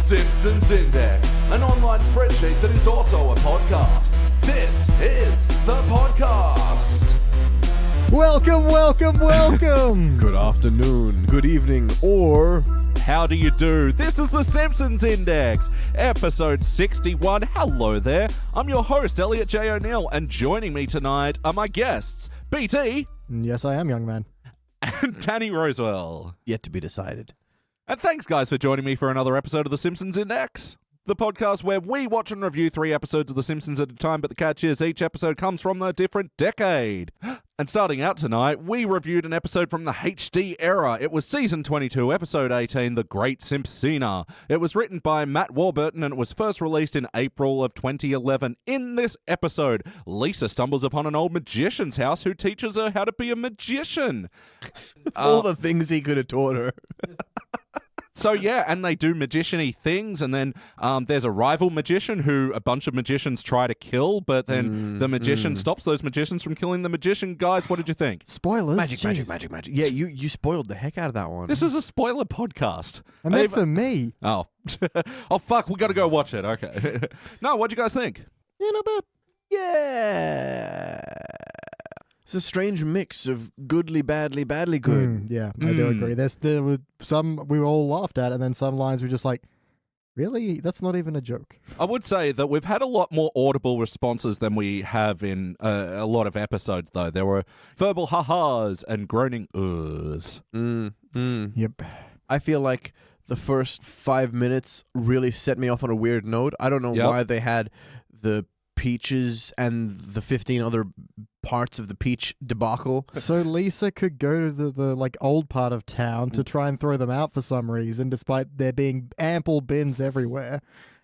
Simpsons Index, an online spreadsheet that is also a podcast. This is the podcast. Welcome. Good afternoon, good evening, or how do you do? This is the Simpsons Index, episode 61. Hello there. I'm your host, Elliot Jay O'Neill, and joining me tonight are my guests, BT. Yes, I am, young man. And Danny Rosewell. yet to be decided. And thanks, guys, for joining me for another episode of the Simpsons Index, the podcast where we watch and review 3 episodes of The Simpsons at a time, but the catch is each episode comes from a different decade. And starting out tonight, we reviewed an episode from the HD era. It was season 22, episode 18, The Great Simpsina. It was written by Matt Warburton and it was first released in April of 2011. In this episode, Lisa stumbles upon an old magician's house who teaches her how to be a magician. All the things he could have taught her. So yeah, and they do magician-y things, and then there's a rival magician who a bunch of magicians try to kill, but then the magician stops those magicians from killing the magician. Guys, what did you think? Spoilers. Magic. Yeah, you spoiled the heck out of that one. This is a spoiler podcast. I meant for me. Oh. Oh, fuck, we gotta go watch it. Okay. No, what'd you guys think? Yeah, not bad. Yeah. It's a strange mix of goodly, badly, badly good. Yeah, I do agree. There were some we all laughed at, and then some lines were just like, really? That's not even a joke. I would say that we've had a lot more audible responses than we have in a lot of episodes, though. There were verbal ha-has and groaning uhs. Yep. I feel like the first 5 minutes really set me off on a weird note. I don't know why they had the peaches and the 15 other parts of the peach debacle. So Lisa could go to the like old part of town to try and throw them out for some reason, despite there being ample bins everywhere,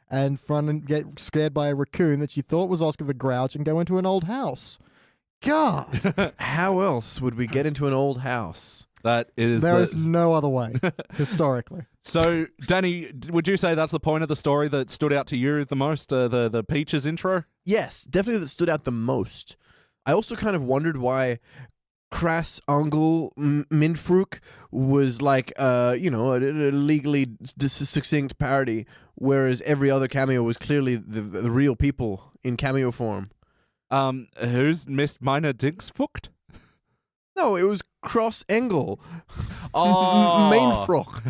and run and get scared by a raccoon that she thought was Oscar the Grouch and go into an old house. God. How else would we get into an old house? There is no other way, historically. So, Danny, would you say that's the point of the story that stood out to you the most, the Peaches intro? Yes, definitely that stood out the most. I also kind of wondered why Crass Ungle Minfruk was like, a legally succinct parody, whereas every other cameo was clearly the real people in cameo form. Who's Miss Minor Dingsfucht? No, it was Cross Engel. Oh. Mainfrock.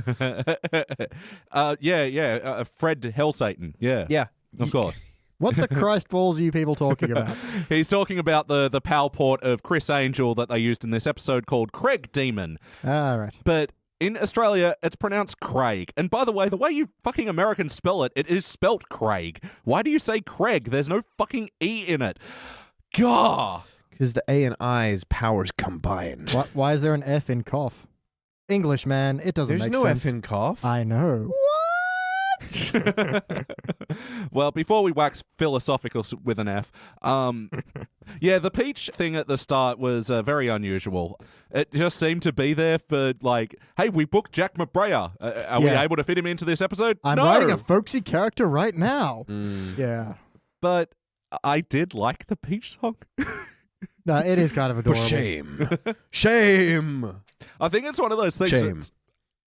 Fred Hellsatan. Yeah, of course. What the Christ balls are you people talking about? He's talking about the PAL port of Chris Angel that they used in this episode called Craig Demon. All right. But in Australia, it's pronounced Craig. And by the way you fucking Americans spell it, it is spelt Craig. Why do you say Craig? There's no fucking E in it. Gah! Because the A and I's powers combined. Why is there an F in cough? English, man. It doesn't make sense. There's no F in cough. I know. Well, before we wax philosophical with an F, the peach thing at the start was very unusual. It just seemed to be there for like, hey, we booked Jack McBrayer. Are we able to fit him into this episode? I'm writing a folksy character right now. Yeah. But I did like the peach song. No, it is kind of adorable. For shame. Shame. I think it's one of those things. Shame.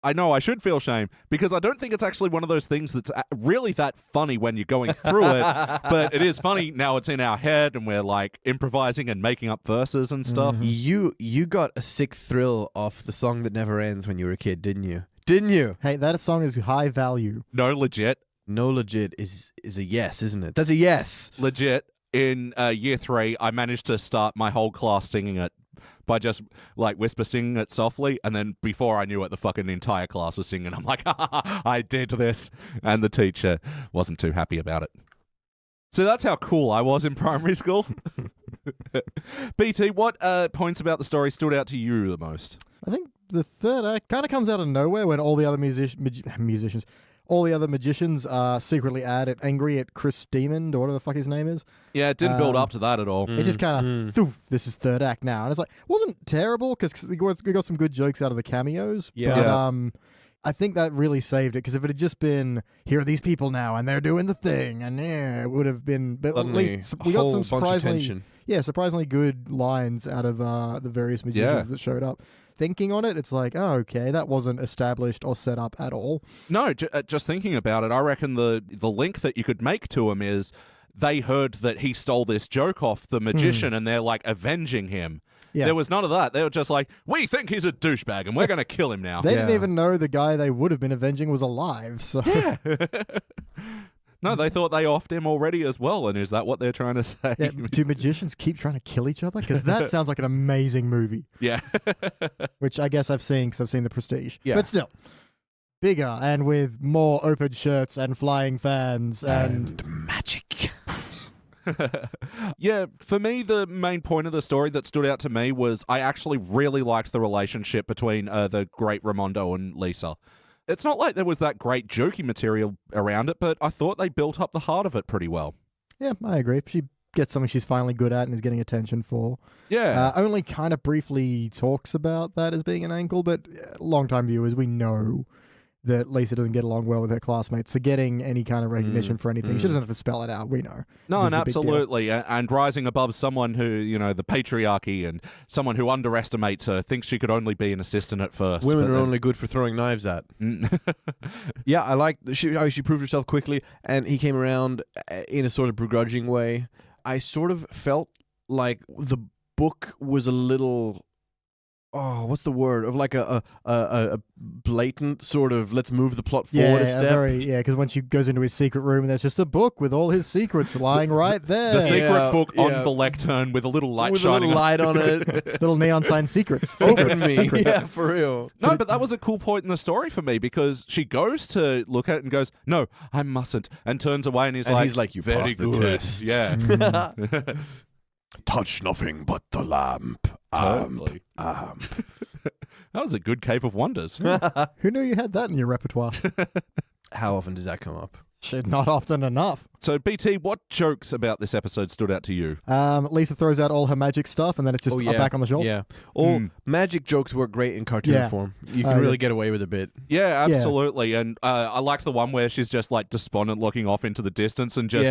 I know I should feel shame because I don't think it's actually one of those things that's really that funny when you're going through it, but it is funny now. It's in our head and we're like improvising and making up verses and stuff. You got a sick thrill off the song that never ends when you were a kid, didn't you? Didn't you? Hey, that song is high value. No, legit. No, legit is a yes, isn't it? That's a yes. Legit. In year 3, I managed to start my whole class singing it by just like whisper singing it softly, and then before I knew it, the fucking entire class was singing. I'm like, I did this, and the teacher wasn't too happy about it. So that's how cool I was in primary school. BT, what points about the story stood out to you the most? I think the third act kind of comes out of nowhere when all the other all the other magicians are secretly angry at Chris Demon, or whatever the fuck his name is. Yeah, it didn't build up to that at all. It just kind of, this is third act now. And it's like, it wasn't terrible, because we got some good jokes out of the cameos. Yeah. But I think that really saved it, because if it had just been, here are these people now, and they're doing the thing, and it would have been, but suddenly, at least we got some surprisingly tension. Yeah, surprisingly good lines out of the various magicians that showed up. thinking on it, it's like, oh, okay, that wasn't established or set up at all. No, just thinking about it, I reckon the link that you could make to him is they heard that he stole this joke off the magician and they're like avenging him. Yeah. There was none of that. They were just like, we think he's a douchebag and we're going to kill him now. They didn't even know the guy they would have been avenging was alive. So No, they thought they offed him already as well, and is that what they're trying to say? yeah, do magicians keep trying to kill each other? Because that sounds like an amazing movie, Yeah. which I guess I've seen because I've seen The Prestige. Yeah. But still, bigger and with more open shirts and flying fans and magic. Yeah, for me, the main point of the story that stood out to me was I actually really liked the relationship between the great Raimondo and Lisa. It's not like there was that great jokey material around it, but I thought they built up the heart of it pretty well. yeah, I agree. She gets something she's finally good at and is getting attention for. Yeah. Only kind of briefly talks about that as being an angle, but long-time viewers, we know that Lisa doesn't get along well with her classmates, so getting any kind of recognition for anything, she doesn't have to spell it out, we know. No, This and is a big deal. absolutely. And rising above someone who, you know, the patriarchy and someone who underestimates her, thinks she could only be an assistant at first. Women but are then- only good for throwing knives at. Yeah, I like how she proved herself quickly, and he came around in a sort of begrudging way. I sort of felt like the book was a little... Oh, what's the word? Of like a blatant sort of let's move the plot forward a step. Because when she goes into his secret room and there's just a book with all his secrets lying right there. The secret Yeah, book on yeah. the lectern with a little light with a shining little on light on it. Little neon sign secrets. Open me. Secrets. Yeah, for real. No, but that was a cool point in the story for me because she goes to look at it and goes, "No, I mustn't," and turns away and And like, he's like, "You very passed the good." test." Yeah. Touch nothing but the lamp. Totally. That was a good Cave of Wonders. Who knew you had that in your repertoire? How often does that come up? Shit, not often enough. So, BT, what jokes about this episode stood out to you? Lisa throws out all her magic stuff and then it's just back on the shelf. Yeah. All magic jokes work great in cartoon Yeah. form. You can really get away with a bit. Yeah, absolutely. And I liked the one where she's just like despondent looking off into the distance and just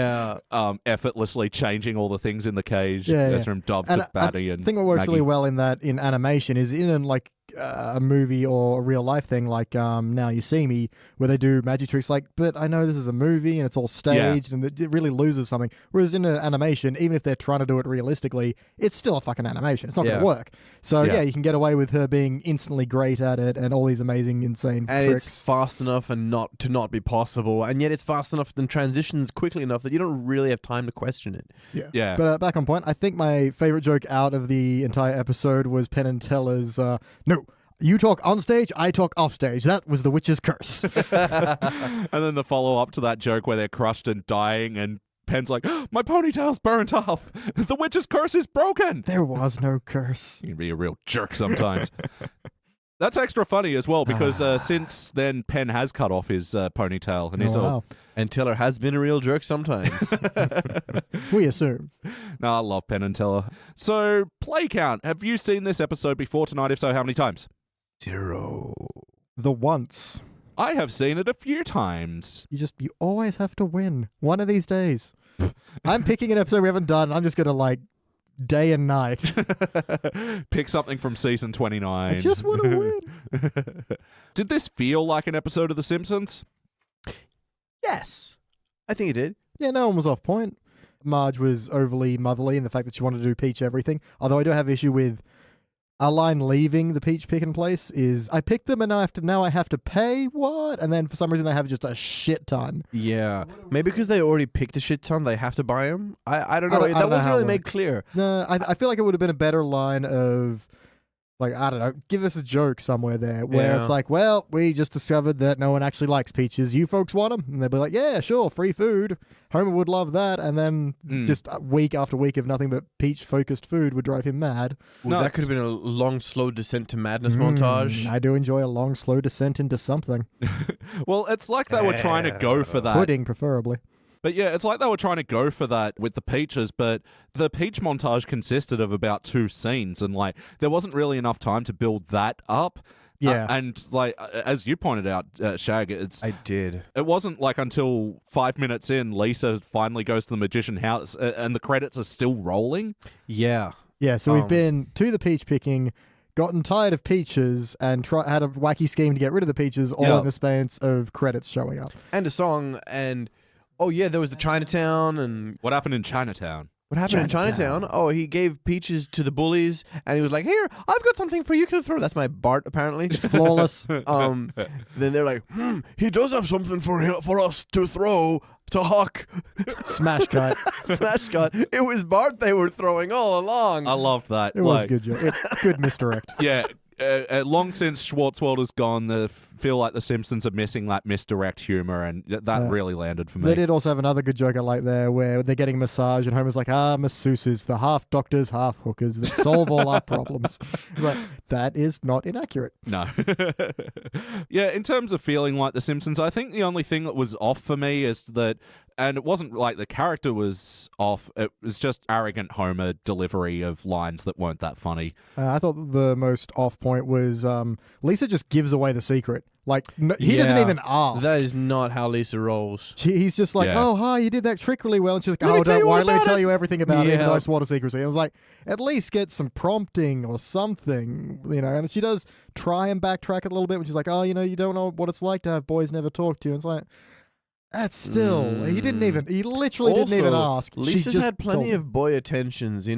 effortlessly changing all the things in the cage. Yeah, Goes yeah. from Dove And to Batty and I think what works Maggie. really well in that in animation is in like a movie or a real life thing like Now You See Me, where they do magic tricks like, but I know this is a movie and it's all staged and it really loses something. Whereas in an animation, even if they're trying to do it realistically, it's still a fucking animation. It's not going to work. So Yeah. you can get away with her being instantly great at it and all these amazing, insane And tricks. it's fast enough and not be possible, and yet it's fast enough and transitions quickly enough that you don't really have time to question it. Yeah. But back on point, I think my favorite joke out of the entire episode was Penn and Teller's, no, you talk on stage, I talk off stage. That was the witch's curse. And then the follow up to that joke where they're crushed and dying, and Penn's like, "My ponytail's burnt off. The witch's curse is broken." There was no curse. You can be a real jerk sometimes. That's extra funny as well because since then Penn has cut off his ponytail, and he's Oh, all, wow. And Tiller has been a real jerk sometimes. We assume. "No, I love Penn and Teller." So, play count. Have you seen this episode before tonight? If so, how many times? 0. The once. I have seen it a few times. You always have to win. One of these days. I'm picking an episode we haven't done. I'm just going to like day and night. Pick something from season 29. I just want to win. Did this feel like an episode of The Simpsons? Yes. I think it did. Yeah, no one was off point. Marge was overly motherly in the fact that she wanted to do Peach everything. Although I do have issue with a line leaving the Peach picking place is, I picked them and now I have to pay? What? And then for some reason they have just a shit ton. Yeah. Maybe because they already picked a shit ton, they have to buy them. I don't know. I don't That know wasn't how really it made works. clear. No, I feel like it would have been a better line of, like, I don't know, give us a joke somewhere there where Yeah. it's like, well, we just discovered that no one actually likes peaches. You folks want them? And they'd be like, yeah, sure, free food. Homer would love that. And then just week after week of nothing but peach-focused food would drive him mad. Well, No, that could have been a long, slow descent to madness montage. I do enjoy a long, slow descent into something. Well, it's like they were trying to go for that. Pudding, preferably. But yeah, it's like they were trying to go for that with the peaches, but the peach montage consisted of about 2 scenes, and like there wasn't really enough time to build that up. Yeah. And like as you pointed out, Shag, I did. it wasn't like until 5 minutes in, Lisa finally goes to the magician house, and the credits are still rolling. Yeah. Yeah, so we've been to the peach picking, gotten tired of Peaches and had a wacky scheme to get rid of the Peaches, all Yeah. in the span of credits showing up. And a song, and oh yeah, there was the Chinatown, and What happened in Chinatown? what happened in Chinatown? Oh, he gave Peaches to the bullies, and he was like, "Here, I've got something for you to throw." That's my Bart, apparently. It's flawless. Then they're like, he does have something for us to throw to Huck. Smash cut. Smash cut. It was Bart they were throwing all along. I loved that. It was good joke. Good misdirect. Yeah. Long since Schwartzwelder's gone, I feel like the Simpsons are missing that misdirect humor, and that really landed for me. They did also have another good joke I like there where they're getting a massage and Homer's like, masseuses, the half doctors, half hookers that solve all our problems. But that is not inaccurate. No. Yeah, in terms of feeling like The Simpsons, I think the only thing that was off for me is that, and it wasn't like the character was off, it was just arrogant Homer delivery of lines that weren't that funny. I thought the most off point was Lisa just gives away the secret. Like, he doesn't even ask. That is not how Lisa rolls. He's just like, Yeah. oh, hi, you did that trick really well. And she's like, Let me oh, tell don't you worry, all let me about tell it. you everything about it, even Yeah. though I swore to secrecy. I was like, at least get some prompting or something, And she does try and backtrack it a little bit when she's like, oh, you don't know what it's like to have boys never talk to you. And it's like, that's still, he literally didn't even ask. She Lisa's just had plenty told of boy attentions,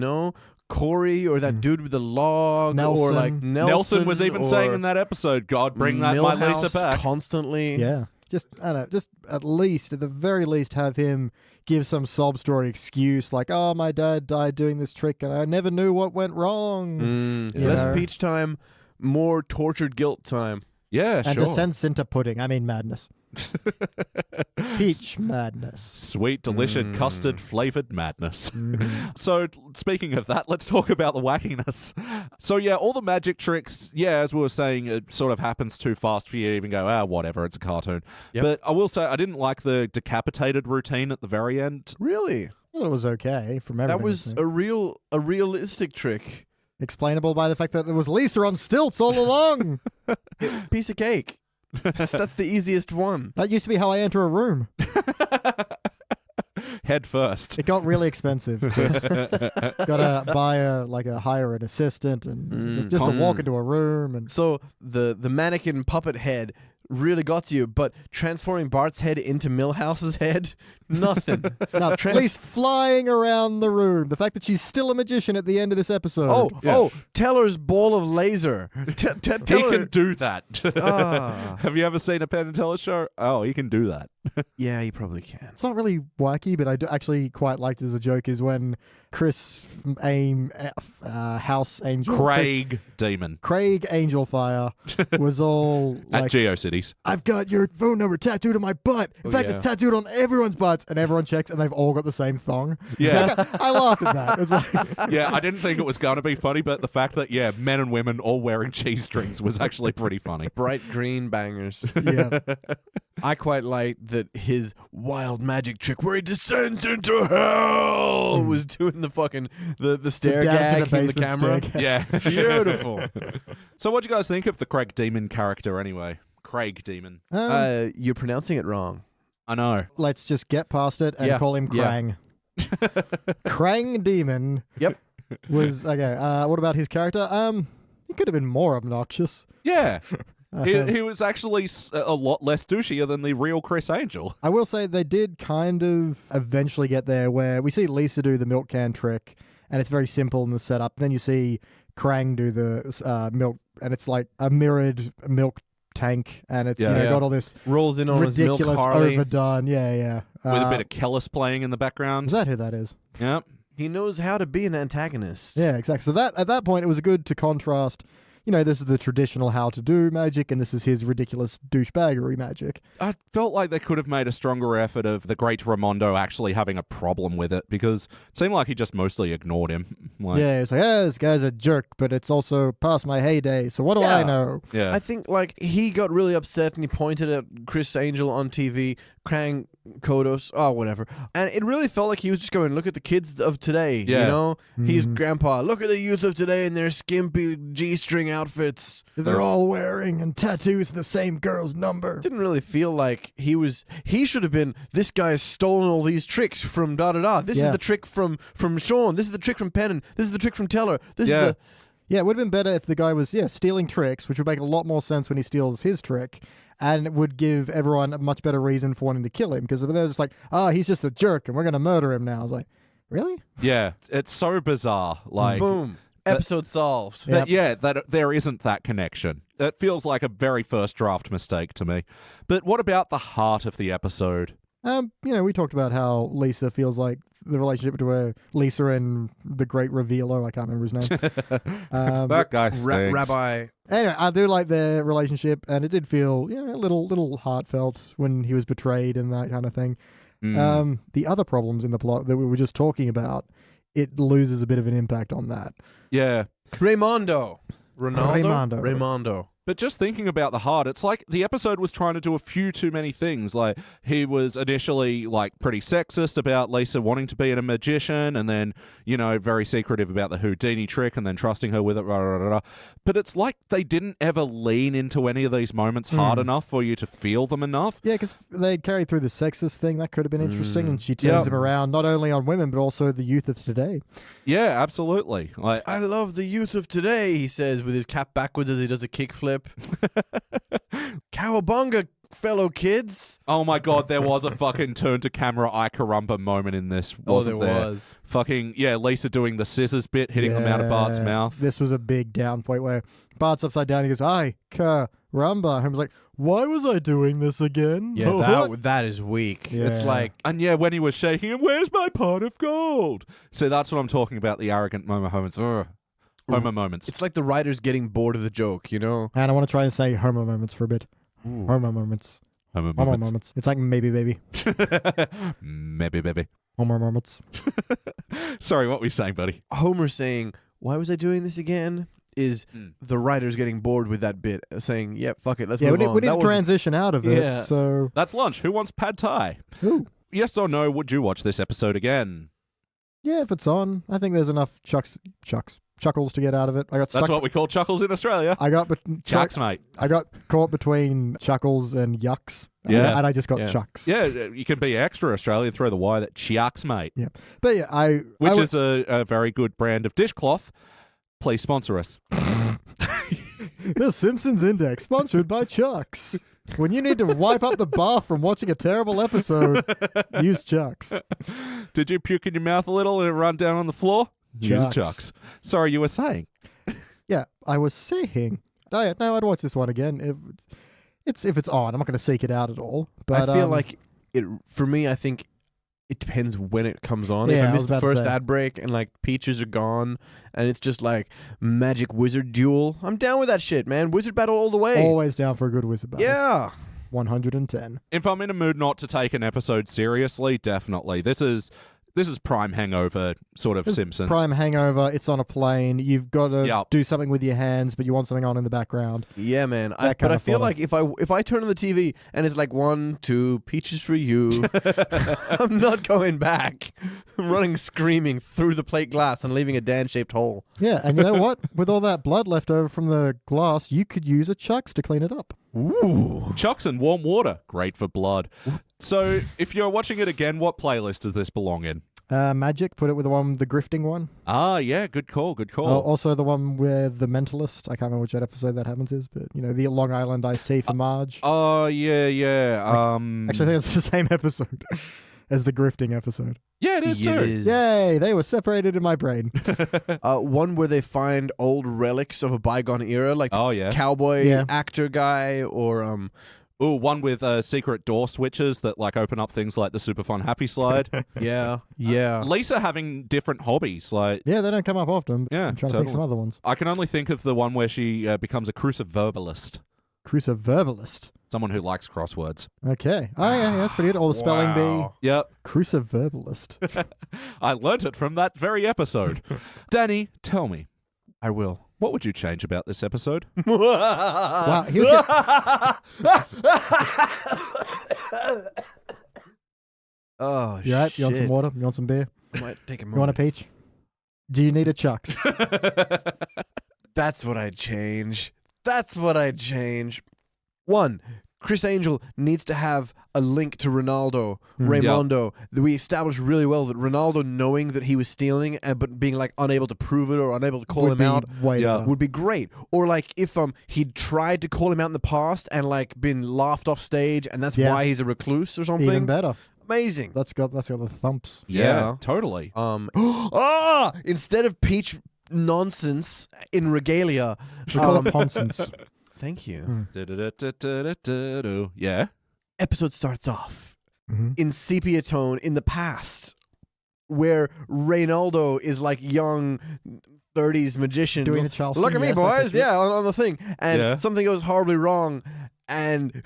Corey or that dude with the log or like Nelson. Nelson was even saying in that episode, God, bring that my Lisa Milhouse back. constantly. Yeah. Just, I don't know, just at the very least, have him give some sob story excuse like, oh, my dad died doing this trick and I never knew what went wrong. Less peach time, more tortured guilt time. Yeah, And sure. descends into pudding. Madness. Peach madness. Sweet, delicious, custard-flavored madness. So, speaking of that, let's talk about the wackiness. So, yeah, all the magic tricks, as we were saying, it sort of happens too fast for you to even go, whatever, it's a cartoon. Yep. But I will say, I didn't like the decapitated routine at the very end. Really? I thought it was okay from everything. That was a realistic trick. explainable by the fact that it was Lisa on stilts all along. Piece of cake. That's the easiest one. That used to be how I enter a room. Head first. It got really expensive. Gotta hire an assistant and just to walk into a room and So the mannequin puppet head really got to you, but transforming Bart's head into Milhouse's head, nothing. now, at least flying around the room. The fact that she's still a magician at the end of this episode. Teller's ball of laser. He Teller can do that. Ah. Have you ever seen a Penn and Teller show? Oh, he can do that. Yeah, he probably can. It's not really wacky, but I do actually quite liked as a joke is when Chris House Angel Craig Demon Craig Angelfire was all at like, GeoCities. I've got your phone number tattooed on my butt. In fact, it's tattooed on everyone's butts, and everyone checks, and they've all got the same thong. Yeah. Like, I laughed at that. It's like, Yeah, I didn't think it was going to be funny, but the fact that, men and women all wearing cheese strings was actually pretty funny. Bright green bangers. yeah. I quite like that his wild magic trick where he descends into hell was doing the fucking the stare down to gag the in the basement camera. staircase. Yeah. Beautiful. So what'd you guys think of the Craig Demon character anyway? Craig Demon. You're pronouncing it wrong. I know. Let's just get past it and Yeah. call him Krang. Krang Demon. Yep. Was okay. What about his character? He could have been more obnoxious. Yeah. He was actually a lot less douchier than the real Chris Angel. I will say they did kind of eventually get there where we see Lisa do the milk can trick, and it's very simple in the setup. Then you see Krang do the milk, and it's like a mirrored milk tank, and it's got all this Rolls in on his milk ridiculous, Harley. overdone. Yeah. With a bit of Kellis playing in the Is background. that who that is? Yep. He knows how to be an antagonist. Yeah, exactly. So that at that point, it was good to contrast. This is the traditional how to do magic, and this is his ridiculous douchebaggery magic. I felt like they could have made a stronger effort of the great Raimondo actually having a problem with it, because it seemed like he just mostly ignored him. Like, Yeah, it's like, this guy's a jerk, but it's also past my heyday, so what do I know? Yeah. I think he got really upset and he pointed at Chris Angel on TV, Krang Kodos, whatever. And it really felt like he was just going, look at the kids of today, Yeah. He's grandpa. Look at the youth of today in their skimpy G-string outfits. They're all wearing and tattoos the same girl's number. Didn't really feel like he should have been, this guy's stolen all these tricks from da-da-da. This is the trick from Sean. This is the trick from Penn. This is the trick from Teller. This is the... Yeah, it would have been better if the guy was, stealing tricks, which would make a lot more sense when he steals his trick, and it would give everyone a much better reason for wanting to kill him, because they're just like, he's just a jerk, and we're going to murder him now. I was like, really? Yeah, it's so bizarre. Like, Boom. Episode solved. that there isn't that connection. It feels like a very first draft mistake to me. But what about the heart of the episode? We talked about how Lisa feels like the relationship between Lisa and the great revealer. I can't remember his name. That guy stinks. Rabbi. Anyway, I do like their relationship, and it did feel a little heartfelt when he was betrayed and that kind of thing. The other problems in the plot that we were just talking about, it loses a bit of an impact on that. Yeah. Raymondo. Raymondo. Raymondo. But just thinking about the heart, it's like the episode was trying to do a few too many things. Like, he was initially, like, pretty sexist about Lisa wanting to be a magician, and then, very secretive about the Houdini trick, and then trusting her with it, blah, blah, blah, blah. But it's like they didn't ever lean into any of these moments hard enough for you to feel them enough. Yeah, because they carried through the sexist thing. That could have been interesting, and she turns him around not only on women, but also the youth of today. Yeah, absolutely. Like, I love the youth of today, he says, with his cap backwards as he does a kickflip. Cowabunga, fellow kids. oh my god, there was a fucking turn to camera eye carumba moment in this, wasn't there? Was. Fucking, Lisa doing the scissors bit, hitting them out of Bart's mouth. This was a big down point where Bart's upside down. He goes, "Ay, caramba." And I was like, "Why was I doing this again?" Yeah, that is weak. Yeah. It's like... And when he was shaking him, where's my pot of gold? So that's what I'm talking about, the arrogant Homer moments. It's like the writers getting bored of the joke, And I want to try and say Homer moments for a bit. Homer moments. Homer Homer moments. moments. It's like maybe baby. Maybe, baby. Homer moments. Sorry, what were you saying, buddy? Homer saying, "Why was I doing this again?" is the writers getting bored with that bit, saying, "Yep, fuck it, let's move on." We need to transition out of it. Yeah. So That's lunch. Who wants pad thai? Ooh. Yes or no, would you watch this episode again? yeah, if it's on, I think there's enough chuckles to get out of it. I got stuck. That's what we call chuckles in Australia. I got Chucks, mate. I got caught between chuckles and yucks. Yeah. And I just got chucks. Yeah, you can be extra Australian, throw the Y that chucks, mate. Yeah. But yeah, Which is a very good brand of dishcloth. Please sponsor us. The Simpsons Index, sponsored by Chucks. When you need to wipe up the bar from watching a terrible episode, use Chucks. Did you puke in your mouth a little and it run down on the floor? Use Chucks. Chucks. Sorry, you were saying. Yeah, I was saying. Oh, yeah, no, I'd watch this one again if it's on. I'm not going to seek it out at all. But I feel like it. For me, I think it depends when it comes on. Yeah, if I I was miss the about to first say. ad break and like peaches are gone and it's just like magic wizard duel, I'm down with that shit, man. Wizard battle all the way. always down for a good wizard battle. Yeah. 110. If I'm in a mood not to take an episode seriously, definitely. This is prime hangover sort of Simpsons. Prime hangover. It's on a plane. You've got to Yep. do something with your hands, but you want something on in the background. Yeah, man. That But kind I of feel fodder. like if I turn on the TV and it's like 1, 2 peaches for you, I'm not going back. I'm running screaming through the plate glass and leaving a Dan-shaped hole. Yeah, and you know what? With all that blood left over from the glass, you could use a Chucks to clean it up. Ooh. Chucks and warm water. Great for blood. So, if you're watching it again, what playlist does this belong in? Magic, put it with the grifting one. Ah, yeah, good call, good call. Also the one where the mentalist, I can't remember which episode that happens is, but the Long Island iced tea for Marge. Oh, yeah. Actually, I think it's the same episode as the grifting episode. Yeah, it is too. Yay, they were separated in my brain. One where they find old relics of a bygone era, like Oh, yeah. cowboy actor guy or Ooh, one with secret door switches that like open up things like the super fun happy slide. yeah. Lisa having different hobbies, like Yeah, they don't come up often. But Yeah, I'm trying to think totally. some other ones. I can only think of the one where she becomes a cruciverbalist, Cruciverbalist. someone who likes crosswords. Okay. Oh, yeah, that's pretty good. All the spelling bee. Yep, Cruciverbalist. I learnt it from that very episode. Danny, tell me, I will. what would you change about this episode? Wow, he was Oh, You right? shit. You want some water? You want some beer? Might take a You want a moment. peach? Do you need a Chucks? That's what I'd change. That's what I'd change. 1, Chris Angel needs to have a link to Ronaldo, Raymondo. We established really well that Ronaldo knowing that he was stealing but being like unable to prove it or unable to call him out would be great. Or like if he'd tried to call him out in the past and like been laughed off stage and that's why he's a recluse or something. Even better. Amazing. That's got the thumps. Yeah, totally. Instead of peach nonsense in regalia, We call it nonsense. thank you. Yeah. Episode starts off in sepia tone in the past, where Reynaldo is like young 30s magician Doing the Charleston. Look at me, yes, I boys. picture it. Yeah, on the thing, and something goes horribly wrong, and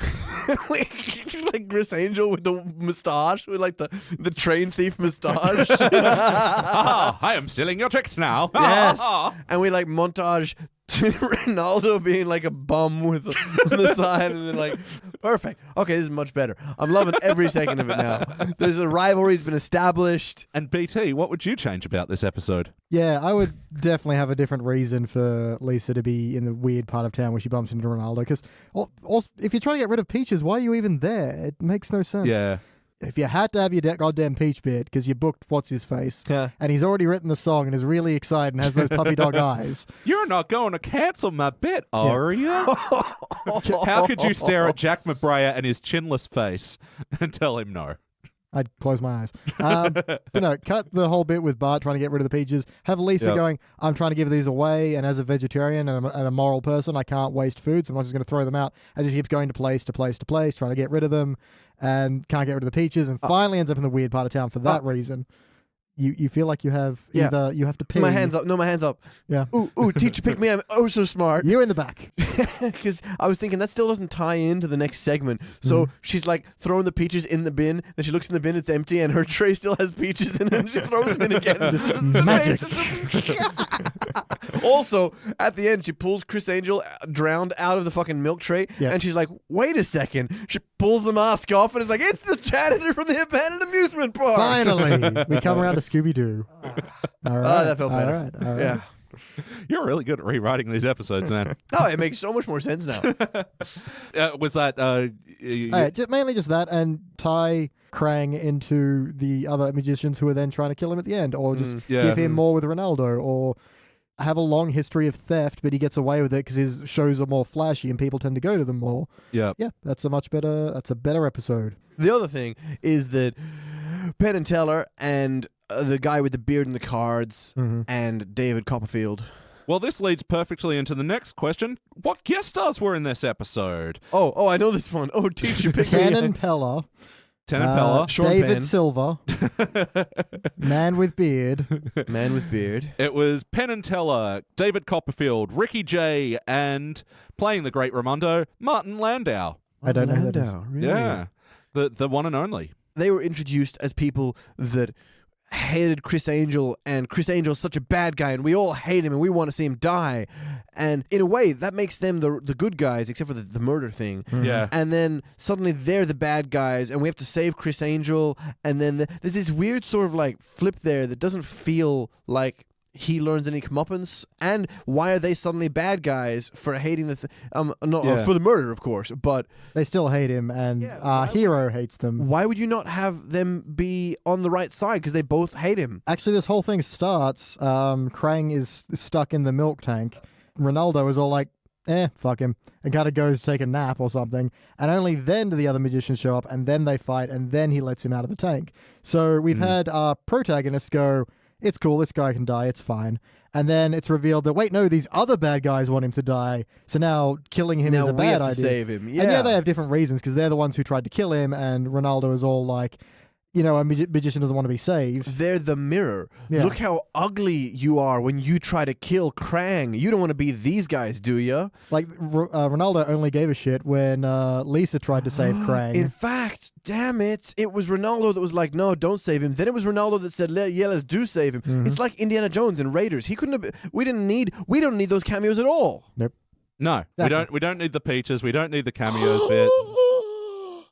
like Chris Angel with the moustache, with like the train thief moustache. I am stealing your tricks now. Yes, and we like montage Ronaldo being like a bum with on the side, and then like, perfect. Okay, this is much better. I'm loving every second of it now. There's a rivalry's been established. And BT, what would you change about this episode? Yeah, I would definitely have a different reason for Lisa to be in the weird part of town where she bumps into Ronaldo. Because if you're trying to get rid of Peaches, why are you even there? It makes no sense. Yeah. If you had to have your goddamn Peach bit because you booked what's-his-face, and he's already written the song and is really excited and has those puppy dog eyes. You're not going to cancel my bit, are you? How could you stare at Jack McBrayer and his chinless face and tell him no? I'd close my eyes. But no, cut the whole bit with Bart trying to get rid of the peaches. Have Lisa going, I'm trying to give these away, and as a vegetarian and a moral person, I can't waste food, so I'm not just going to throw them out. As he keeps going to place to place to place, trying to get rid of them, and can't get rid of the peaches, and finally ends up in the weird part of town for that reason. You feel like you have either you have to pee. My hands up. No, my hands up. Yeah. Ooh, teacher, pick me. I'm oh so smart. You in the back. Because I was thinking that still doesn't tie into the next segment. So she's like throwing the peaches in the bin. Then she looks in the bin, it's empty, and her tray still has peaches in it. And she throws them in again. Just magic. Also, at the end, she pulls Chris Angel drowned out of the fucking milk tray, and she's like, "Wait a second!" She pulls the mask off, and it's like, "It's the janitor from the abandoned amusement park." Finally, we come around to Scooby-Doo. All right, that felt better. All right. Yeah. You're really good at rewriting these episodes, man. Oh, it makes so much more sense now. Was that... mainly just that, and tie Krang into the other magicians who are then trying to kill him at the end, or just give him more with Ronaldo, or have a long history of theft, but he gets away with it because his shows are more flashy and people tend to go to them more. Yeah, that's a better episode. The other thing is that Penn and Teller and the guy with the beard and the cards and David Copperfield. Well, this leads perfectly into the next question. What guest stars were in this episode? Oh, I know this one. Oh, teacher, pick Tannen Pella. Sean David Penn. Silver. Man with beard. Man with beard. It was Penn and Teller, David Copperfield, Ricky Jay, and playing the great Raimondo, Martin Landau. I don't know who that is. Really? Yeah, the one and only. They were introduced as people that hated Chris Angel, and Chris Angel's such a bad guy, and we all hate him, and we want to see him die. And in a way, that makes them the good guys, except for the murder thing. Yeah. And then suddenly they're the bad guys, and we have to save Chris Angel. And then there's this weird sort of like flip there that doesn't feel like he learns any comeuppance. And why are they suddenly bad guys for hating for the murder, of course, but they still hate him, and our hero hates them. Why would you not have them be on the right side? Because they both hate him. Actually, this whole thing starts, Krang is stuck in the milk tank. Ronaldo is all like, fuck him, and kind of goes to take a nap or something, and only then do the other magicians show up, and then they fight, and then he lets him out of the tank. So we've had our protagonists go, it's cool, this guy can die, it's fine. And then it's revealed that, wait, no, these other bad guys want him to die, so now killing him is a bad idea. To save him. Yeah. And they have different reasons, because they're the ones who tried to kill him, and Ronaldo is all like, a magician doesn't want to be saved. They're the mirror. Yeah. Look how ugly you are when you try to kill Krang. You don't want to be these guys, do you? Like, Ronaldo only gave a shit when Lisa tried to save Krang. In fact, damn it, it was Ronaldo that was like, no, don't save him. Then it was Ronaldo that said, yeah, let's do save him. It's like Indiana Jones and Raiders. He couldn't have. We don't need those cameos at all. Nope. No, we don't need the peaches. We don't need the cameos bit.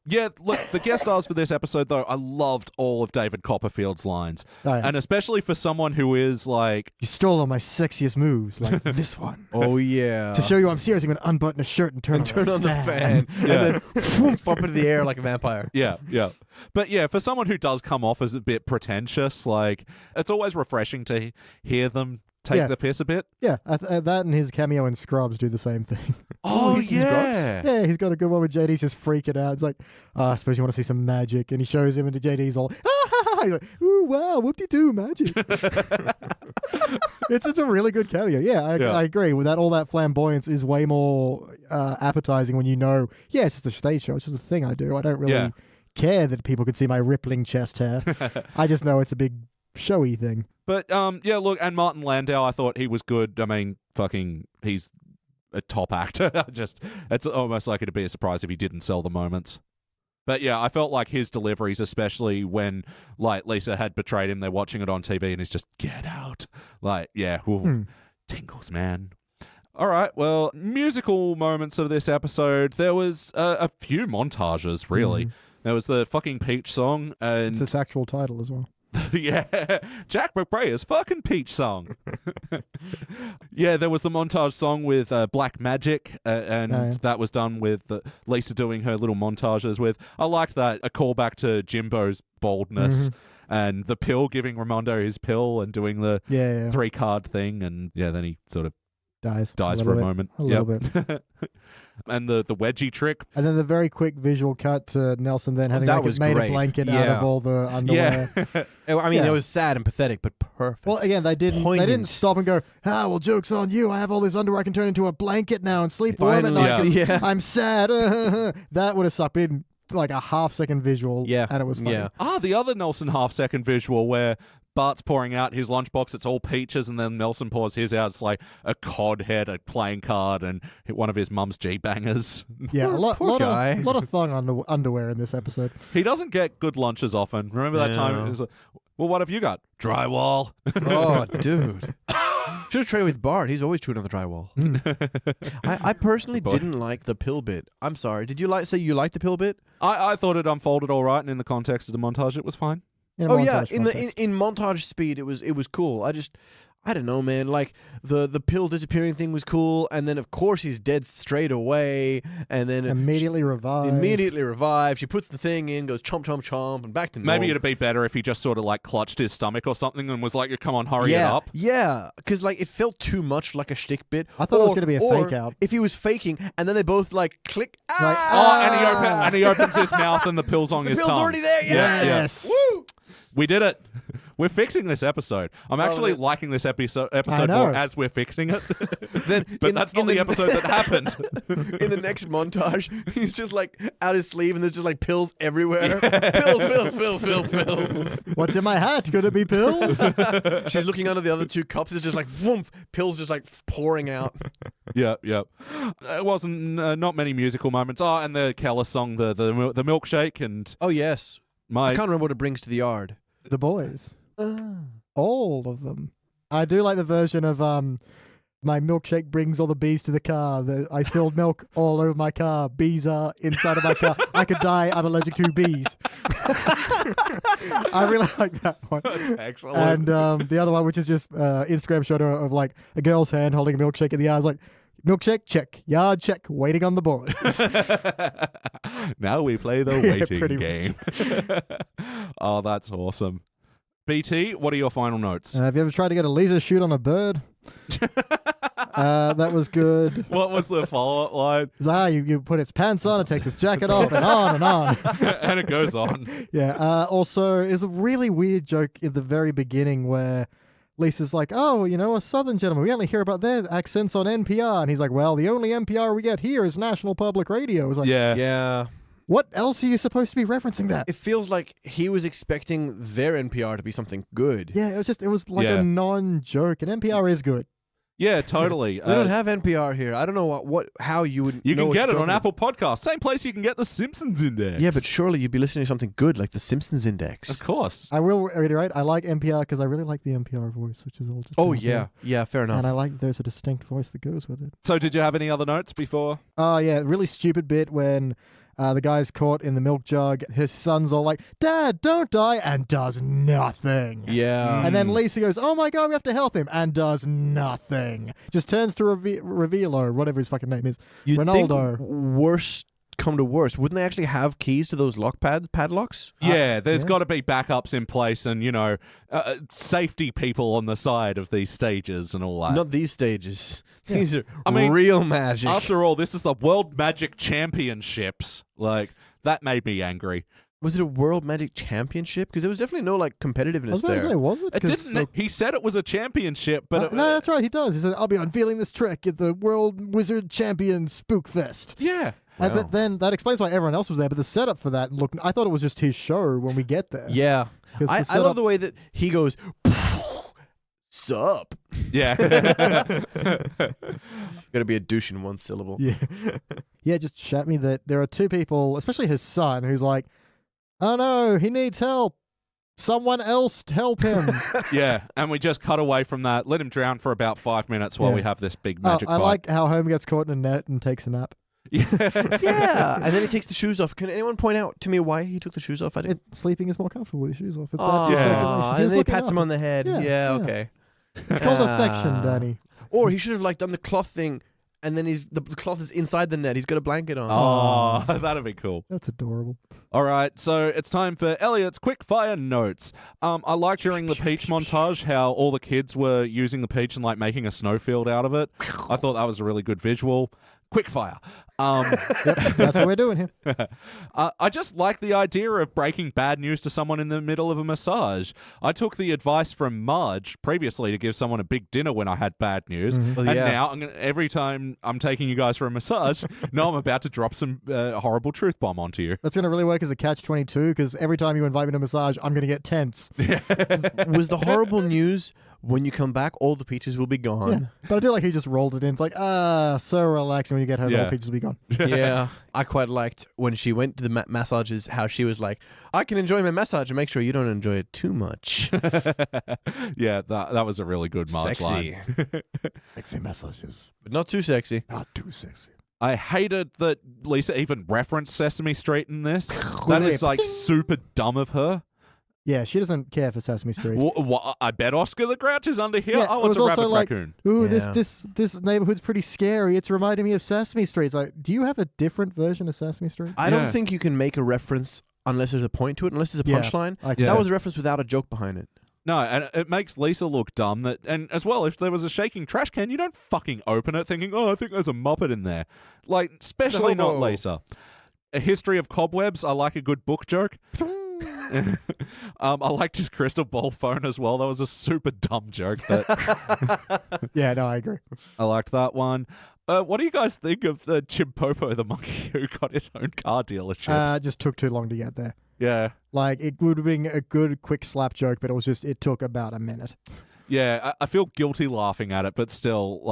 Yeah, look, the guest stars for this episode, though, I loved all of David Copperfield's lines. Oh, yeah. And especially for someone who is like... You stole all my sexiest moves, like this one. Oh, yeah. To show you I'm serious, I'm going to unbutton a shirt and turn on the fan. Yeah. And then whoomp, up into the air like a vampire. Yeah. But yeah, for someone who does come off as a bit pretentious, like, it's always refreshing to hear them take the piss a bit. Yeah, that and his cameo in Scrubs do the same thing. Oh, he's in yeah. Yeah, he's got a good one where JD's just freaking out. It's like, I suppose you want to see some magic. And he shows him, and JD's all, he's like, ooh, wow, whoop-de-doo, magic. It's a really good cameo. Yeah, I agree with that. All that flamboyance is way more appetizing when you know, it's just a stage show. It's just a thing I do. I don't really care that people can see my rippling chest hair. I just know it's a big showy thing. But, look, and Martin Landau, I thought he was good. I mean, he's a top actor. It's almost like it'd be a surprise if he didn't sell the moments. But yeah, I felt like his deliveries, especially when like Lisa had betrayed him, they're watching it on TV and he's just, get out. Like, tingles, man. All right, well, musical moments of this episode. There was a few montages, really. There was the fucking Peach song. And It's its actual title as well. yeah, Jack McBraye's fucking Peach song. Yeah, there was the montage song with Black Magic, and that was done with Lisa doing her little montages with. I liked that, a callback to Jimbo's baldness, and the pill giving Raimondo his pill and doing the 3-card thing, and then he sort of dies for a moment. A little bit. And the wedgie trick. And then the very quick visual cut to Nelson then having made a blanket out of all the underwear. Yeah. I mean, it was sad and pathetic, but perfect. Well, again, they didn't stop and go, well, joke's on you. I have all this underwear I can turn into a blanket now and sleep warm at night. I'm sad. That would have sucked in like a half-second visual, and it was funny. Yeah. The other Nelson half-second visual where Bart's pouring out his lunchbox, it's all peaches, and then Nelson pours his out. It's like a cod head, a playing card, and one of his mum's G-bangers. Yeah, a lot of thong underwear in this episode. He doesn't get good lunches often. Remember that time? It was like, well, what have you got? Drywall. Oh, dude. Should have traded with Bart. He's always chewing on the drywall. I personally didn't like the pill bit. I'm sorry. Did you say you liked the pill bit? I thought it unfolded all right, and in the context of the montage, it was fine. In montage speed, it was cool. I don't know, man. Like the pill disappearing thing was cool, and then of course he's dead straight away, and then immediately revived. She puts the thing in, goes chomp chomp chomp, and back to normal. Maybe it'd be better if he just sort of like clutched his stomach or something and was like, "Come on, hurry it up." Yeah, because like it felt too much like a shtick bit. I thought it was going to be a fake out. If he was faking, and then they both like click. Like, and he opens his mouth and the pill's on his tongue. The pill's already there. Yes. Woo! We did it. We're fixing this episode. I'm actually liking this episode more as we're fixing it. But that's not the episode that happened. In the next montage, he's just like out his sleeve and there's just like pills everywhere. Pills. What's in my hat? Could it be pills? She's looking under the other two cups. It's just like whoomp, pills just like pouring out. Yeah. It wasn't not many musical moments. Oh, and the Keller song, the milkshake, and oh yes, I can't remember what it brings to the yard. The boys. All of them. I do like the version of my milkshake brings all the bees to the car. I spilled milk all over my car. Bees are inside of my car. I could die. I'm allergic to bees. I really like that one. That's excellent. And the other one, which is just Instagram shot of like a girl's hand holding a milkshake in the eye. It's like, milkshake, check. Yard, check. Waiting on the boys. Now we play the waiting game. Oh, that's awesome. BT, what are your final notes? Have you ever tried to get a laser shoot on a bird? That was good. What was the follow-up line? You put its pants on, it takes its jacket off, and on and on. And it goes on. Yeah. Also, there's a really weird joke in the very beginning where Lisa's like, oh, a Southern gentleman. We only hear about their accents on NPR. And he's like, well, the only NPR we get here is National Public Radio. It was like, yeah. What else are you supposed to be referencing that? It feels like he was expecting their NPR to be something good. Yeah, it was like a non-joke, and NPR is good. Yeah, totally. We don't have NPR here. I don't know how you would. You can get it on Apple Podcasts. Same place you can get the Simpsons Index. Yeah, but surely you'd be listening to something good like the Simpsons Index. Of course. I will reiterate. I like NPR because I really like the NPR voice, which is all just. Oh yeah, fair enough. And I like there's a distinct voice that goes with it. So, did you have any other notes before? Oh yeah, really stupid bit when The guy's caught in the milk jug. His son's all like, Dad, don't die, and does nothing. Yeah. And then Lisa goes, oh my God, we have to help him, and does nothing. Just turns to Revilo, whatever his fucking name is. You'd Ronaldo. think worst come to worst, wouldn't they actually have keys to those padlocks? Yeah, there's yeah. got to be backups in place and, safety people on the side of these stages and all that. Not these stages. Yeah. These are I mean, real magic. After all, this is the World Magic Championships. Like, that made me angry. Was it a World Magic Championship? Because there was definitely no competitiveness I was going there. to say, was it? It didn't. He said it was a championship, but no, that's right. He does. He said, "I'll be unveiling this trick at the World Wizard Champion Spookfest." yeah. Wow. But then that explains why everyone else was there. But the setup for that, look, I thought it was just his show when we get there. Yeah. 'Cause the I setup- love the way that he goes, sup. Yeah. Gotta be a douche in one syllable. Yeah. Yeah, just shat me that there are two people, especially his son, who's like, "Oh no, he needs help. Someone else help him." Yeah, and we just cut away from that. Let him drown for about 5 minutes while Yeah. we have this big magic I fight. like how Homer gets caught in a net and takes a nap. Yeah. Yeah. And then he takes the shoes off. Can anyone point out to me why he took the shoes off? I didn't. Sleeping is more comfortable with your shoes off. It's bad Oh, for your Yeah. circulation. He and was then he looking pats him after on the head. Yeah, Yeah, yeah. okay. It's called Ah. affection, Danny. Or he should have done the cloth thing, and then the cloth is inside the net. He's got a blanket on. Oh, that'd be cool. That's adorable. All right, so it's time for Elliot's quick fire notes. I liked during the peach montage how all the kids were using the peach and making a snowfield out of it. I thought that was a really good visual. Quick fire. Yep, that's what we're doing here. I just like the idea of breaking bad news to someone in the middle of a massage. I took the advice from Marge previously to give someone a big dinner when I had bad news, Well, and yeah. now every time I'm taking you guys for a massage, now I'm about to drop some horrible truth bomb onto you. That's going to really work as a catch-22 because every time you invite me to a massage, I'm going to get tense. Was the horrible news when you come back, all the peaches will be gone? Yeah. But I do like he just rolled it in. It's like, so relaxing when you get home, all Yeah. the peaches will be gone. Yeah. I quite liked when she went to the massages, how she was like, I can enjoy my massage and make sure you don't enjoy it too much. Yeah, that was a really good Marge Sexy. line. Sexy messages. But not too sexy. Not too sexy. I hated that Lisa even referenced Sesame Street in this. That Wait, is super dumb of her. Yeah, she doesn't care for Sesame Street. I bet Oscar the Grouch is under here. Yeah, Oh, it it's was a also rabbit like, raccoon. Ooh, Yeah. this neighborhood's pretty scary. It's reminding me of Sesame Street. It's like, do you have a different version of Sesame Street? I Yeah. don't think you can make a reference unless there's a point to it, unless there's a Yeah. punchline. Like, Yeah. That was a reference without a joke behind it. No, and it makes Lisa look dumb. And as well, if there was a shaking trash can, you don't fucking open it thinking, oh, I think there's a Muppet in there. Like, especially not No. Lisa. A History of Cobwebs, I like a good book joke. I liked his crystal ball phone as well. That was a super dumb joke. Yeah, no, I agree. I liked that one. What do you guys think of the Chimpopo, the monkey who got his own car dealerships? It just took too long to get there. Yeah. Like, it would have been a good, quick slap joke, but it took about a minute. Yeah, I feel guilty laughing at it, but still,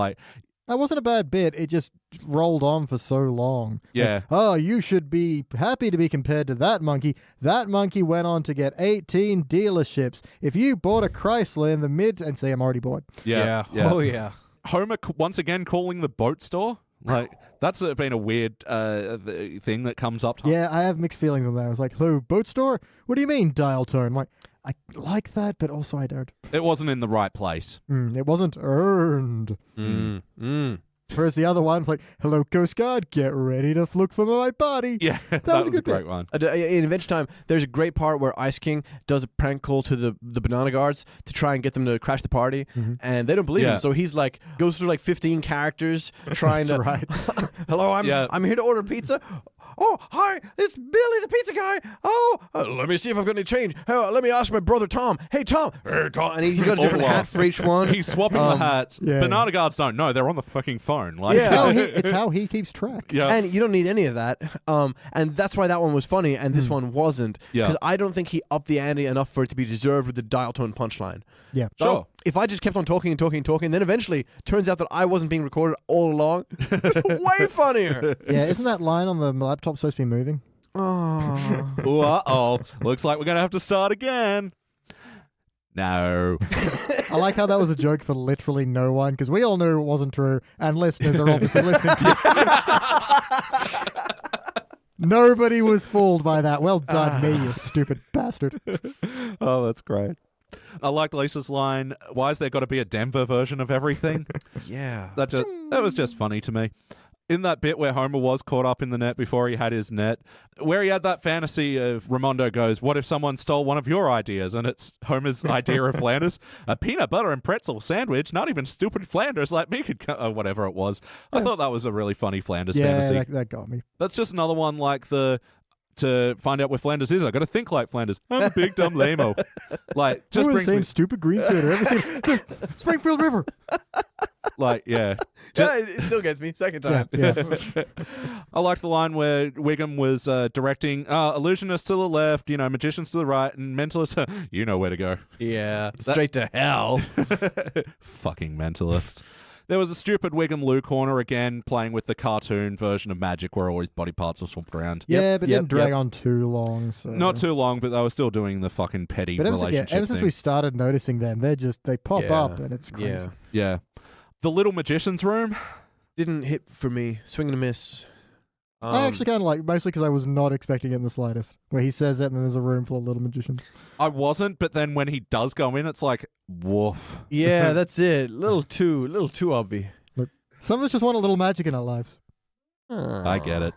That wasn't a bad bit. It just rolled on for so long. Yeah. Like, oh, you should be happy to be compared to that monkey. That monkey went on to get 18 dealerships. If you bought a Chrysler in the mid and say I'm already bored. yeah. Oh, yeah. Homer once again calling the boat store. That's been a weird thing that comes up. Yeah, I have mixed feelings on that. I was like, hello, boat store? What do you mean dial tone? I'm like, I like that, but also I don't. It wasn't in the right place. It wasn't earned. Whereas the other one's like, hello, Coast Guard, get ready to look for my body. Yeah, that was was a a good bit. great one. In Adventure Time, there's a great part where Ice King does a prank call to the banana guards to try and get them to crash the party, and they don't believe Yeah. him. So he's like, goes through like 15 characters trying That's to. right. Hello, Yeah. I'm here to order pizza. Oh, hi, it's Billy the pizza guy. Oh, let me see if I've got any change. Let me ask my brother Tom. Hey, Tom. And he's got a different hat for each one. He's swapping the hats. yeah. Banana guards don't know. They're on the fucking phone. Yeah. It's how he keeps track. Yeah. And you don't need any of that. And that's why that one was funny and this one wasn't. Yeah. Because I don't think he upped the ante enough for it to be deserved with the dial tone punchline. Yeah. So Sure. if I just kept on talking and talking and talking, then eventually turns out that I wasn't being recorded all along, it's way funnier. Yeah, isn't that line on the laptop supposed to be moving? Oh. Ooh, uh-oh. Looks like we're going to have to start again. No. I like how that was a joke for literally no one, because we all knew it wasn't true, and listeners are obviously listening to Nobody was fooled by that. Well done, me, you stupid bastard. Oh, that's great. I liked Lisa's line, why has there got to be a Denver version of everything? Yeah. That was just funny to me. In that bit where Homer was caught up in the net before he had his net, where he had that fantasy of Raimondo goes, what if someone stole one of your ideas? And it's Homer's idea of Flanders. A peanut butter and pretzel sandwich, not even stupid Flanders like me could whatever it was. I thought that was a really funny Flanders fantasy. Yeah, that got me. That's just another one like to find out where Flanders is, I got to think like Flanders. I'm a big dumb lame-o. Like, just We're the brings same me, stupid green sweater. Ever seen the Springfield River? like, yeah. Yeah, it still gets me. Second time. Yeah. I liked the line where Wiggum was directing illusionists to the left, magicians to the right, and mentalists, you know where to go. Yeah. Straight to hell. Fucking mentalist. There was a stupid Wiggum Lou corner again, playing with the cartoon version of Magic where all his body parts are swapped around. Yeah, but it didn't drag on too long. So. Not too long, but they were still doing the fucking petty But relationship ever since thing. we started noticing them, they pop up and it's crazy. Yeah. Yeah. The little magician's room. Didn't hit for me. Swing and a miss. I actually kind of like, mostly because I was not expecting it in the slightest, where he says that and then there's a room full of little magicians. I wasn't, but then when he does go in, it's like, woof. Yeah, that's it. Little too obvious. Some of us just want a little magic in our lives. I get it.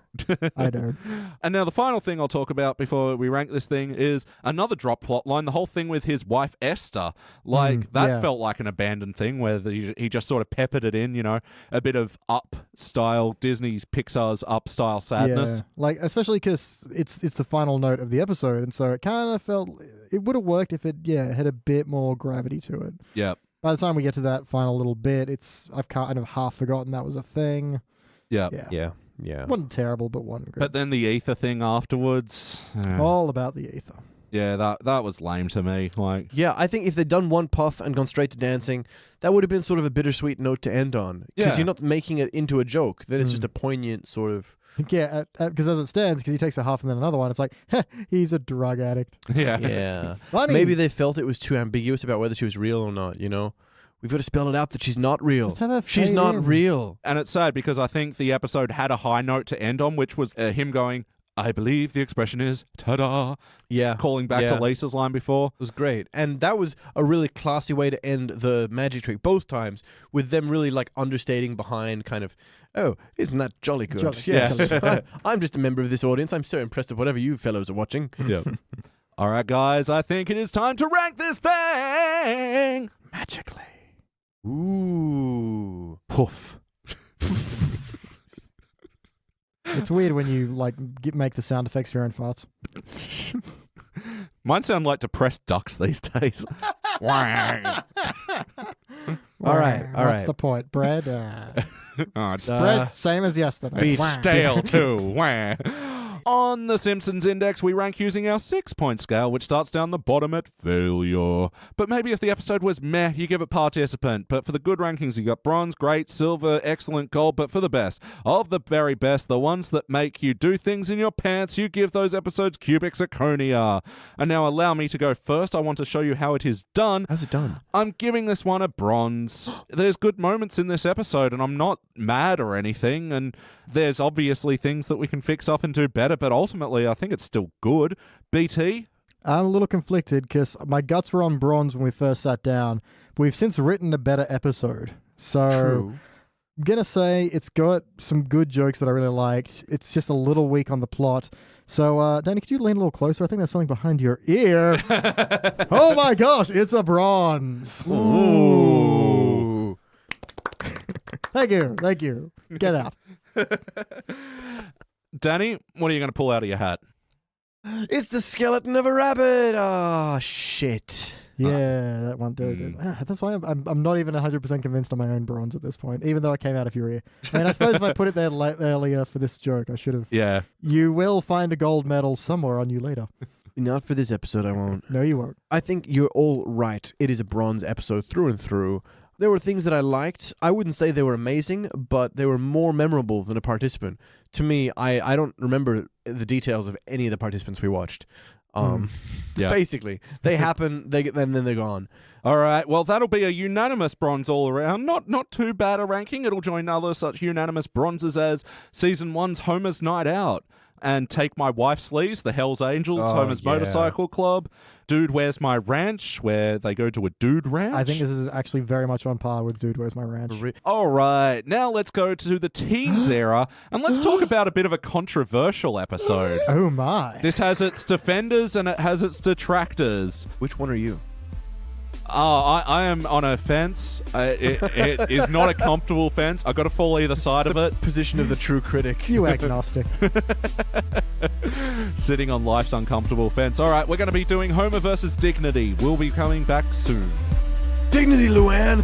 I don't. And now the final thing I'll talk about before we rank this thing is another drop plot line, the whole thing with his wife Esther. That felt like an abandoned thing where he just sort of peppered it in, a bit of Up style, Disney's Pixar's Up style sadness. Yeah. Like, especially because it's the final note of the episode, and so it kind of felt it would have worked if it had a bit more gravity to it. Yeah. By the time we get to that final little bit, I've kind of half forgotten that was a thing. Yeah. Yeah. Wasn't terrible, but wasn't great. But then the ether thing afterwards. All about the ether. Yeah, that was lame to me. Like, Yeah, I think if they'd done one puff and gone straight to dancing, that would have been sort of a bittersweet note to end on. Because you're not making it into a joke. Then it's just a poignant sort of... Yeah, because as it stands, because he takes a half and then another one, it's like, he's a drug addict. yeah. Yeah. Funny. Maybe they felt it was too ambiguous about whether she was real or not, We've got to spell it out that she's not real. Just have her She's fade not in. real. And it's sad because I think the episode had a high note to end on, which was him going, I believe the expression is ta-da, Yeah. calling back to Lisa's line before. It was great. And that was a really classy way to end the magic trick both times, with them really like understating behind kind of, oh, isn't that jolly good? Jolly- Yes. jolly. I'm just a member of this audience. I'm so impressed with whatever you fellows are watching. Yeah. All right, guys, I think it is time to rank this thing magically. Ooh. Poof. It's weird when you make the sound effects for your own farts. Mine sound like depressed ducks these days. Wang. All right. What's the point? Bread? Oh, it's Bread, same as yesterday. it's Wah. stale too. Wah. On the Simpsons Index, we rank using our 6-point scale, which starts down the bottom at failure. But maybe if the episode was meh, you give it participant. But for the good rankings, you got bronze, great, silver, excellent, gold. But for the best, of the very best, the ones that make you do things in your pants, you give those episodes cubic zirconia. And now allow me to go first. I want to show you how it is done. How's it done? I'm giving this one a bronze. There's good moments in this episode, and I'm not mad or anything, and there's obviously things that we can fix up and do better, but ultimately I think it's still good. BT? I'm a little conflicted because my guts were on bronze when we first sat down. We've since written a better episode. So True. I'm going to say it's got some good jokes that I really liked. It's just a little weak on the plot. So, Danny, could you lean a little closer? I think there's something behind your ear. Oh my gosh, it's a bronze. Ooh. Thank you. Get out. Danny, what are you going to pull out of your hat? It's the skeleton of a rabbit. Ah, shit. Yeah, that one did. That's why I'm not even 100% convinced on my own bronze at this point, even though I came out of your ear. I mean, I suppose if I put it there earlier for this joke, I should have. Yeah. You will find a gold medal somewhere on you later. Not for this episode, I won't. No, you won't. I think you're all right. It is a bronze episode through and through. There were things that I liked. I wouldn't say they were amazing, but they were more memorable than a participant. To me, I don't remember the details of any of the participants we watched. Yeah. Basically, they happen, then they're gone. All right. Well, that'll be a unanimous bronze all around. Not too bad a ranking. It'll join other such unanimous bronzes as Season 1's Homer's Night Out, and Take My Wife's Sleeves, the Hells Angels, Oh, Homer's yeah. Motorcycle Club, Dude, Where's My Ranch, where they go to a dude ranch. I think this is actually very much on par with Dude, Where's My Ranch? All right, now let's go to the teens era, and let's talk about a bit of a controversial episode. Oh my. This has its defenders and it has its detractors. Which one are you? Oh, I am on a fence. It is not a comfortable fence. I've got to fall either side of it. Position of the true critic. You agnostic. Sitting on life's uncomfortable fence. All right, we're going to be doing Homer versus Dignity. We'll be coming back soon. Dignity, Luann!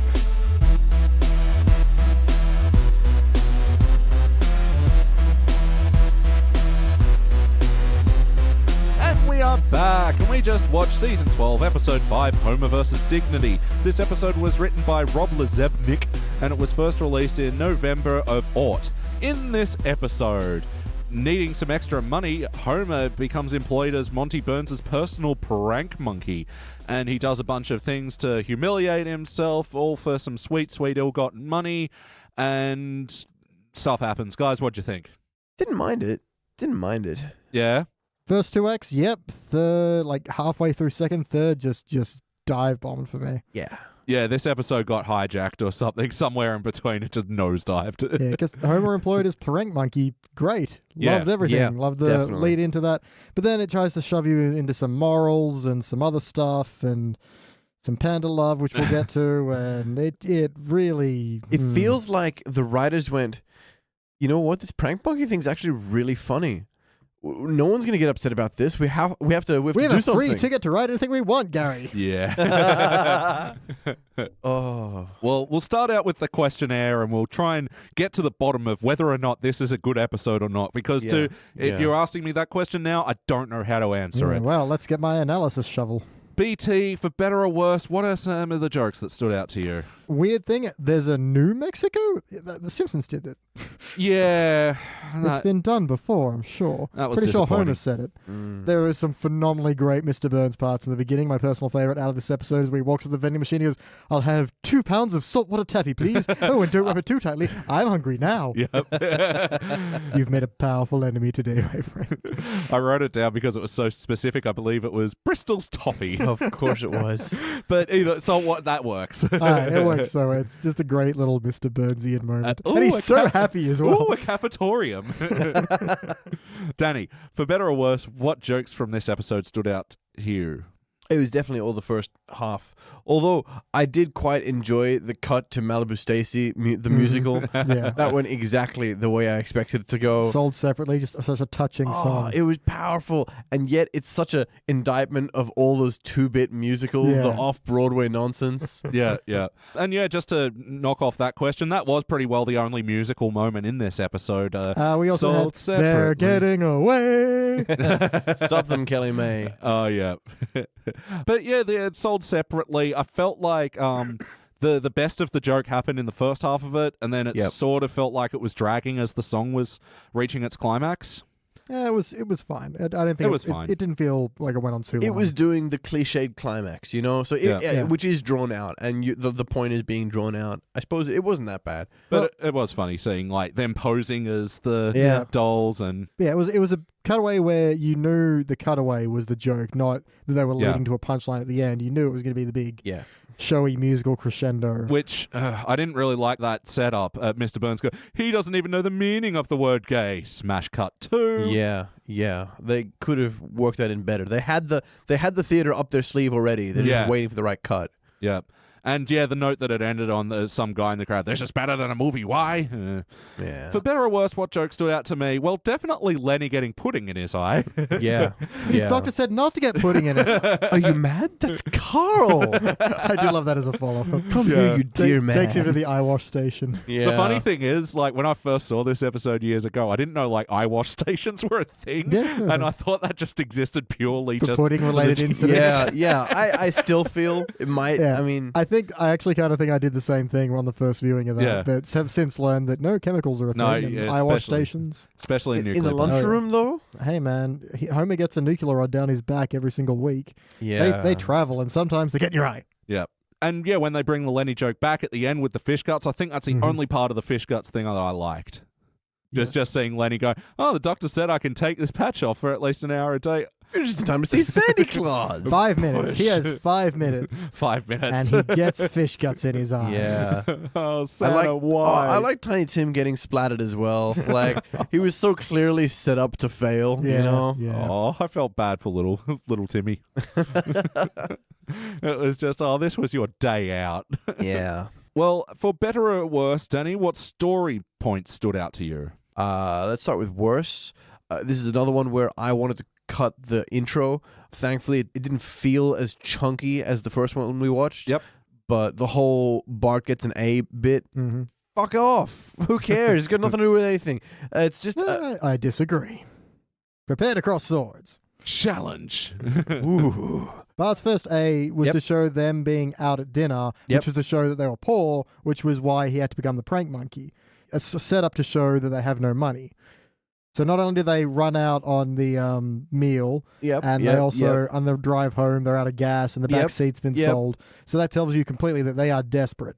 And we are back, and we just watched Season 12, Episode 5, Homer vs. Dignity. This episode was written by Rob Lazebnik, and it was first released in November of '08. In this episode, needing some extra money, Homer becomes employed as Monty Burns' personal prank monkey, and he does a bunch of things to humiliate himself, all for some sweet, sweet ill-gotten money, and stuff happens. Guys, what'd you think? Didn't mind it. Yeah? First two acts, yep. Third, like halfway through second, third, just dive bombed for me. Yeah. Yeah, this episode got hijacked or something. Somewhere in between, it just nosedived. Yeah, because Homer employed as prank monkey, great. Yeah, Loved everything. yeah, Loved the definitely. lead into that. But then it tries to shove you into some morals and some other stuff and some panda love, which we'll get to. And it really... It feels like the writers went, you know what? This prank monkey thing's actually really funny. No one's going to get upset about this. We have to We have do a something. free ticket to write anything we want, Gary. Yeah. Oh. Well, we'll start out with the questionnaire and we'll try and get to the bottom of whether or not this is a good episode or not. Because if Yeah. you're asking me that question now, I don't know how to answer Yeah, it. well, let's get my analysis shovel. BT, for better or worse, what are some of the jokes that stood out to you? Weird thing, there's a New Mexico? The Simpsons did it. Yeah. It's been done before, I'm sure. That was Pretty sure Homer disappointing. said it. There were some phenomenally great Mr. Burns parts in the beginning. My personal favorite out of this episode is where he walks to the vending machine. He goes, "I'll have 2 pounds of saltwater taffy, please. Oh, and don't wrap it too tightly. I'm hungry now." Yep. You've made a powerful enemy today, my friend. I wrote it down because it was so specific. I believe it was Bristol's toffee. Of course it was. But either, so what, that works. It works so it's just a great little Mr. Burnsian moment. ooh, And he's a so happy as well. Ooh, a cafetorium. Danny, for better or worse, what jokes from this episode stood out here? It was definitely all the first half. Although I did quite enjoy the cut to Malibu Stacy, the musical. Yeah. That went exactly the way I expected it to go. Sold separately, just such a touching song. It was powerful, and yet it's such a indictment of all those 2-bit musicals, the Yeah. off-Broadway nonsense. Yeah. And yeah, just to knock off that question, that was pretty well the only musical moment in this episode. We also sold had They're separately. Getting Away. Stop them, Kelly May. Oh, yeah. But yeah, they sold separately. I felt like the best of the joke happened in the first half of it, and then it Yep. sort of felt like it was dragging as the song was reaching its climax. Yeah, it was fine. I don't think It was fine. It didn't feel like it went on too long. It was doing the cliched climax, you know? So Yeah. which is drawn out, and the point is being drawn out. I suppose it wasn't that bad. But it was funny seeing like them posing as the Yeah. dolls and Yeah, it was a cutaway where you knew the cutaway was the joke, not that they were Yeah. leading to a punchline at the end. You knew it was going to be the big Yeah. showy musical crescendo. which I didn't really like that setup. Mr. Burns go, he doesn't even know the meaning of the word gay. Smash cut 2. Yeah. They could have worked that in better. They had the theater up their sleeve already. They're Yeah. just waiting for the right cut. Yeah. And yeah, the note that it ended on, there's some guy in the crowd, this is better than a movie, why? Yeah. For better or worse, what joke stood out to me? Well, definitely Lenny getting pudding in his eye. Yeah. His yeah. doctor said not to get pudding in it. Are you mad? That's Carl. I do love that as a follow-up. Come here, you dear man. Takes him to the eye wash station. Yeah. The funny thing is, like, when I first saw this episode years ago, I didn't know, like, eye wash stations were a thing. Yeah. And I thought that just existed purely For just... pudding-related incidents. Yeah. I still feel it might. Yeah. I mean, I actually kind of think I did the same thing on the first viewing of that, Yeah. but have since learned that no chemicals are a No, thing. yeah, and eye wash especially- stations. Especially in in nuclear the bombs. lunchroom though. Hey man, Homer gets a nuclear rod down his back every single week. Yeah. They travel, and sometimes they get in your eye. Yeah. And yeah, when they bring the Lenny joke back at the end with the fish guts, I think that's the only part of the fish guts thing that I liked. Just seeing Lenny go, oh, the doctor said I can take this patch off for at least an hour a day. It's just time to see Santa Claus. 5 minutes. He has 5 minutes. 5 minutes. And he gets fish guts in his eyes. Yeah. Oh, Santa, why? I like Tiny Tim getting splattered as well. Like, he was so clearly set up to fail, you know? Yeah. Oh, I felt bad for little Timmy. It was just, this was your day out. Yeah. Well, for better or worse, Danny, what story points stood out to you? Let's start with worse. This is another one where I wanted to cut the intro. Thankfully, it didn't feel as chunky as the first one we watched. Yep. But the whole Bart gets an A bit, Mm-hmm. fuck off. Who cares? It's got nothing to do with anything. It's just... I disagree. Prepare to cross swords. Challenge. ooh. Bart's first A was Yep. to show them being out at dinner, Yep. which was to show that they were poor, which was why he had to become the prank monkey. It's set up to show that they have no money. So not only do they run out on the meal, Yep. and yep, they also, yep. on the drive home, they're out of gas and the back Yep. seat's been Yep. sold. So that tells you completely that they are desperate.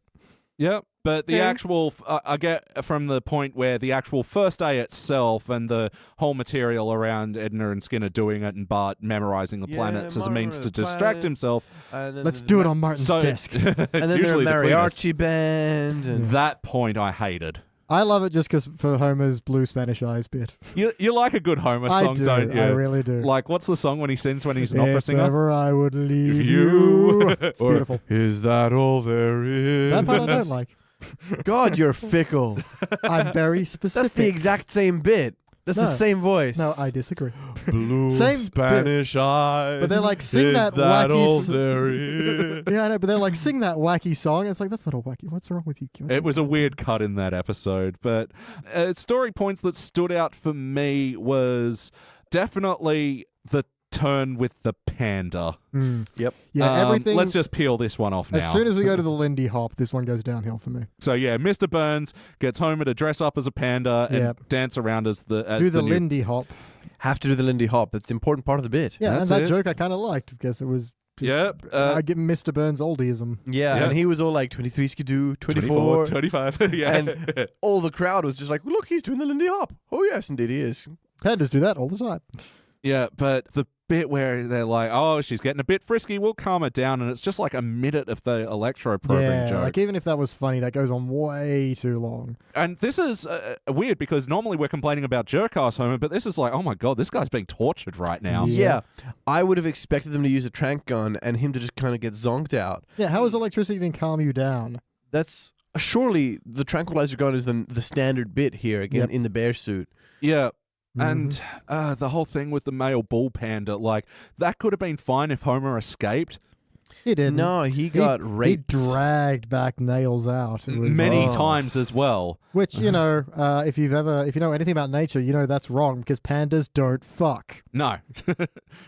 Yep. But the Okay. actual, I get from the point where the actual first day itself and the whole material around Edna and Skinner doing it and Bart memorizing the Yeah, planets as a means to the distract planets. himself. And then Let's the do it on Martin's So, desk. And then there's a usually the cleanest. mariachi band. And That point I hated. I love it just because for Homer's Blue Spanish Eyes bit. You like a good Homer I song, do. don't you? I really do. Like, what's the song when he sings when he's an opera If singer? ever I would leave You. It's beautiful. Is that all there is? That part I don't like. God, you're fickle. I'm very specific. That's the exact same bit. That's No. the same voice. No, I disagree. Blue Same Spanish eyes. But they're like, sing is that that wacky all s- there is? Yeah, I know, but they're like, sing that wacky song. It's like, that's not all wacky. What's wrong with you? It was a weird cut in that episode, but story points that stood out for me was definitely the turn with the panda. Yep. Yeah, everything. Let's just peel this one off now. As soon as we go to the Lindy Hop, this one goes downhill for me. So yeah, Mr. Burns gets Homer to dress up as a panda and Yep. dance around as the Do the new- Lindy Hop. Have to do the Lindy Hop. It's an important part of the bit. Yeah, That's and that it. joke I kind of liked because it was. Just, Yep. I get Mr. Burns oldieism. Yeah, Yeah. and he was all like 23 skidoo, 24. 25. Yeah. And all the crowd was just like, look, he's doing the Lindy Hop. Oh, yes, indeed he is. Pandas do that all the time. Yeah, but the bit where they're like, oh, she's getting a bit frisky, we'll calm her down, and it's just like a minute of the electro program Yeah, joke. like even if that was funny, that goes on way too long. And this is weird because normally we're complaining about jerk-ass Homer, but this is like, oh my god, this guy's being tortured right now. Yeah. Yeah. I would have expected them to use a trank gun and him to just kind of get zonked out. Yeah, how is electricity going to calm you down? That's surely the tranquilizer gun is the standard bit here again Yep. in the bear suit. Yeah. Mhm. And the whole thing with the male bull panda, like, that could have been fine if Homer escaped. He didn't. No, he got raped. He dragged back nails out. It was, Many Oh. times as well. which you know, if you know anything about nature, you know that's wrong because pandas don't fuck. No.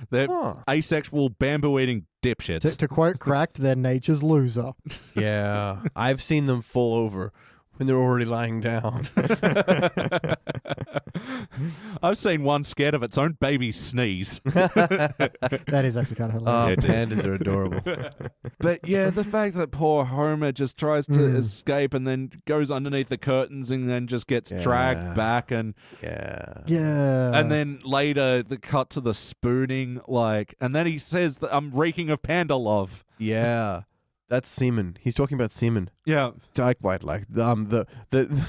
They're Huh. asexual, bamboo-eating dipshits. To quote Cracked, they're nature's loser. Yeah, I've seen them fall over when they're already lying down. I've seen one scared of its own baby sneeze. That is actually kind of Oh, hilarious. pandas are adorable. But yeah, the fact that poor Homer just tries to escape and then goes underneath the curtains and then just gets Yeah. dragged back and Yeah. Yeah. and then later the cut to the spooning, like, and then he says that I'm reeking of panda love. Yeah. That's semen. He's talking about semen. Yeah. I quite like the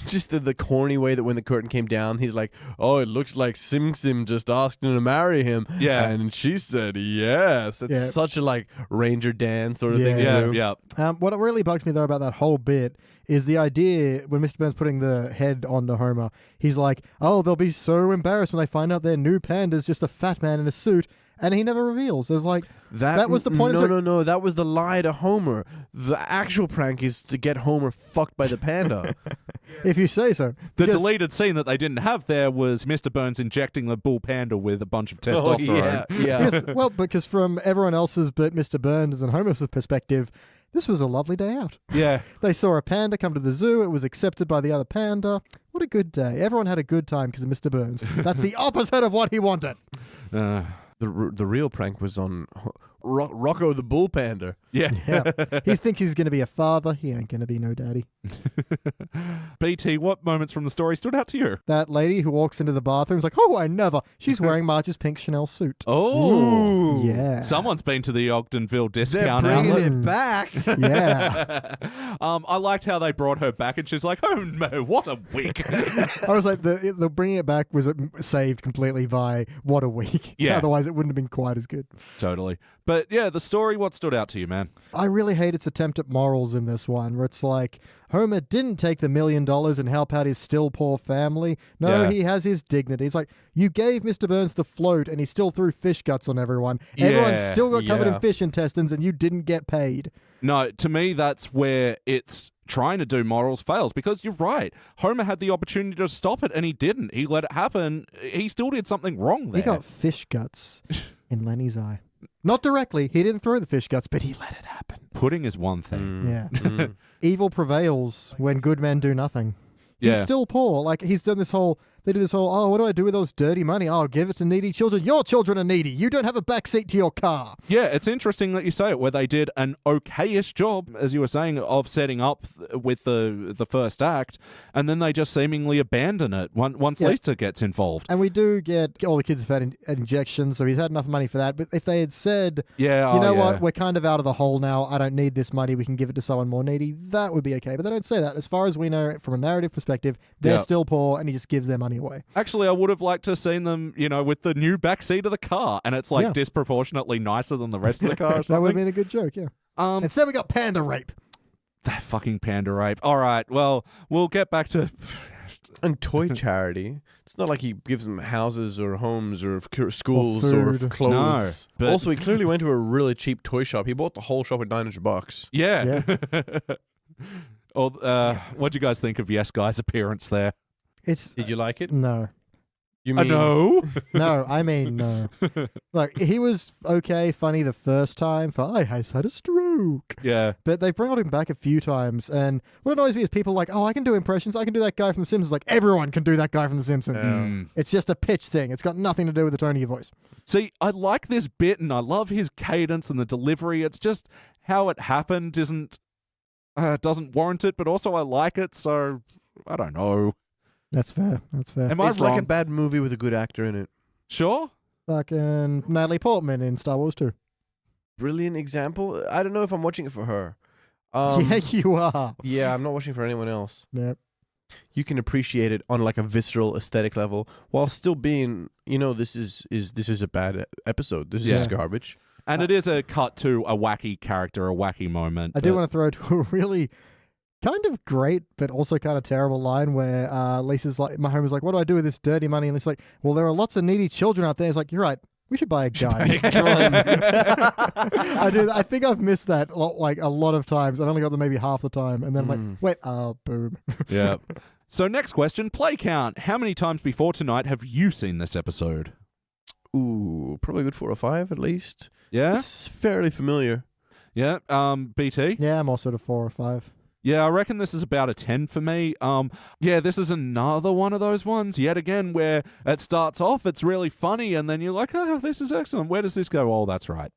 just the corny way that when the curtain came down, he's like, "Oh, it looks like Sim just asked him to marry him." Yeah. and she said yes. It's Yeah. such a like Ranger Dan sort of thing to Yeah, do. yeah. What really bugs me though about that whole bit is the idea when Mr. Burns putting the head onto Homer, he's like, "Oh, they'll be so embarrassed when they find out their new panda's just a fat man in a suit," and he never reveals. It's like that was the point. No, of no. That was the lie to Homer. The actual prank is to get Homer fucked by the panda. if you say so. The Because- deleted scene that they didn't have there was Mr. Burns injecting the bull panda with a bunch of testosterone. Oh, yeah. because from everyone else's but Mr. Burns and Homer's perspective, this was a lovely day out. Yeah. They saw a panda come to the zoo. It was accepted by the other panda. What a good day. Everyone had a good time because of Mr. Burns. That's the opposite of what he wanted. The real prank was Rocco the Bull Panda. Yeah. Yeah. He thinks he's going to be a father. He ain't going to be no daddy. BT, what moments from the story stood out to you? That lady who walks into the bathroom is like, oh, I never. She's wearing Marge's pink Chanel suit. Oh. Yeah. Someone's been to the Ogdenville They're discount bringing outlet. it back. Yeah. I liked how they brought her back and she's like, oh no, what a week. I was like, the bringing it back was saved completely by what a week. Yeah. Otherwise, it wouldn't have been quite as good. Totally. But yeah, the story, what stood out to you, man? I really hate its attempt at morals in this one, where it's like, Homer didn't take the $1 million and help out his still poor family. No, Yeah. he has his dignity. It's like, you gave Mr. Burns the float and he still threw fish guts on everyone. Everyone Yeah, still got covered yeah. in fish intestines and you didn't get paid. No, to me, that's where it's trying to do morals fails, because you're right. Homer had the opportunity to stop it and he didn't. He let it happen. He still did something wrong there. He got fish guts in Lenny's eye. Not directly. He didn't throw the fish guts, but he let it happen. Pudding is one thing. Yeah. Evil prevails when good men do nothing. He's Yeah. still poor. Like, he's done this whole, they do this whole, oh, what do I do with those dirty money? Oh, give it to needy children. Your children are needy. You don't have a backseat to your car. Yeah, it's interesting that you say it, where they did an okayish job, as you were saying, of setting up with the first act, and then they just seemingly abandon it once Yeah. Lisa gets involved. And we do get, all the kids have had injections, so he's had enough money for that. But if they had said, Yeah, you know yeah. what, we're kind of out of the hole now, I don't need this money, we can give it to someone more needy, that would be okay. But they don't say that. As far as we know, from a narrative perspective, they're Yeah. still poor, and he just gives their money away. Actually, I would have liked to have seen them, with the new backseat of the car, and it's like Yeah. disproportionately nicer than the rest of the car or That would have something. been a good joke, yeah. Um, Instead, we got panda rape. that fucking panda rape. All right, well, we'll get back to... And toy charity. It's not like he gives them houses or homes or schools or food. clothes. No, but- Also, he clearly went to a really cheap toy shop. He bought the whole shop at $900. Yeah. What do you guys think of Yes Guy's appearance there? It's, Did you like it? no. You mean No. No, I mean, no. Like, he was okay, funny the first time for, I has had a stroke. Yeah. But they brought him back a few times, and what annoys me is people like, oh, I can do impressions, I can do that guy from The Simpsons. Like, everyone can do that guy from The Simpsons. Mm. It's just a pitch thing. It's got nothing to do with the tone of your voice. See, I like this bit, and I love his cadence and the delivery. It's just how it happened doesn't warrant it, but also I like it, so I don't know. That's fair. That's fair. Am I it's wrong? like a bad movie with a good actor in it. Sure. Fucking Natalie Portman in Star Wars 2. Brilliant example. I don't know if I'm watching it for her. Yeah, you are. Yeah, I'm not watching for anyone else. Yep. You can appreciate it on like a visceral aesthetic level while still being, this is a bad episode. This Yeah. is garbage. And it is a cut to a wacky character, a wacky moment. I do want to throw to a really kind of great, but also kind of terrible line where Lisa's like, my Homer's like, what do I do with this dirty money? And it's like, well, there are lots of needy children out there. It's like, you're right. We should buy a gun. I do. I think I've missed that a lot of times. I've only got them maybe half the time, and then I'm like, wait, boom. Yeah. So next question, play count. How many times before tonight have you seen this episode? Ooh, probably a good 4 or 5 at least. Yeah? It's fairly familiar. Yeah. BT? Yeah, I'm also at 4 or 5. Yeah, I reckon this is about a 10 for me. Yeah, this is another one of those ones, yet again, where it starts off, it's really funny, and then you're like, oh, this is excellent. Where does this go? Oh, that's right.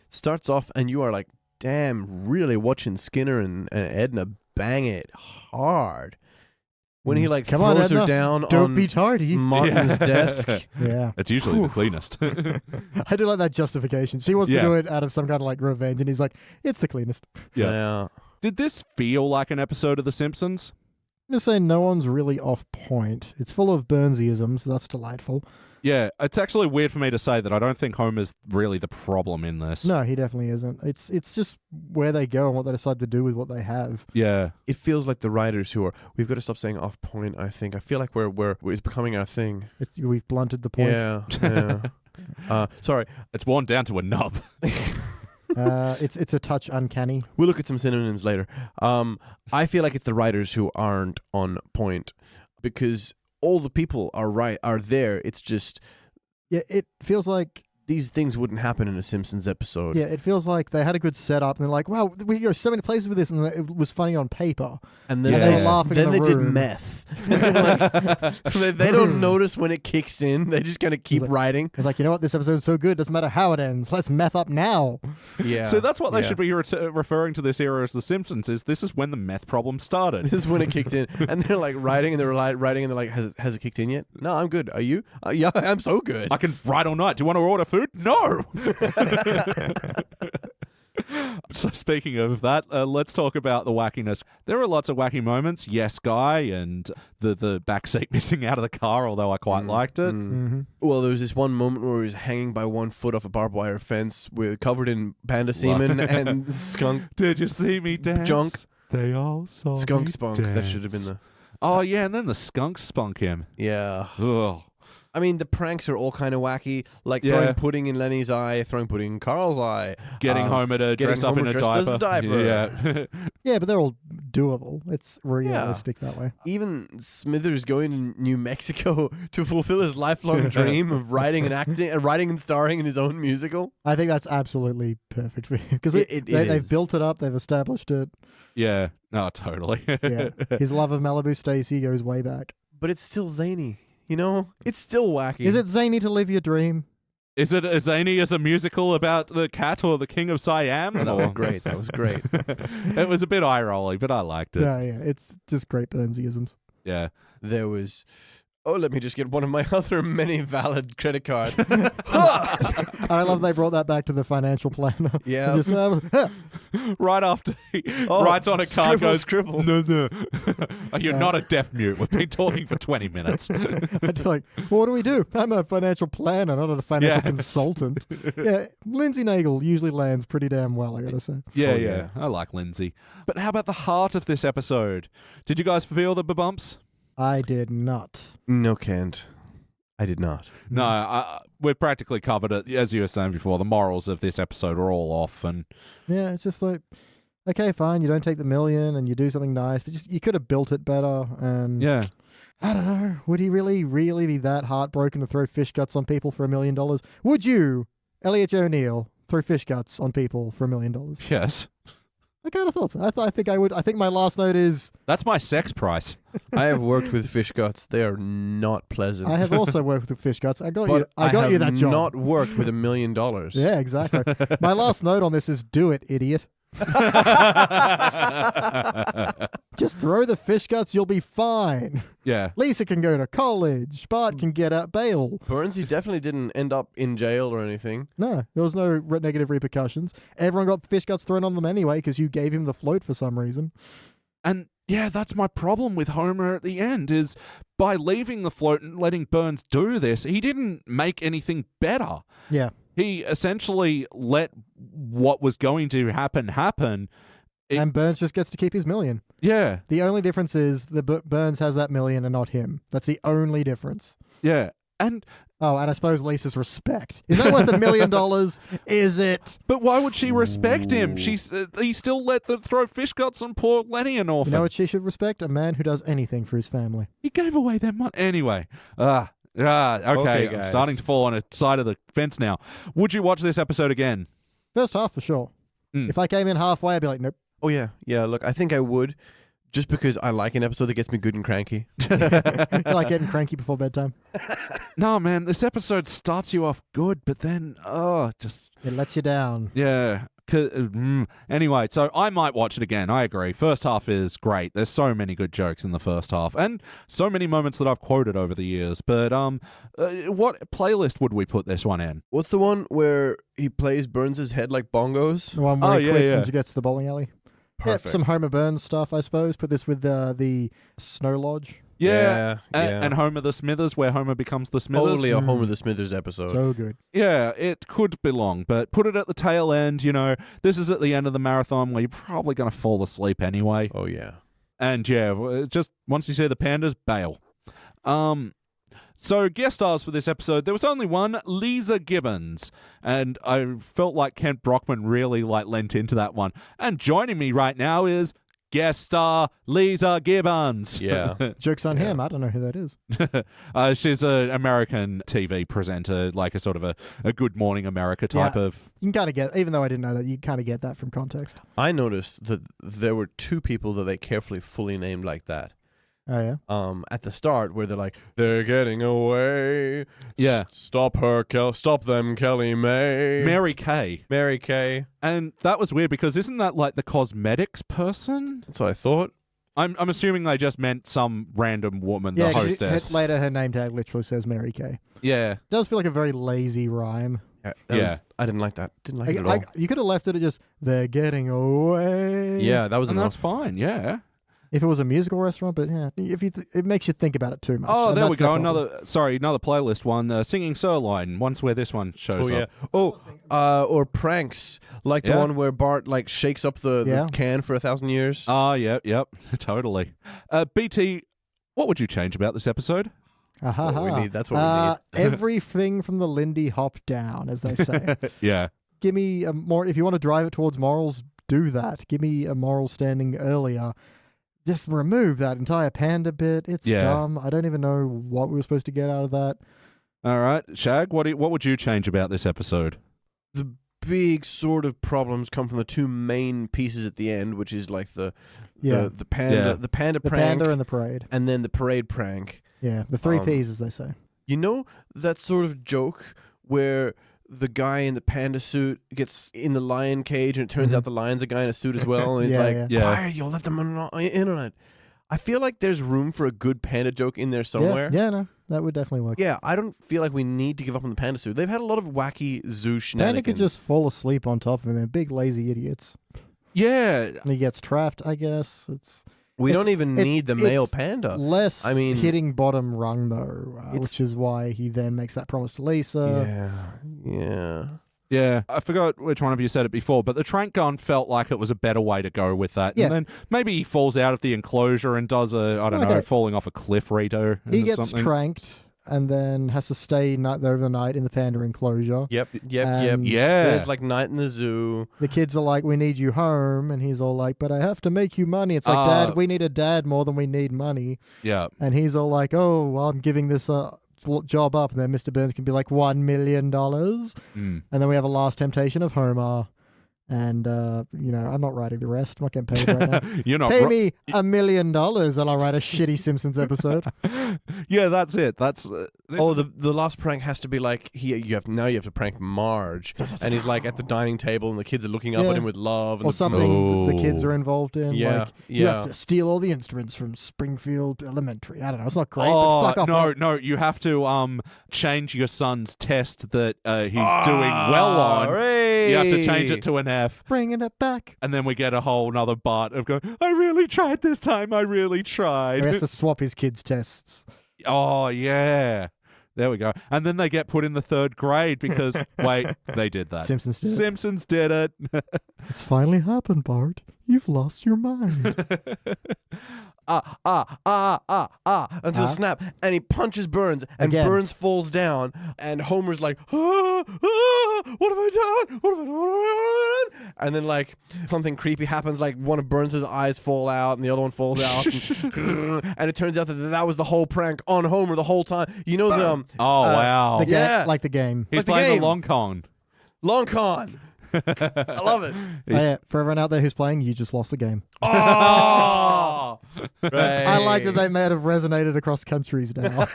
Starts off and you are like, damn, really watching Skinner and Edna bang it hard. When he like Come on, throws her Edna. down Don't on be tardy. Martin's Yeah. desk. Yeah. It's usually the cleanest. I do like that justification. She wants Yeah. to do it out of some kind of like revenge, and he's like, it's the cleanest. Yeah. Did this feel like an episode of The Simpsons? I'm going to say no one's really off point. It's full of Burnsiisms. That's delightful. Yeah, it's actually weird for me to say that I don't think Homer's really the problem in this. No, he definitely isn't. It's just where they go and what they decide to do with what they have. Yeah. It feels like the writers who are, we've got to stop saying off point, I think. I feel like it's becoming our thing. We've blunted the point. Yeah. Sorry. It's worn down to a nub. It's a touch uncanny. We'll look at some synonyms later. I feel like it's the writers who aren't on point because all the people are there. It's just Yeah, it feels like these things wouldn't happen in a Simpsons episode. Yeah, it feels like they had a good setup, and they're like, "Wow, we go so many places with this," and it was funny on paper. And then they were laughing then in they the did room. meth. they don't notice when it kicks in. They just kind of keep writing. It's like, you know what? This episode's so good, doesn't matter how it ends. Let's meth up now. Yeah. So that's what they should be referring to this era as The Simpsons. This is when the meth problem started. This is when it kicked in, and they're like writing, and they're writing, and they're like, "Has it kicked in yet?" No, I'm good. Are you? Yeah, I'm so good. I can write all night. Do you want to order food? No. So speaking of that, let's talk about the wackiness. There are lots of wacky moments. Yes, Guy, and the backseat missing out of the car, although I quite liked it. Mm-hmm. Well, there was this one moment where he was hanging by one foot off a barbed wire fence, covered in panda semen and skunk. Did you see me dance? Junk. They all saw Skunk me spunk. dance. That should have been the. Oh yeah, and then the skunk spunk him. Yeah. Ugh. I mean, the pranks are all kind of wacky, like Yeah. throwing pudding in Lenny's eye, throwing pudding in Carl's eye, Getting Homer to getting dress up Homer in a dressed as a diaper. Yeah. Yeah, but they're all doable. It's realistic that way. Even Smithers going to New Mexico to fulfill his lifelong dream of writing and starring in his own musical. I think that's absolutely perfect for you because they've is. built it up, they've established it. Yeah. No, totally. Yeah, his love of Malibu Stacy goes way back. But it's still zany, you know? It's still wacky. Is it zany to live your dream? Is it as zany as a musical about the cat or the king of Siam? That was great. That was great. It was a bit eye-rolling, but I liked it. Yeah, it's just great Burnsiisms. Yeah. There was... Oh, let me just get one of my other many valid credit cards. I love they brought that back to the financial planner. Yeah. Just, Right after he writes on a card, goes, scribble. No. You're not a deaf mute. We've been talking for 20 minutes. I'd be like, well, what do we do? I'm a financial planner, not a financial Yes. consultant. Yeah, Lindsay Nagel usually lands pretty damn well, I gotta say. Yeah. I like Lindsay. But how about the heart of this episode? Did you guys feel the bumps? I did not. No, can't. I did not. No, we've practically covered it. As you were saying before, the morals of this episode are all off. And Yeah, it's just like, okay, fine, you don't take the million and you do something nice, but you could have built it better. And yeah. I don't know, would he really be that heartbroken to throw fish guts on people for $1 million? Would you, Elliot Jay O'Neill, throw fish guts on people for $1 million? Yes. I kind of thought so. I think I would. I think my last note is That's my sex price. I have worked with fish guts. They are not pleasant. I have also worked with fish guts. I got But you. I got you have that job. not worked with $1 million. Yeah, exactly. My last note on this is do it, idiot. Just throw the fish guts, you'll be fine. Yeah. Lisa can go to college. Bart can get out bail. Burnsy definitely didn't end up in jail or anything. No, there was no negative repercussions. Everyone got fish guts thrown on them anyway because you gave him the float for some reason. And yeah, that's my problem with Homer at the end is by leaving the float and letting Burns do this, he didn't make anything better. Yeah. He essentially let what was going to happen. And Burns just gets to keep his $1 million. Yeah. The only difference is Burns has that $1 million and not him. That's the only difference. Yeah. And Oh, and I suppose Lisa's respect. Is that worth $1 million? Is it? but why would she respect him? He still let them throw fish guts on poor Lenny and orphan. You know what she should respect? A man who does anything for his family. He gave away their money anyway. Okay, Okay, I'm guys. starting to fall on a side of the fence now. Would you watch this episode again? First half for sure. Mm. If I came in halfway, I'd be like, nope. Oh, yeah. Yeah, look, I think I would. Just because I like an episode that gets me good and cranky. You like getting cranky before bedtime. No, man, this episode starts you off good, but then, It lets you down. yeah. Anyway, so I might watch it again. I agree. First half is great. There's so many good jokes in the first half, and so many moments that I've quoted over the years. But what playlist would we put this one in? What's the one where he plays Burns' head like bongos? The one where he Oh, quits yeah. and she gets to the bowling alley. Perfect. Yeah, some Homer Burns stuff, I suppose. Put this with the Snow Lodge. Yeah. Yeah. And Homer the Smithers, where Homer becomes the Smithers. Totally a Homer the Smithers episode. So good. Yeah, it could belong, but put it at the tail end, This is at the end of the marathon where you're probably going to fall asleep anyway. Oh, yeah. And yeah, just once you see the pandas, bail. So guest stars for this episode, there was only one, Lisa Gibbons, and I felt like Kent Brockman really lent into that one. And joining me right now is Guest star Lisa Gibbons. Yeah. Joke's on him. I don't know who that is. She's an American TV presenter, like a sort of a Good Morning America type Yeah. of. You can kind of get, even though I didn't know that, you kind of get that from context. I noticed that there were two people that they carefully fully named like that. Oh, yeah? At the start, where they're like, they're getting away. Yeah. Stop her, stop them, Kelly May. Mary Kay. Mary Kay. And that was weird because isn't that like the cosmetics person? That's what I thought. I'm assuming they just meant some random woman, Yeah, the 'cause hostess. later her name tag literally says Mary Kay. Yeah. Does feel like a very lazy rhyme. Yeah. I didn't like that. Didn't like it at all. You could have left it at just, they're getting away. Yeah, that was And enough. that's fine, yeah. If it was a musical restaurant, but yeah, if it makes you think about it too much. Oh, and there we that's the go. problem. Another playlist one. Singing Sirloin. Once where this one shows Oh yeah. up. Or pranks like the Yeah. one where Bart like shakes up the Yeah. can for 1,000 years. Oh, yep, totally. BT, what would you change about this episode? What we need, that's what we need. Everything from the Lindy hop down, as they say. Yeah. Give me a more. If you want to drive it towards morals, do that. Give me a moral standing earlier. Just remove that entire panda bit. It's Yeah. dumb. I don't even know what we were supposed to get out of that. All right, Shag, what would you change about this episode? The big sort of problems come from the two main pieces at the end, which is like the panda, Yeah. the panda The prank, panda and the parade. and then the parade prank. Yeah, the three Um, Ps, as they say. You know that sort of joke where the guy in the panda suit gets in the lion cage, and it turns Mhm. out the lion's a guy in a suit as well, and he's Yeah, like, yeah. Yeah. "Why you'll let them in on it?" I feel like there's room for a good panda joke in there somewhere. Yeah, no, that would definitely work. Yeah, I don't feel like we need to give up on the panda suit. They've had a lot of wacky zoo shenanigans. Panda could just fall asleep on top of him. They're big lazy idiots. Yeah. And he gets trapped, I guess. We it's- don't even it's- need the male it's panda. Less I mean- hitting bottom rung, though, It's- which is why he then makes that promise to Lisa. Yeah. Yeah, I forgot which one of you said it before, but the trank gun felt like it was a better way to go with that. Yeah. And then maybe he falls out of the enclosure and does I don't know, Okay. falling off a cliff reader He or gets something. tranked and then has to stay overnight in the panda enclosure. Yep. And Yeah. There's like night in the zoo. The kids are like, we need you home. And he's all like, but I have to make you money. It's like, Dad, we need a dad more than we need money. Yeah. And he's all like, oh, well, I'm giving this job up. And then Mr. Burns can be like, $1 million. Mm. And then we have a last temptation of Homer. And, I'm not writing the rest. I'm not getting paid right now. You're not Pay ro- me $1 million and I'll write a shitty Simpsons episode. Yeah, that's it. That's The last prank has to be like you have to prank Marge, and he's like at the dining table, and the kids are looking up Yeah. at him with love, and Or something that the kids Oh. are involved in. Yeah, Like, you yeah. have to steal all the instruments from Springfield Elementary. I don't know. It's not great, Oh, but fuck off. no, no, you have to change your son's test that he's doing well on. You have to change it to an F. Bringing it back. And then we get a whole nother Bart of going, I really tried this time. I really He tried. has to swap his kids' tests. Oh, yeah. There we go. And then they get put in the third grade because, wait, they did that. Simpsons did it. Simpsons did it. It's finally happened, Bart. You've lost your mind. until snap, and he punches Burns, and Again. Burns falls down, and Homer's like, what have I done? What have I done? And then like something creepy happens, like one of Burns' eyes fall out, and the other one falls out, and it turns out that was the whole prank on Homer the whole time. You know the Oh, wow. The like the game. He's like the playing game. the long con. long con. I love it. Oh, yeah. For everyone out there who's playing, you just lost the game. Oh! Right. I like that they may have resonated across countries now.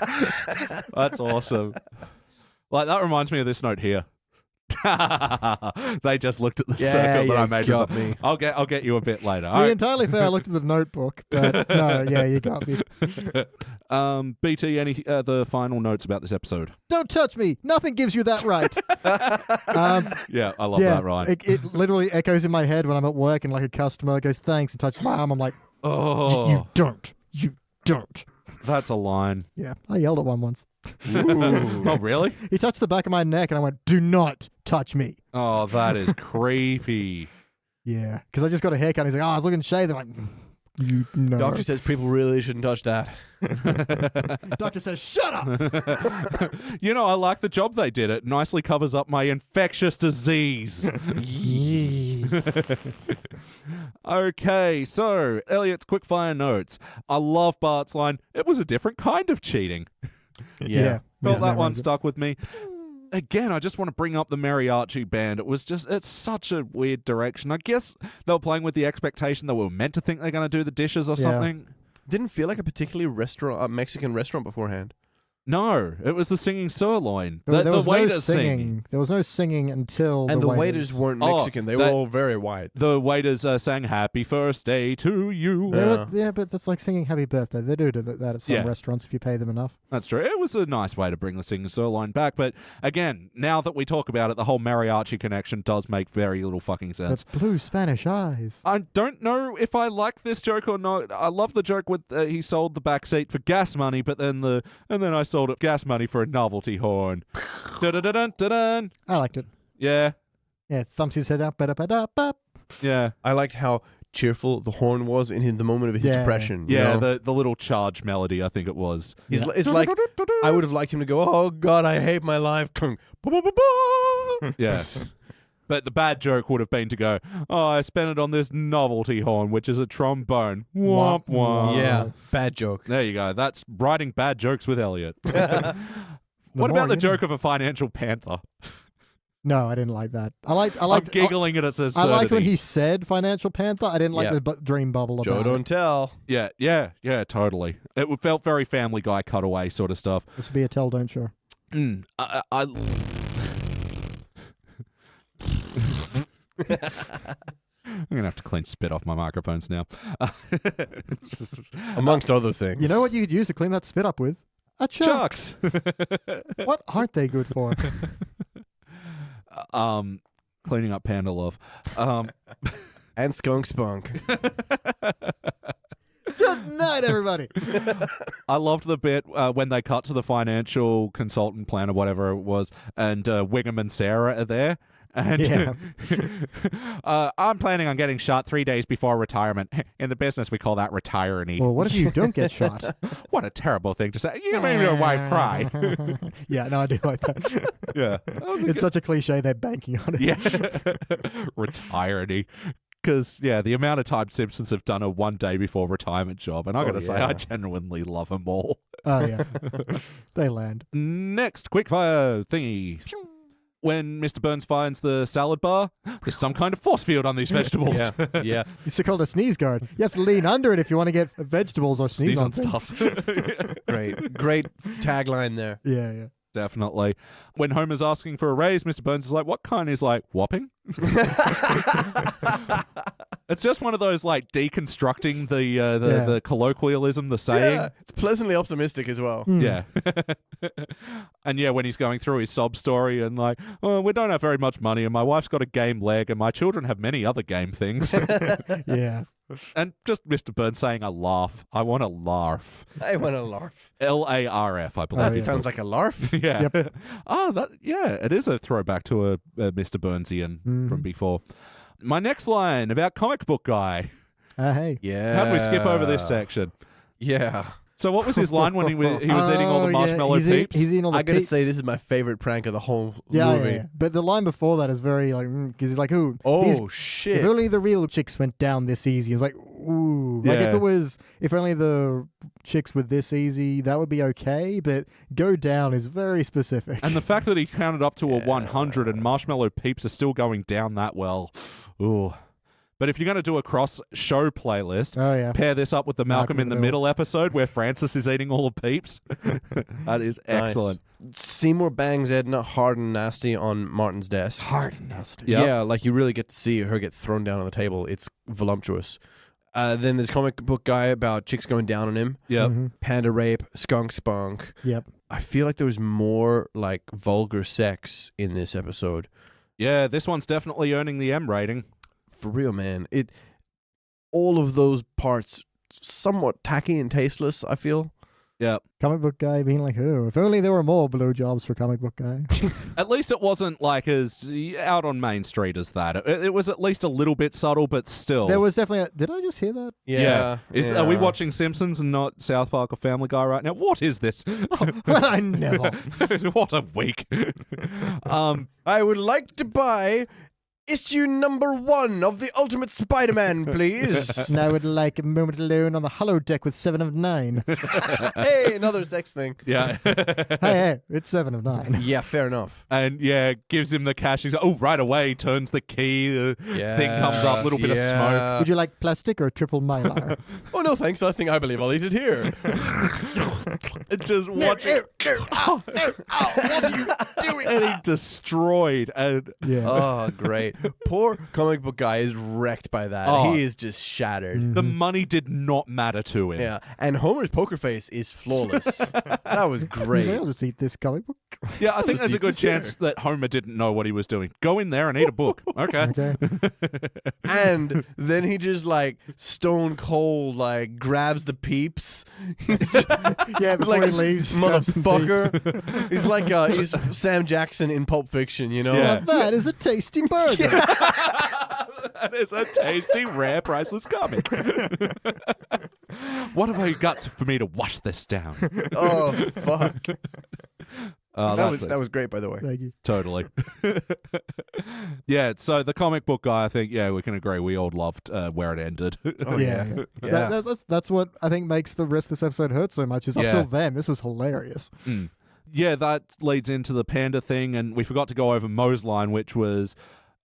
That's awesome. Like, that reminds me of this note here. They just looked at the Yeah, circle that I you made. got before. me. I'll get you a bit later. To be entirely fair, I looked at the notebook, but no, yeah, you got me. BT, any the final notes about this episode? Don't touch me. Nothing gives you that right. Yeah, I love yeah, that, Ryan. It literally echoes in my head when I'm at work and like a customer goes, thanks, and touches my arm. I'm like, Oh, you don't. You don't. that's a line. Yeah, I yelled at one once. Oh, really? He touched the back of my neck and I went, do not touch me. Oh, that is creepy. Yeah, because I just got a haircut. And he's like, oh, I was looking shaved. I'm like, You know. Doctor says people really shouldn't touch that. Doctor says, shut up! You know, I like the job they did. It nicely covers up my infectious disease. Okay, so Elliot's quickfire notes. I love Bart's line, it was a different kind of cheating. Yeah. Felt that Yeah, one yeah. stuck with me. Again, I just want to bring up the mariachi band. It's such a weird direction. I guess they were playing with the expectation that we were meant to think they're going to do the dishes or something. Didn't feel like a particularly Mexican restaurant beforehand. No, it was the singing sirloin. There The was no waiters singing. sing. There was no singing until And the the waiters weren't Mexican. They were all very white. The waiters sang "Happy First Day to You." Yeah. But that's like singing Happy Birthday. They do that at some Yeah. restaurants if you pay them enough. That's true. It was a nice way to bring the singing sirloin back. But again, now that we talk about it, the whole mariachi connection does make very little fucking sense. The blue Spanish eyes. I don't know if I like this joke or not. I love the joke with he sold the back seat for gas money, but then I sold it gas money for a novelty horn. Dun-dun-dun-dun-dun. I liked it. Yeah, Yeah, thumps his head up. Ba-da-ba-da-ba. yeah, I liked how cheerful the horn was in the moment of his Yeah. depression. you yeah. know? The little charge melody, I think it was. It's like I would have liked him to go, oh God, I hate my life. Yeah. But the bad joke would have been to go, oh, I spent it on this novelty horn, which is a trombone. Womp womp. Yeah, bad joke. There you go. That's writing bad jokes with Elliot. What more about the you know. joke of a financial panther? No, I didn't like that. I liked. I'm giggling at its absurdity. I liked when he said Financial Panther. I didn't like Yeah. the dream bubble about Joe it. don't tell. Yeah, totally. It felt very Family Guy cutaway sort of stuff. This would be a tell don't show. I I'm going to have to clean spit off my microphones now. It's just- Amongst other things. You know what you could use to clean that spit up with? A chuck. Chucks! What aren't they good for? Cleaning up panda love. And skunk spunk. Good night, everybody. I loved the bit when they cut to the financial consultant plan or whatever it was, and Wiggum and Sarah are there. And Yeah. I'm planning on getting shot 3 days before retirement. In the business, we call that retiring. Well, what if you don't get shot? What a terrible thing to say. You made your wife cry. Yeah, no, I do like that. Yeah. It's such a cliche, they're banking on it. Yeah. Retirity. Because, yeah, the amount of time Simpsons have done a 1 day before retirement job, and I got to say, yeah. I genuinely love them all. Oh, yeah. They land. Next, quickfire thingy. When Mr. Burns finds the salad bar, there's some kind of force field on these vegetables. Yeah, yeah. It's called a sneeze guard. You have to lean under it if you want to get vegetables or sneeze, Sneeze on things. stuff. Great tagline there. Yeah, yeah. Definitely. When Homer's asking for a raise, Mr. Burns is like, what kind? He's like, whopping? It's just one of those, like, deconstructing the colloquialism, the saying. Yeah, it's pleasantly optimistic as well. Yeah. And yeah, when he's going through his sob story and like, oh, we don't have very much money and my wife's got a game leg and my children have many other game things. Yeah. And just Mr. Burns saying a laugh. I want a larf. I want a larf. Larf, I believe. Oh, That yeah. sounds like a larf. Yeah. Yep. It is a throwback to a Mr. Burnsian from before. My next line about comic book guy. Hey. Yeah. How do we skip over this section? Yeah. So what was his line when he was eating all the marshmallow he's peeps? He's eating all the I gotta peeps. say, this is my favorite prank of the whole yeah, movie. yeah. But the line before that is very like, because he's like, ooh. Oh, these- shit. If only the real chicks went down this easy. It was like, ooh. Like Yeah. if only the chicks were this easy, that would be okay. But go down is very specific. And the fact that he counted up to a 100 and marshmallow peeps are still going down that well. Ooh. But if you're going to do a cross-show playlist, Oh, yeah. pair this up with the Malcolm in the Middle episode where Francis is eating all the peeps. That is excellent. Nice. Seymour bangs Edna hard and nasty on Martin's desk. Hard and nasty. Yep. Yeah, like you really get to see her get thrown down on the table. It's voluptuous. Then there's comic book guy about chicks going down on him. Yep. Mhm. Panda rape, skunk spunk. Yep. I feel like there was more like vulgar sex in this episode. Yeah, this one's definitely earning the M rating. For real, man. All of those parts somewhat tacky and tasteless, I feel. Yeah. Comic book guy being like, oh, if only there were more blue jobs for comic book guy. At least it wasn't like as out on Main Street as that. It was at least a little bit subtle, but still. There was definitely did I just hear that? Yeah. Are we watching Simpsons and not South Park or Family Guy right now? What is this? Well, I never. What a week. I would like to buy issue number 1 of the Ultimate Spider-Man, please. And I would like a moment alone on the holodeck with 7 of 9. Hey, another sex thing. Yeah. hey, it's 7 of 9. Yeah, fair enough. And gives him the cash. He's like, oh, right away, turns the key. The thing comes up, little bit of smoke. Would you like plastic or triple mylar? Oh, no, thanks. I believe I'll eat it here. Just watching. What are you doing? And he destroyed. And Yeah. Oh, great. Poor comic book guy is wrecked by that. Oh. He is just shattered. the money did not matter to him. Yeah, and Homer's poker face is flawless. That was He's great. like, I'll just eat this comic book. Yeah, I think just there's a eat good this here. chance that Homer didn't know what he was doing. Go in there and eat a book. Okay. Okay. And then he just like stone cold like grabs the peeps. He's just, Yeah, before like he leaves, grabs some motherfucker. He's like he's Sam Jackson in Pulp Fiction, you know? Yeah. That is a tasty burger. That is a tasty, rare, priceless comic. What have I got for me to wash this down? Oh fuck. That was great, by the way. Thank you. Totally. Yeah, so the comic book guy, I think, we can agree we all loved where it ended. Oh Yeah. yeah. That's what I think makes the rest of this episode hurt so much. Is up Yeah. till then, this was hilarious. Mm. Yeah, that leads into the panda thing, and we forgot to go over Moe's line, which was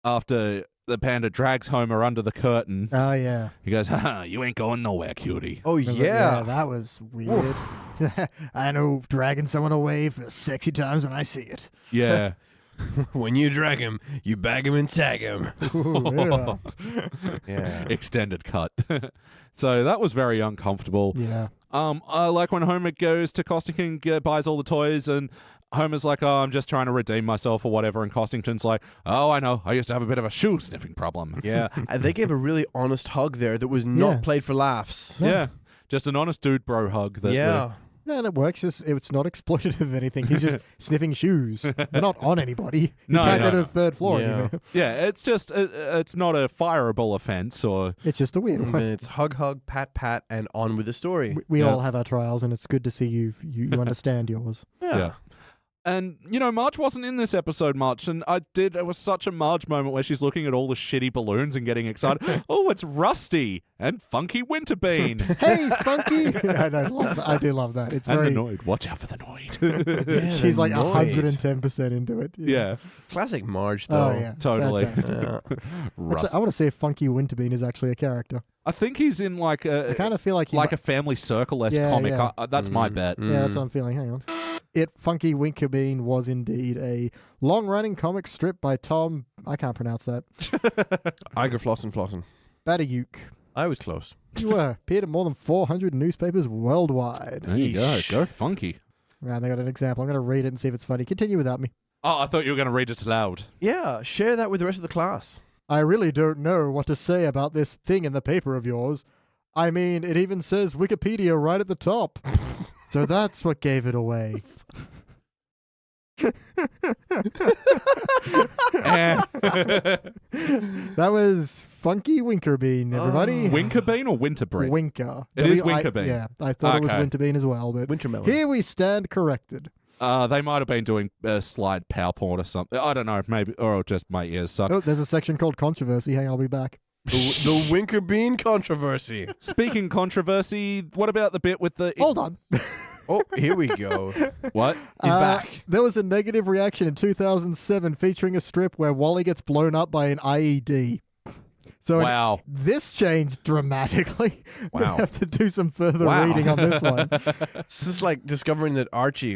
after the panda drags Homer under the curtain. Oh yeah. He goes, "Ha, you ain't going nowhere, cutie." Oh yeah. That was weird. I know dragging someone away for sexy times when I see it. Yeah. When you drag him, you bag him and tag him. Ooh, Yeah. Extended cut. So that was very uncomfortable. yeah. I like when Homer goes to Costigan, buys all the toys, and Homer's like, "Oh, I'm just trying to redeem myself or whatever," and Costington's like, "Oh, I know. I used to have a bit of a shoe sniffing problem." Yeah. And they gave a really honest hug there that was not Yeah. played for laughs. Yeah. Just an honest dude bro hug. Yeah. No, that works. It's not exploitative of anything. He's just sniffing shoes. They're not on anybody. No, you can't no, go to no. the third floor Yeah. anymore. Yeah, it's just, it's not a fireable offense or... It's just a weird And one. then it's hug, pat, pat, and on with the story. We Yeah. all have our trials, and it's good to see you understand yours. Yeah. And, Marge wasn't in this episode much, and it was such a Marge moment where she's looking at all the shitty balloons and getting excited. Oh, it's Rusty and Funky Winterbean. Hey, Funky! I do love that. It's And very. the Noid. Watch out for the Noid. Yeah, She's the like noise. 110% into it. Yeah, Classic Marge, though. Oh yeah. totally. Fantastic. Yeah. Actually, I want to see if Funky Winterbean is actually a character. I think he's in like I kind of feel like he's a Family Circle-esque Yeah, comic. yeah. That's my bet. Yeah, that's what I'm feeling. Hang on. Funky Winterbean was indeed a long-running comic strip by Tom. I can't pronounce that. Iger Flossin. Badayuk. I was close. You were appeared in more than 400 newspapers worldwide. There you go. Yeesh. Go Funky. Right, they got an example. I'm going to read it and see if it's funny. Continue without me. Oh, I thought you were going to read it aloud. Yeah, share that with the rest of the class. I really don't know what to say about this thing in the paper of yours. I mean, it even says Wikipedia right at the top. So that's what gave it away. That was Funky Winterbean, everybody. Winkerbean or Winterbean? Winker. It is W-I- Winkerbean. Yeah, I thought it was Okay. Winterbean as well, but Wintermelon. here we stand corrected. They might have been doing slide PowerPoint or something. I don't know, maybe, or just my ears suck. Oh, there's a section called controversy. Hang on, I'll be back. The Winker Bean controversy. Speaking controversy, what about the bit with the... Hold on. Oh, here we go. What? He's back. There was a negative reaction in 2007 featuring a strip where Wally gets blown up by an IED. So Wow. this changed dramatically. We Wow. have to do some further Wow. reading on this one. It's just like discovering that Archie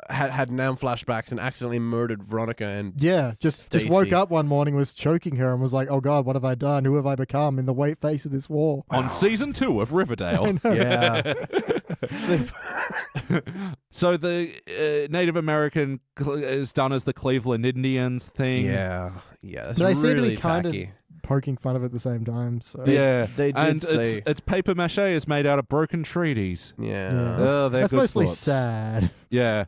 had now flashbacks and accidentally murdered Veronica and Yeah, just woke Stacy. up one morning, was choking her, and was like, "Oh God, what have I done? Who have I become in the face of this war?" On season 2 of Riverdale. Yeah. So the Native American is done as the Cleveland Indians thing. Yeah. That's They seem to be really kind of tacky. poking fun of it at the same time. So Yeah, they did and say- it's paper mache is made out of broken treaties. Yeah. Oh, they're that's good mostly thoughts. sad. Yeah.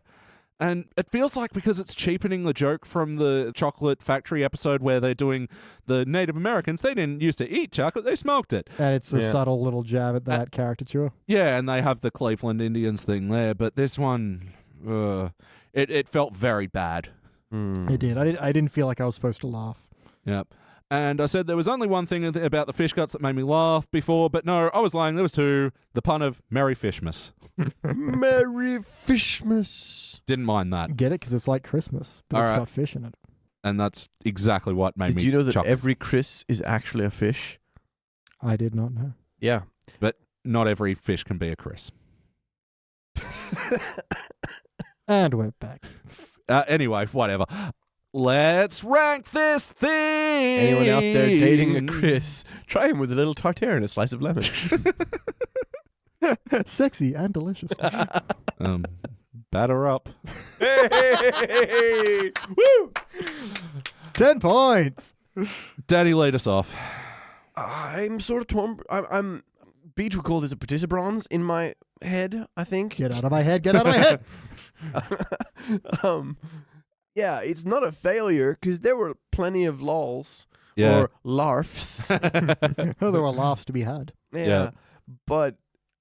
And it feels like because it's cheapening the joke from the chocolate factory episode where they're doing the Native Americans, they didn't used to eat chocolate, they smoked it. And it's a Yeah. subtle little jab at that caricature. Yeah, and they have the Cleveland Indians thing there, but this one, it felt very bad. It did. I didn't feel like I was supposed to laugh. Yep. And I said there was only one thing about the fish guts that made me laugh before, but no, I was lying. There was two. The pun of Merry Fishmas. Merry Fishmas. Didn't mind that. Get it? Because it's like Christmas, but it's Alright. got fish in it. And that's exactly what made Did me you know that chuckle. every Chris is actually a fish? I did not know. Yeah. But not every fish can be a Chris. And we're back. Anyway, whatever. Let's rank this thing. Anyone out there dating a Chris, try him with a little tartare and a slice of lemon. Sexy and delicious. Batter up. Hey! Woo! 10 points. Danny, lead us off. I'm sort of torn. I'm Beach would call this a particibronze in my head, I think. Get out of my head. Get out of my head. Yeah, it's not a failure because there were plenty of lols Yeah. or larfs. Oh, there were laughs to be had. Yeah. But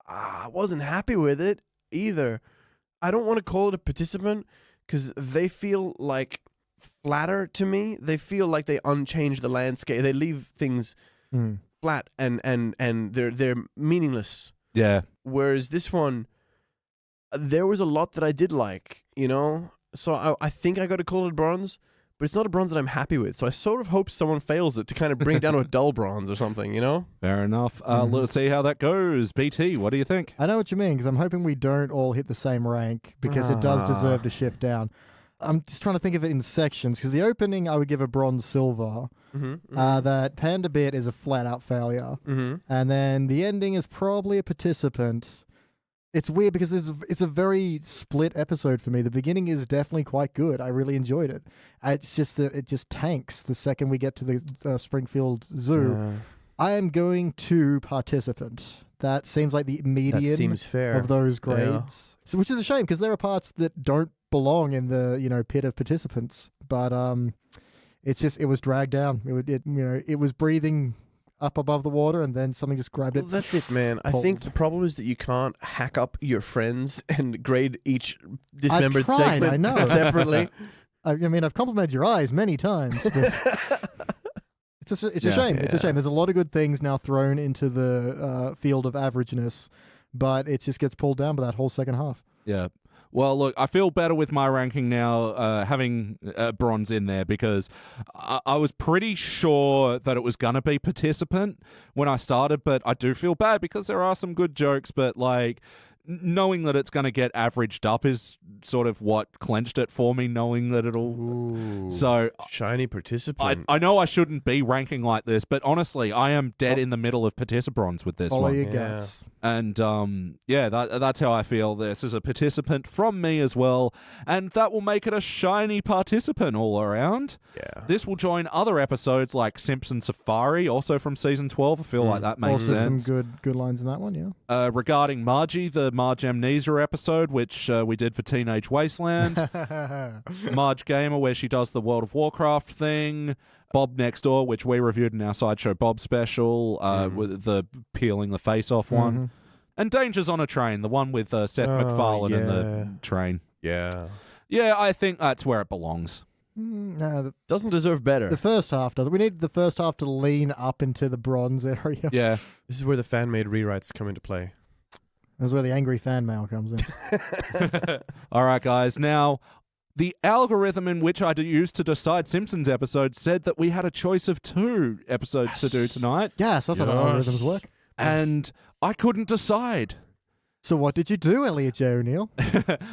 I wasn't happy with it either. I don't want to call it a participant because they feel like flatter to me. They feel like they unchange the landscape. They leave things flat and they're meaningless. Yeah. Whereas this one, there was a lot that I did like, you know? So I think I got to call it a bronze, but it's not a bronze that I'm happy with. So I sort of hope someone fails it to kind of bring it down to a dull bronze or something, you know? Fair enough. Let's see how that goes. BT, what do you think? I know what you mean, because I'm hoping we don't all hit the same rank, because it does deserve to shift down. I'm just trying to think of it in sections, because the opening I would give a bronze silver. That Panda Bit is a flat-out failure. And then the ending is probably a participant. It's weird because it's a very split episode for me. The beginning is definitely quite good. I really enjoyed it. It's just that it just tanks the second we get to the Springfield Zoo. I am going to participant. That seems like the median That seems fair. of those grades, so, which is a shame because there are parts that don't belong in the pit of participants. But it's just it was dragged down. It was breathing up above the water, and then something just grabbed it. Well, that's it, man. I think the problem is that you can't hack up your friends and grade each dismembered I've tried, segment I know. separately. I mean, I've complimented your eyes many times. But it's a shame. It's a shame. There's a lot of good things now thrown into the field of averageness, but it just gets pulled down by that whole second half. Yeah. Well, look, I feel better with my ranking now, having bronze in there, because I was pretty sure that it was going to be participant when I started, but I do feel bad because there are some good jokes, but like knowing that it's going to get averaged up is sort of what clenched it for me, knowing that it'll... So Shiny participant. I know I shouldn't be ranking like this, but honestly, I am dead in the middle of participants with this Follow one. your guts. And that's how I feel. This is a participant from me as well, and that will make it a shiny participant all around. Yeah. This will join other episodes like Simpson Safari, also from season 12. I feel like that makes Also sense. some good lines in that one, yeah. Regarding Margie, the Marge Amnesia episode, which we did for Teenage Wasteland. Marge Gamer, where she does the World of Warcraft thing. Bob Next Door, which we reviewed in our Sideshow Bob special, with the peeling the face off one. And Dangers on a Train, the one with Seth MacFarlane and the train. Yeah. Yeah, I think that's where it belongs. No, Doesn't deserve better. the first half does. We need the first half to lean up into the bronze area. Yeah. This is where the fan-made rewrites come into play. That's where the angry fan mail comes in. All right, guys. Now, the algorithm in which I used to decide Simpsons episodes said that we had a choice of 2 episodes to do tonight, Yes, that's how the algorithms work. and I couldn't decide. So what did you do, Elliot Jay O'Neill?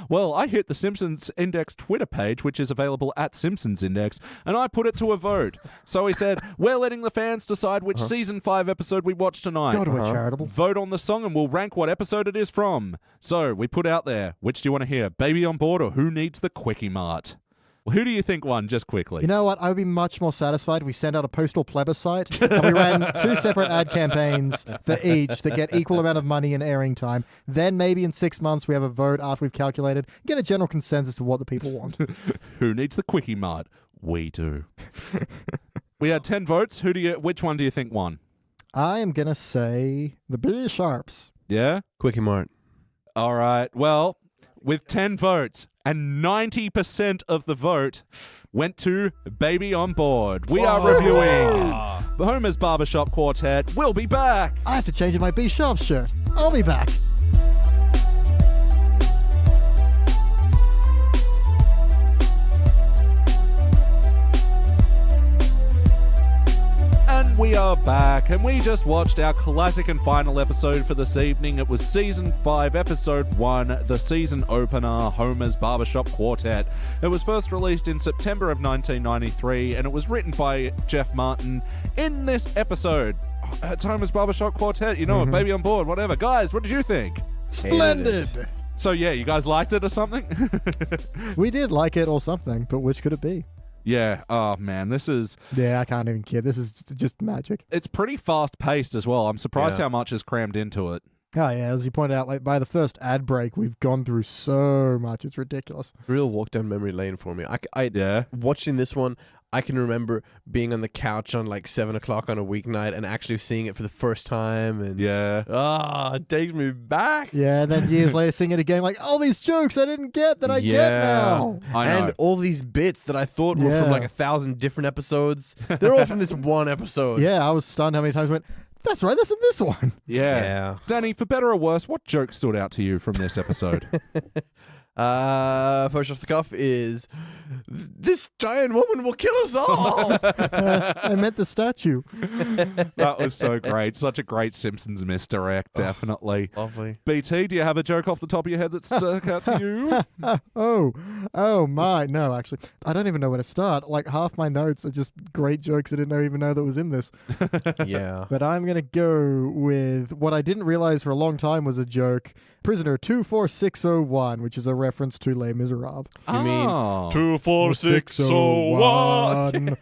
Well, I hit the Simpsons Index Twitter page, which is available at Simpsons Index, and I put it to a vote. So he said, we're letting the fans decide which Season 5 episode we watch tonight. God, we're charitable. Vote on the song and we'll rank what episode it is from. So we put out there, which do you want to hear? Baby on Board or Who Needs the Quickie Mart? Well, who do you think won, just quickly? You know what? I would be much more satisfied if we sent out a postal plebiscite and we ran 2 separate ad campaigns for each that get equal amount of money and airing time. Then maybe in 6 months we have a vote after we've calculated, get a general consensus of what the people want. Who needs the Quickie Mart? We do. We had 10 votes. Which one do you think won? I am going to say the B Sharps. Yeah? Quickie Mart. All right. Well, with 10 votes and 90% of the vote went to Baby on Board. We are reviewing Homer's Barbershop Quartet. We'll be back. I have to change in my B Sharps shirt. I'll be back. And we are back, and we just watched our classic and final episode for this evening. It was Season 5, Episode 1, the season opener, Homer's Barbershop Quartet. It was first released in September of 1993, and it was written by Jeff Martin. In this episode, it's Homer's Barbershop Quartet, you know what, Baby on Board, whatever. Guys, what did you think? Splendid. So yeah, you guys liked it or something? We did like it or something, but which could it be? Yeah, oh man, this is... Yeah, I can't even care. This is just magic. It's pretty fast-paced as well. I'm surprised Yeah. how much is crammed into it. Oh, yeah, as you pointed out, like by the first ad break, we've gone through so much. It's ridiculous. Real walk down memory lane for me. Yeah. Watching this one, I can remember being on the couch on like 7 o'clock on a weeknight and actually seeing it for the first time. And Yeah. it takes me back. Yeah, and then years later, seeing it again, like, all these jokes I didn't get that I get now. I know. And all these bits that I thought were Yeah. from like 1,000 different episodes, they're all from this one episode. Yeah, I was stunned how many times I went, that's right, that's in this one. Yeah. Danny, for better or worse, what joke stood out to you from this episode? First off the cuff is this giant woman will kill us all. I meant the statue. That was so great. Such a great Simpsons misdirect, definitely. Lovely. BT, do you have a joke off the top of your head that stuck out to you? Oh my. No, actually, I don't even know where to start. Like, half my notes are just great jokes I didn't even know that was in this. Yeah. But I'm going to go with what I didn't realize for a long time was a joke. Prisoner 24601, which is a reference to Les Miserables. You mean Oh. 24601.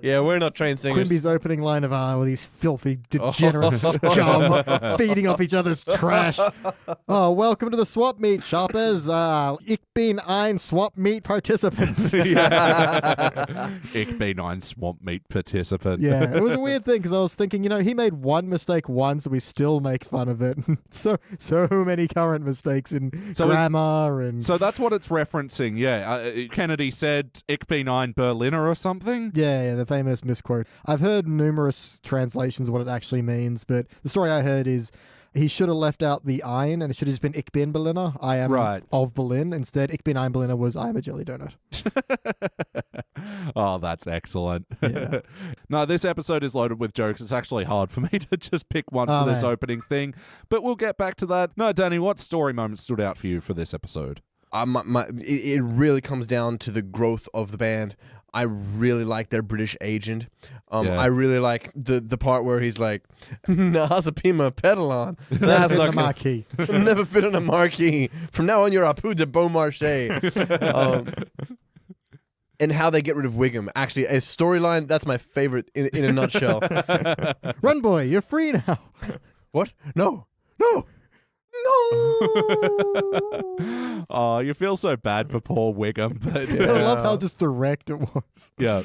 Yeah, we're not trained singers. Quimby's opening line of, well, these filthy, degenerate scum feeding off each other's trash. Oh, welcome to the swap meet, shoppers. Ich bin ein swap meet participant. Ich bin ein swamp meat participant. Yeah, it was a weird thing because I was thinking, he made one mistake once and we still make fun of it. so many current mistakes in grammar and... So that's what it's referencing, yeah. Kennedy said, Ich bin ein Berliner or something? Yeah, the famous misquote. I've heard numerous translations of what it actually means, but the story I heard is he should have left out the ein and it should have just been Ich bin Berliner. I am of Berlin. Instead, Ich bin ein Berliner was I am a jelly donut. Oh, that's excellent. Yeah. No, this episode is loaded with jokes. It's actually hard for me to just pick one for this opening thing, but we'll get back to that. No, Danny, what story moment stood out for you for this episode? It really comes down to the growth of the band. I really like their British agent. I really like the part where he's like, "Nasa Pima pedal on." Never fit in a marquee. Never fit on a marquee. From now on, you're a peu de Beaumarchais. And how they get rid of Wiggum. Actually, a storyline, that's my favorite in a nutshell. Run, boy, you're free now. What? No. Oh, you feel so bad for poor Wiggum, but I love how just direct it was. yeah.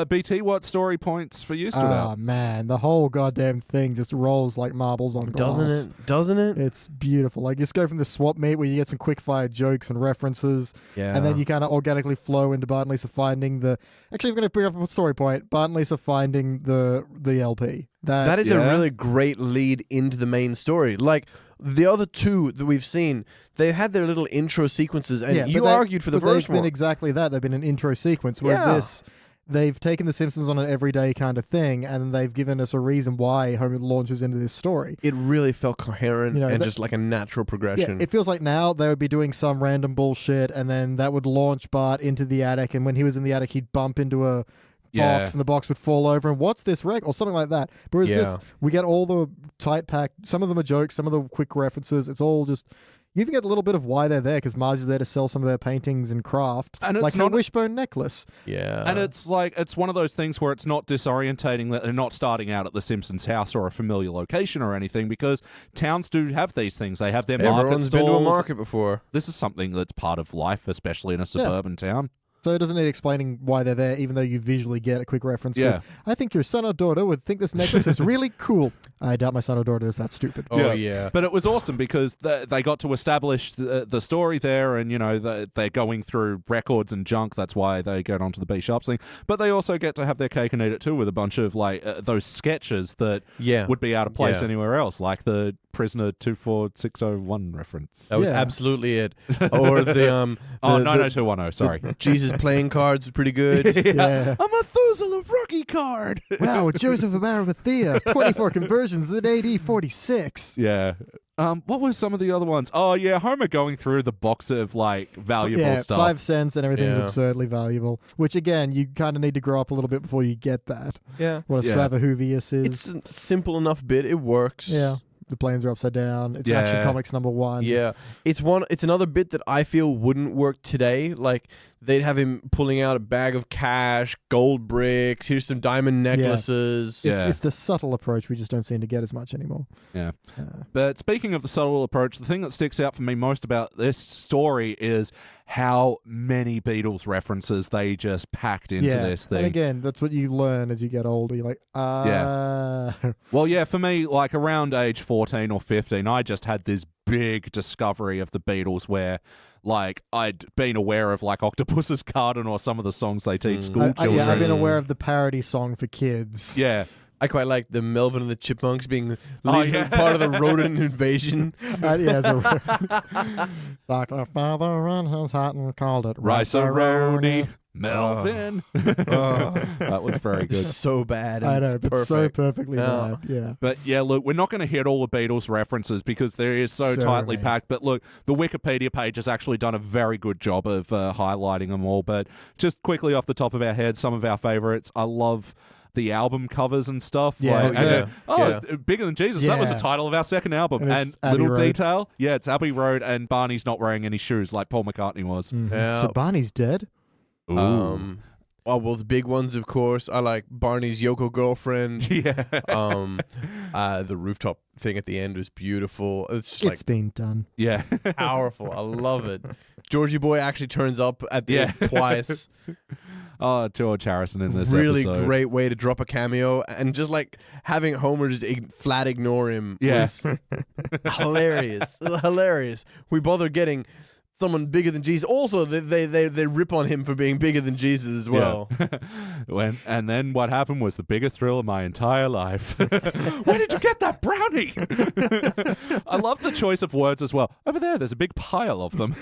BT, what story points for you stood out? Oh, man, the whole goddamn thing just rolls like marbles on glass. Doesn't it? It's beautiful. Like, you just go from the swap meet where you get some quick-fire jokes and references, and then you kind of organically flow into Bart and Lisa finding the... Actually, I'm going to bring up a story point. Bart and Lisa finding the LP. That is a really great lead into the main story. Like, the other two that we've seen, they had their little intro sequences, and you argued for the first they've been one. Exactly that. They've been an intro sequence, whereas this... They've taken The Simpsons on an everyday kind of thing, and they've given us a reason why Homer launches into this story. It really felt coherent and just like a natural progression. Yeah, it feels like now they would be doing some random bullshit, and then that would launch Bart into the attic, and when he was in the attic, he'd bump into a box, and the box would fall over, and what's this wreck? Or something like that. Whereas this, we get all the tight pack, some of them are jokes, some of the quick references, it's all just... You even get a little bit of why they're there, because Marge is there to sell some of their paintings and craft, And it's like her not wishbone necklace. Yeah. And it's like, it's one of those things where it's not disorientating that they're not starting out at the Simpsons house or a familiar location or anything, because towns do have these things. They have their market Everyone's stalls. been to a market before. This is something that's part of life, especially in a suburban town. So it doesn't need explaining why they're there, even though you visually get a quick reference. Yeah. With, I think your son or daughter would think this necklace is really cool. I doubt my son or daughter is that stupid. Oh, yeah. But it was awesome because they got to establish the story there, and, you know, they're going through records and junk. That's why they get onto the B Sharps thing. But they also get to have their cake and eat it too with a bunch of, like, those sketches that would be out of place anywhere else, like the Prisoner 24601 reference. That was absolutely it. Or the 90210, sorry. Jesus playing cards was pretty good. Yeah. A Methuselah rookie card. Wow, Joseph of Arimathea, 24 conversions in AD 46. Yeah. What were some of the other ones? Oh, yeah, Homer going through the box of, like, valuable stuff. 5 cents and everything's Yeah. absurdly valuable. Which, again, you kind of need to grow up a little bit before you get that. Yeah. What a Yeah. Stravahuvius is. It's a simple enough bit. It works. Yeah. The planes are upside down. It's Yeah. Action Comics #1. Yeah. It's another bit that I feel wouldn't work today. Like, they'd have him pulling out a bag of cash, gold bricks, here's some diamond necklaces. Yeah. It's the subtle approach we just don't seem to get as much anymore. Yeah. But speaking of the subtle approach, the thing that sticks out for me most about this story is how many Beatles references they just packed into this thing. And again, that's what you learn as you get older. You're like, Well, yeah, for me, like around age 14 or 15, I just had this big discovery of the Beatles where, like, I'd been aware of, like, Octopus's Garden or some of the songs they teach school children. I've been aware of the parody song for kids. Yeah. I quite like the Melvin and the Chipmunks being yeah. part of the rodent invasion. Like a father and his hat and called it Rice-A-Roni, Melvin. That was very good. So bad. I know, it's but perfect. so perfectly Yeah. bad. Yeah. But yeah, look, we're not going to hit all the Beatles references because there is so tightly many. packed. But look, the Wikipedia page has actually done a very good job of highlighting them all. But just quickly off the top of our heads, some of our favorites. I love the album covers and stuff. Yeah, Bigger Than Jesus. That was the Yeah. title of our second album. And And it's Abbey little Road. detail, it's Abbey Road, and Barney's not wearing any shoes like Paul McCartney was. Mhm. Yeah. So Barney's dead? Ooh. Oh, well, the big ones, of course. I like Barney's Yoko girlfriend. Yeah. The rooftop thing at the end was beautiful. It's just It's been done. Yeah. like powerful. I love it. Georgie Boy actually turns up at the end twice. Oh, George Harrison in this Really episode. great way to drop a cameo, and just like having Homer just flat ignore him was hilarious. Hilarious. We bother getting someone bigger than Jesus. Also, they rip on him for being bigger than Jesus as well. Yeah. And then what happened was the biggest thrill of my entire life. Where did you get that brownie? I love the choice of words as well. Over there's a big pile of them.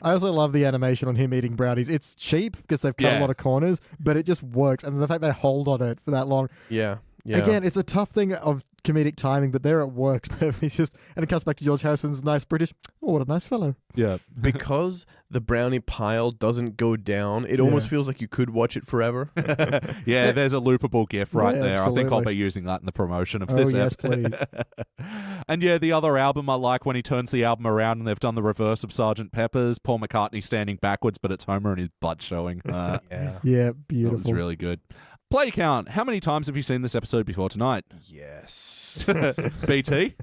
I also love the animation on him eating brownies. It's cheap because they've cut a lot of corners, but it just works. And the fact they hold on it for that long. Yeah. Again, it's a tough thing of comedic timing, but there it works. It's just, and it comes back to George Harrison's nice British. Oh, what a nice fellow. Yeah. Because the brownie pile doesn't go down, it almost feels like you could watch it forever. Yeah, there's a loopable GIF right Yeah, there. I think I'll absolutely. be using that in the promotion of Oh, this yes, episode. please. And yeah, the other album I like when he turns the album around and they've done the reverse of Sgt. Pepper's, Paul McCartney standing backwards, but it's Homer and his butt showing. Yeah. Yeah, That beautiful. was really good. Play count. How many times have you seen this episode before tonight? Yes. BT?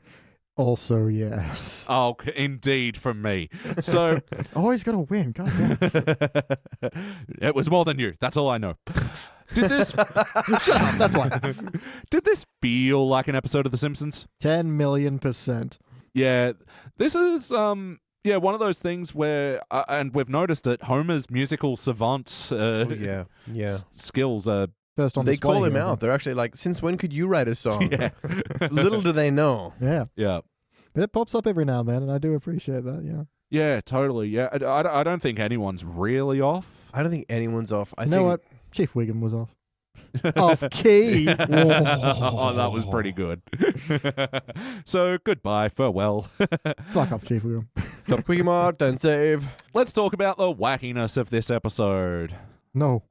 Also, yes. Oh, indeed, from me. So Always got to win. God damn. it was more than you. That's all I know. Did this Shut up. That's why. did this feel like an episode of The Simpsons? 10 million%. Yeah, this is one of those things where, and we've noticed it. Homer's musical savant Yeah. skills are. First on They display call him here. out. They're actually like, since when could you write a song? Yeah, Little do they know. Yeah. yeah. But it pops up every now and then, and I do appreciate that, yeah. Yeah, totally. Yeah, I don't think anyone's really off. I don't think anyone's off. I You think know what? Chief Wiggum was off. Off key. Oh, that was pretty good. So goodbye, farewell. Fuck off, Chief Wiggum. Stop Quickie Mart and save. Let's talk about the wackiness of this episode. No.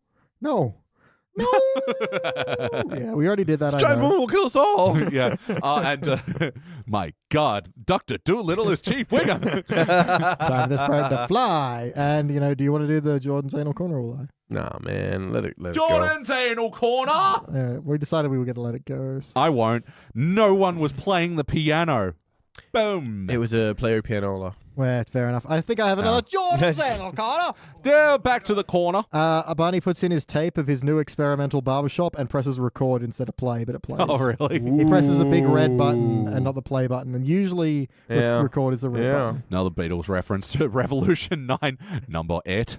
Yeah, we already did that. I Giant know. woman will kill us all. Yeah. And my God, Dr. Doolittle is Chief Winger. Time for this bird to fly. And, do you want to do the Jordan's anal corner or lie? Nah, man, let it go. Jordan's anal corner. We decided we were going to let it go. I won't. No one was playing the piano. Boom. It was a player pianola. Well, fair enough. I think I have another Jordan's anal corner. Yeah, back to the corner. Barney puts in his tape of his new experimental barbershop and presses record instead of play, but it plays. Oh, really? He presses a big red button and not the play button, and usually record is the red button. Another Beatles reference to Revolution 9, number 8.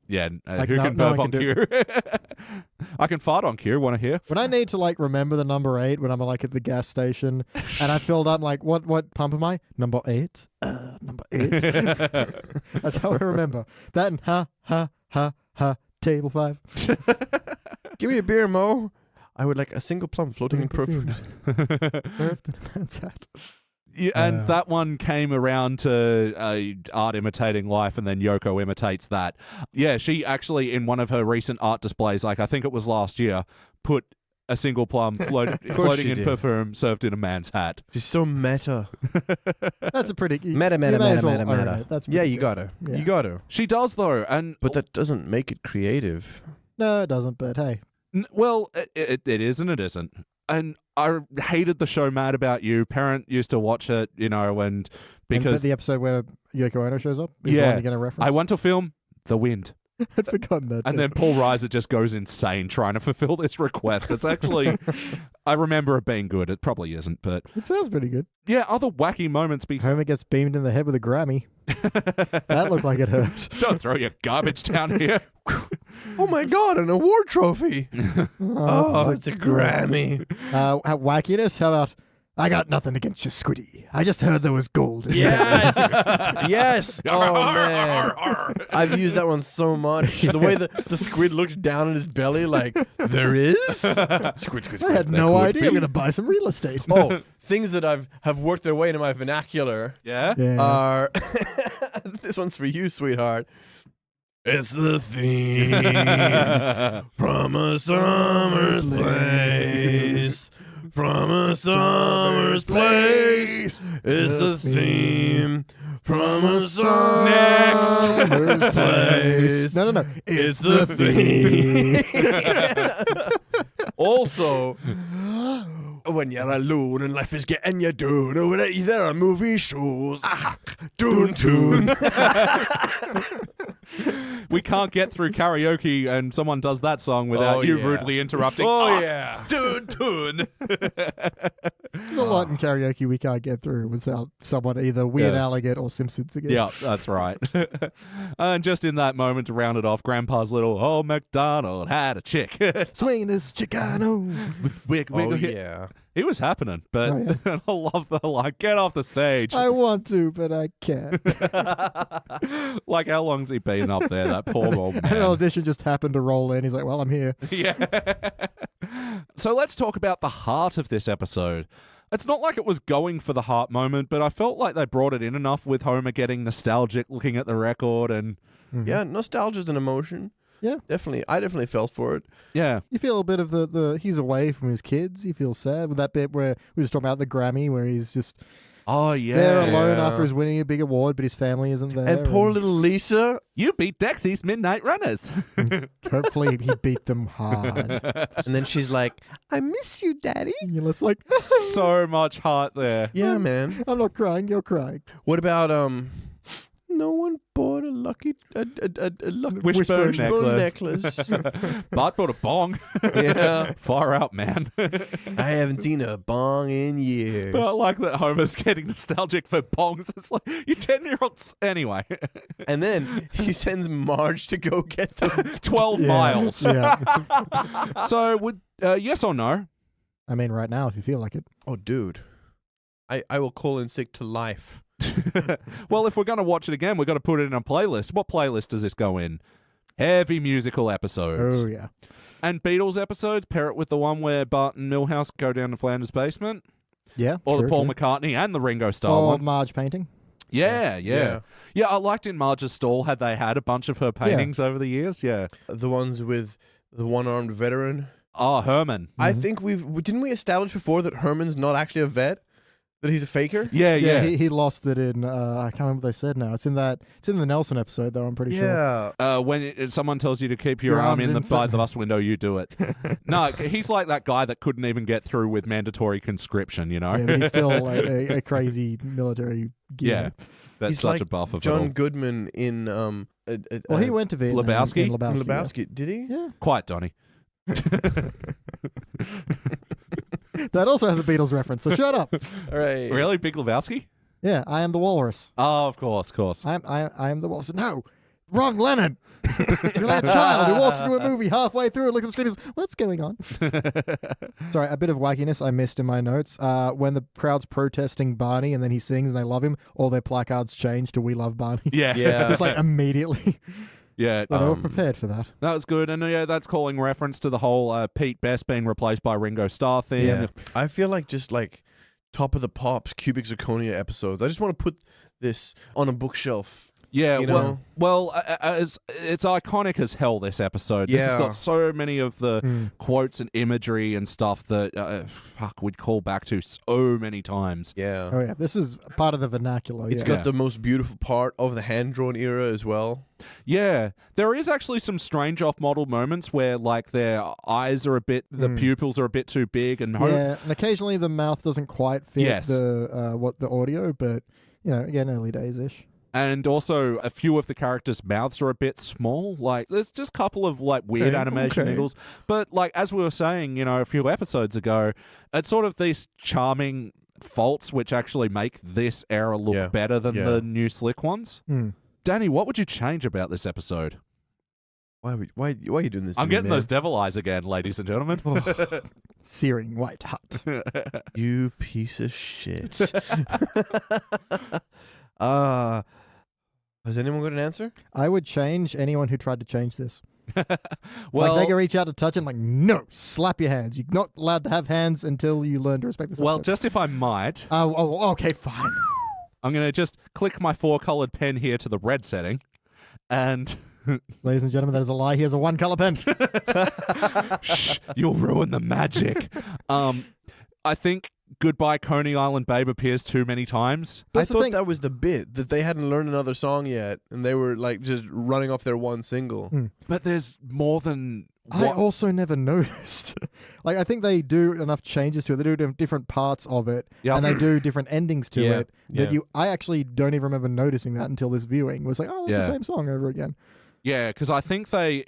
Yeah, who can no burp on cue? I can fart on cue. Want to hear? When I need to remember the number 8 when I'm at the gas station and I filled up what pump am I? Number 8. Number 8. That's how I remember. That and ha table 5. Give me a beer, Mo. I would like a single plum floating in perfume. Earth in a man's hat. Yeah, and that one came around to art imitating life, and then Yoko imitates that. Yeah, she actually, in one of her recent art displays, I think it was last year, put a single plum floating in perfume served in a man's hat. She's so meta. That's a pretty... Meta. That's Yeah, you good. gotta. Yeah. You gotta. She does, though, and... But that doesn't make it creative. No, it doesn't, but hey. Well, it is and it isn't. And I hated the show Mad About You. Parent used to watch it, and because... the episode where Yoko Ono shows up? Is the one you're going to reference? I want to film The Wind. I'd forgotten that. And then Paul Reiser just goes insane trying to fulfill this request. It's actually... I remember it being good. It probably isn't, but... It sounds pretty good. Yeah, other wacky moments be... Homer gets beamed in the head with a Grammy. That looked like it hurt. Don't throw your garbage down here. Oh my God, an award trophy. Oh, it's a Grammy. Wackiness? How about, I got nothing against you, Squiddy. I just heard there was gold. Yes. Yes. Oh, man. I've used that one so much. The way the squid looks down at his belly like, there is? Squid. I had no idea. I'm going to buy some real estate. Oh, things that have worked their way into my vernacular Yeah? are... This one's for you, sweetheart. It's the theme from a summer's place. From a summer's place. It's the theme from a summer's place. No. It's the theme. Also, when you're alone and life is getting you down, over there are movie shows. Toon. We can't get through karaoke and someone does that song without you rudely interrupting. Oh, yeah. Toon. There's a lot in karaoke we can't get through without someone either Weird Al again or Simpsons again. Yeah, that's right. And just in that moment to round it off, Grandpa's little, oh, MacDonald had a chick. Swinging his Chicano. Oh, yeah. He was happening, but I love the line, get off the stage. I want to, but I can't. Like, how long's he been up there, that poor old man? An audition just happened to roll in. He's like, well, I'm here. Yeah. So let's talk about the heart of this episode. It's not like it was going for the heart moment, but I felt like they brought it in enough with Homer getting nostalgic looking at the record and... Yeah, nostalgia's an emotion. Yeah. Definitely. I definitely felt for it. Yeah. You feel a bit of the he's away from his kids. You feel sad with that bit where we were talking about the Grammy where he's just Oh, yeah. there alone after he's winning a big award, but his family isn't there. And poor little Lisa. You beat Dexy's Midnight Runners. Hopefully he beat them hard. And then she's like, I miss you, Daddy. And you're just like, So much heart there. Yeah, man. I'm not crying, you're crying. What about no one bought a lucky Wishbone necklace. Bart bought a bong. Yeah. Far out, man. I haven't seen a bong in years. But I like that Homer's getting nostalgic for bongs. It's like, you 10-year-olds. Anyway. And then he sends Marge to go get them. 12 miles. Yeah. So, would yes or no? I mean, right now, if you feel like it. Oh, dude. I will call in sick to life. Well, if we're going to watch it again, we've got to put it in a playlist. What playlist does this go in? Heavy musical episodes. Oh, yeah. And Beatles episodes, pair it with the one where Bart and Milhouse go down to Flanders' basement. Yeah. Or sure, the Paul sure. McCartney and the Ringo Starr Or one. Marge painting. Yeah. Yeah. I liked in Marge's stall, had they had a bunch of her paintings over the years? Yeah. The ones with the one-armed veteran. Oh, Herman. I think didn't we establish before that Herman's not actually a vet? That he's a faker? Yeah. He lost it in I can't remember what they said now. It's in the Nelson episode though, I'm pretty sure. When someone tells you to keep your arm in by the bus window, you do it. No, he's like that guy that couldn't even get through with mandatory conscription, you know? Yeah, but he's still like a crazy military gear. Yeah. That's He's such like a buff of John it all. Goodman in Well, he went to Vietnam. Lebowski? in Lebowski. Lebowski. Did he? Yeah. Quiet, Donnie. That also has a Beatles reference, so shut up. All right. Really? Big Lebowski? Yeah, I am the walrus. Oh, of course. I am the walrus. No, wrong Lennon. You're that child who walks into a movie halfway through and looks at the screen and says, what's going on? Sorry, a bit of wackiness I missed in my notes. When the crowd's protesting Barney and then he sings and they love him, all their placards change to We Love Barney. Yeah. Just like immediately. Yeah. Well, they were prepared for that. That was good. And yeah, that's calling reference to the whole Pete Best being replaced by Ringo Starr thing. Yeah. I feel like just like Top of the Pops, Cubic Zirconia episodes. I just want to put this on a bookshelf. Yeah, you know? it's iconic as hell, this episode. This has Yeah. got so many of the quotes and imagery and stuff that, we'd call back to so many times. Yeah. Oh, yeah. This is part of the vernacular. It's yeah. got the most beautiful part of the hand-drawn era as well. Yeah, there is actually some strange off-model moments where, like, their eyes are the pupils are a bit too big, and Yeah, and occasionally the mouth doesn't quite fit Yes. the audio, but, you know, again, early days-ish. And also, a few of the characters' mouths are a bit small. Like, there's just a couple of, like, weird animation niggles. But, like, as we were saying, you know, a few episodes ago, it's sort of these charming faults which actually make this era look better than the new slick ones. Danny, what would you change about this episode? Why are you doing this to I'm me, getting man? those devil eyes again, ladies and gentlemen. Searing white hot. You piece of shit. Has anyone got an answer? I would change anyone who tried to change this. Well, like they can reach out to touch it, and like, no, slap your hands. You're not allowed to have hands until you learn to respect this. well, episode. just if I might, okay, fine. I'm going to just click my 4-colored pen here to the red setting, and... Ladies and gentlemen, that is a lie. He has a 1-color pen. Shh, you'll ruin the magic. I think Goodbye Coney Island Babe appears too many times. I thought that was the bit, that they hadn't learned another song yet, and they were like just running off their one single. But there's more than I also never noticed. Like, I think they do enough changes to it. They do different parts of it, and they do different endings to it. That I actually don't even remember noticing that until this viewing. It was like, oh, it's the same song over again. Yeah, because I think they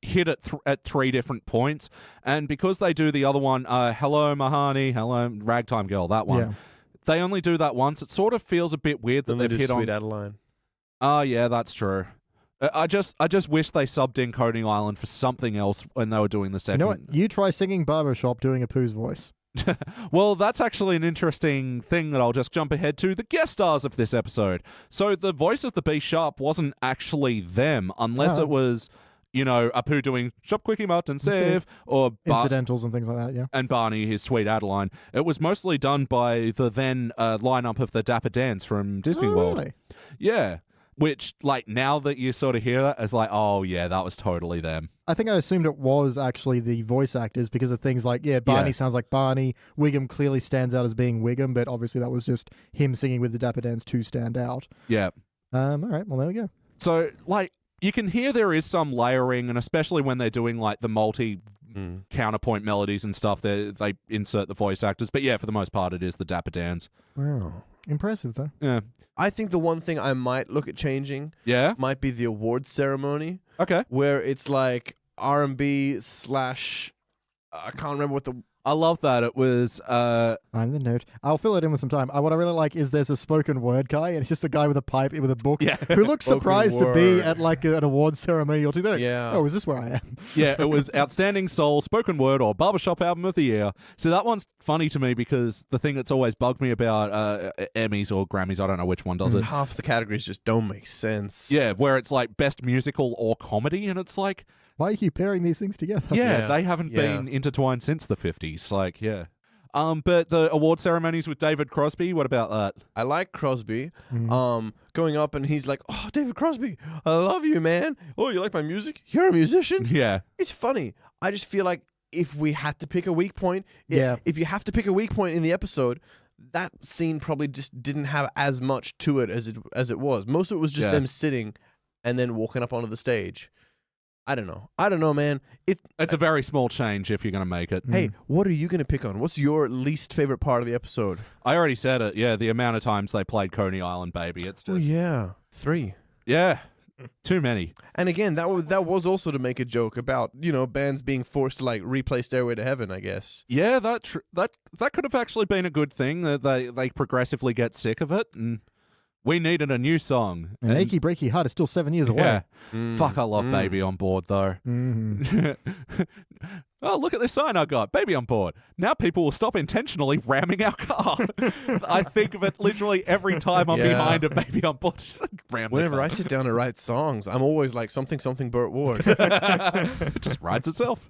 hit it at 3 different points, and because they do the other one, Hello Mahani, Hello Ragtime Girl, that one, they only do that once. It sort of feels a bit weird that Then they've hit Sweet on. Adeline. Oh, yeah, that's true. I just wish they subbed in Coney Island for something else when they were doing the second. You know what? You try singing Barbershop doing a Pooh's voice. Well, that's actually an interesting thing that I'll just jump ahead to. The guest stars of this episode. So the voice of the B Sharp wasn't actually them, unless it was, you know, Apu doing Shop Quickie Mart and Save, or incidentals and things like that, yeah. and Barney, his Sweet Adeline. It was mostly done by the then lineup of the Dapper Dans from Disney World. Really? Yeah. Which, like, now that you sort of hear that, it's like, oh, yeah, that was totally them. I think I assumed it was actually the voice actors because of things like, Barney sounds like Barney. Wiggum clearly stands out as being Wiggum, but obviously that was just him singing with the Dapper Dans to stand out. Yeah. All right, well, there we go. So, like, you can hear there is some layering, and especially when they're doing, like, the multi-counterpoint melodies and stuff, they insert the voice actors. But, yeah, for the most part, it is the Dapper Dans. Wow. Impressive, though. Yeah. I think the one thing I might look at changing might be the awards ceremony. Okay. Where it's like R&B / I can't remember what the... I love that. It was... I'm the nerd. I'll fill it in with some time. What I really like is there's a spoken word guy, and it's just a guy with a pipe with a book who looks surprised to be at like an awards ceremony or two. Yeah. Oh, is this where I am? Yeah, it was Outstanding Soul, Spoken Word, or Barbershop Album of the Year. So that one's funny to me because the thing that's always bugged me about Emmys or Grammys, I don't know which one does it. Half the categories just don't make sense. Yeah, where it's like Best Musical or Comedy, and it's like... Why are you pairing these things together? Yeah, they haven't been intertwined since the 50s. Like, yeah. But the award ceremonies with David Crosby, what about that? I like Crosby. Going up and he's like, "Oh, David Crosby, I love you, man. Oh, you like my music? You're a musician." Yeah. It's funny. I just feel like if we had to pick a weak point, if you have to pick a weak point in the episode, that scene probably just didn't have as much to it as it was. Most of it was just them sitting and then walking up onto the stage. I don't know, man. It's a very small change if you're going to make it. Hey, what are you going to pick on? What's your least favorite part of the episode? I already said it. Yeah, the amount of times they played Coney Island Baby. It's just... Oh, yeah. 3. Yeah. Too many. And again, that was also to make a joke about, bands being forced to, like, replay Stairway to Heaven, I guess. Yeah, that could have actually been a good thing, that they progressively get sick of it, and we needed a new song. And Achy Breaky Heart is still 7 years away. Yeah. Fuck, I love Baby on Board, though. Oh, look at this sign I got. Baby on Board. Now people will stop intentionally ramming our car. I think of it literally every time I'm behind a Baby on Board. Just like ram Whenever I sit down to write songs, I'm always like something Burt Ward. It just writes itself.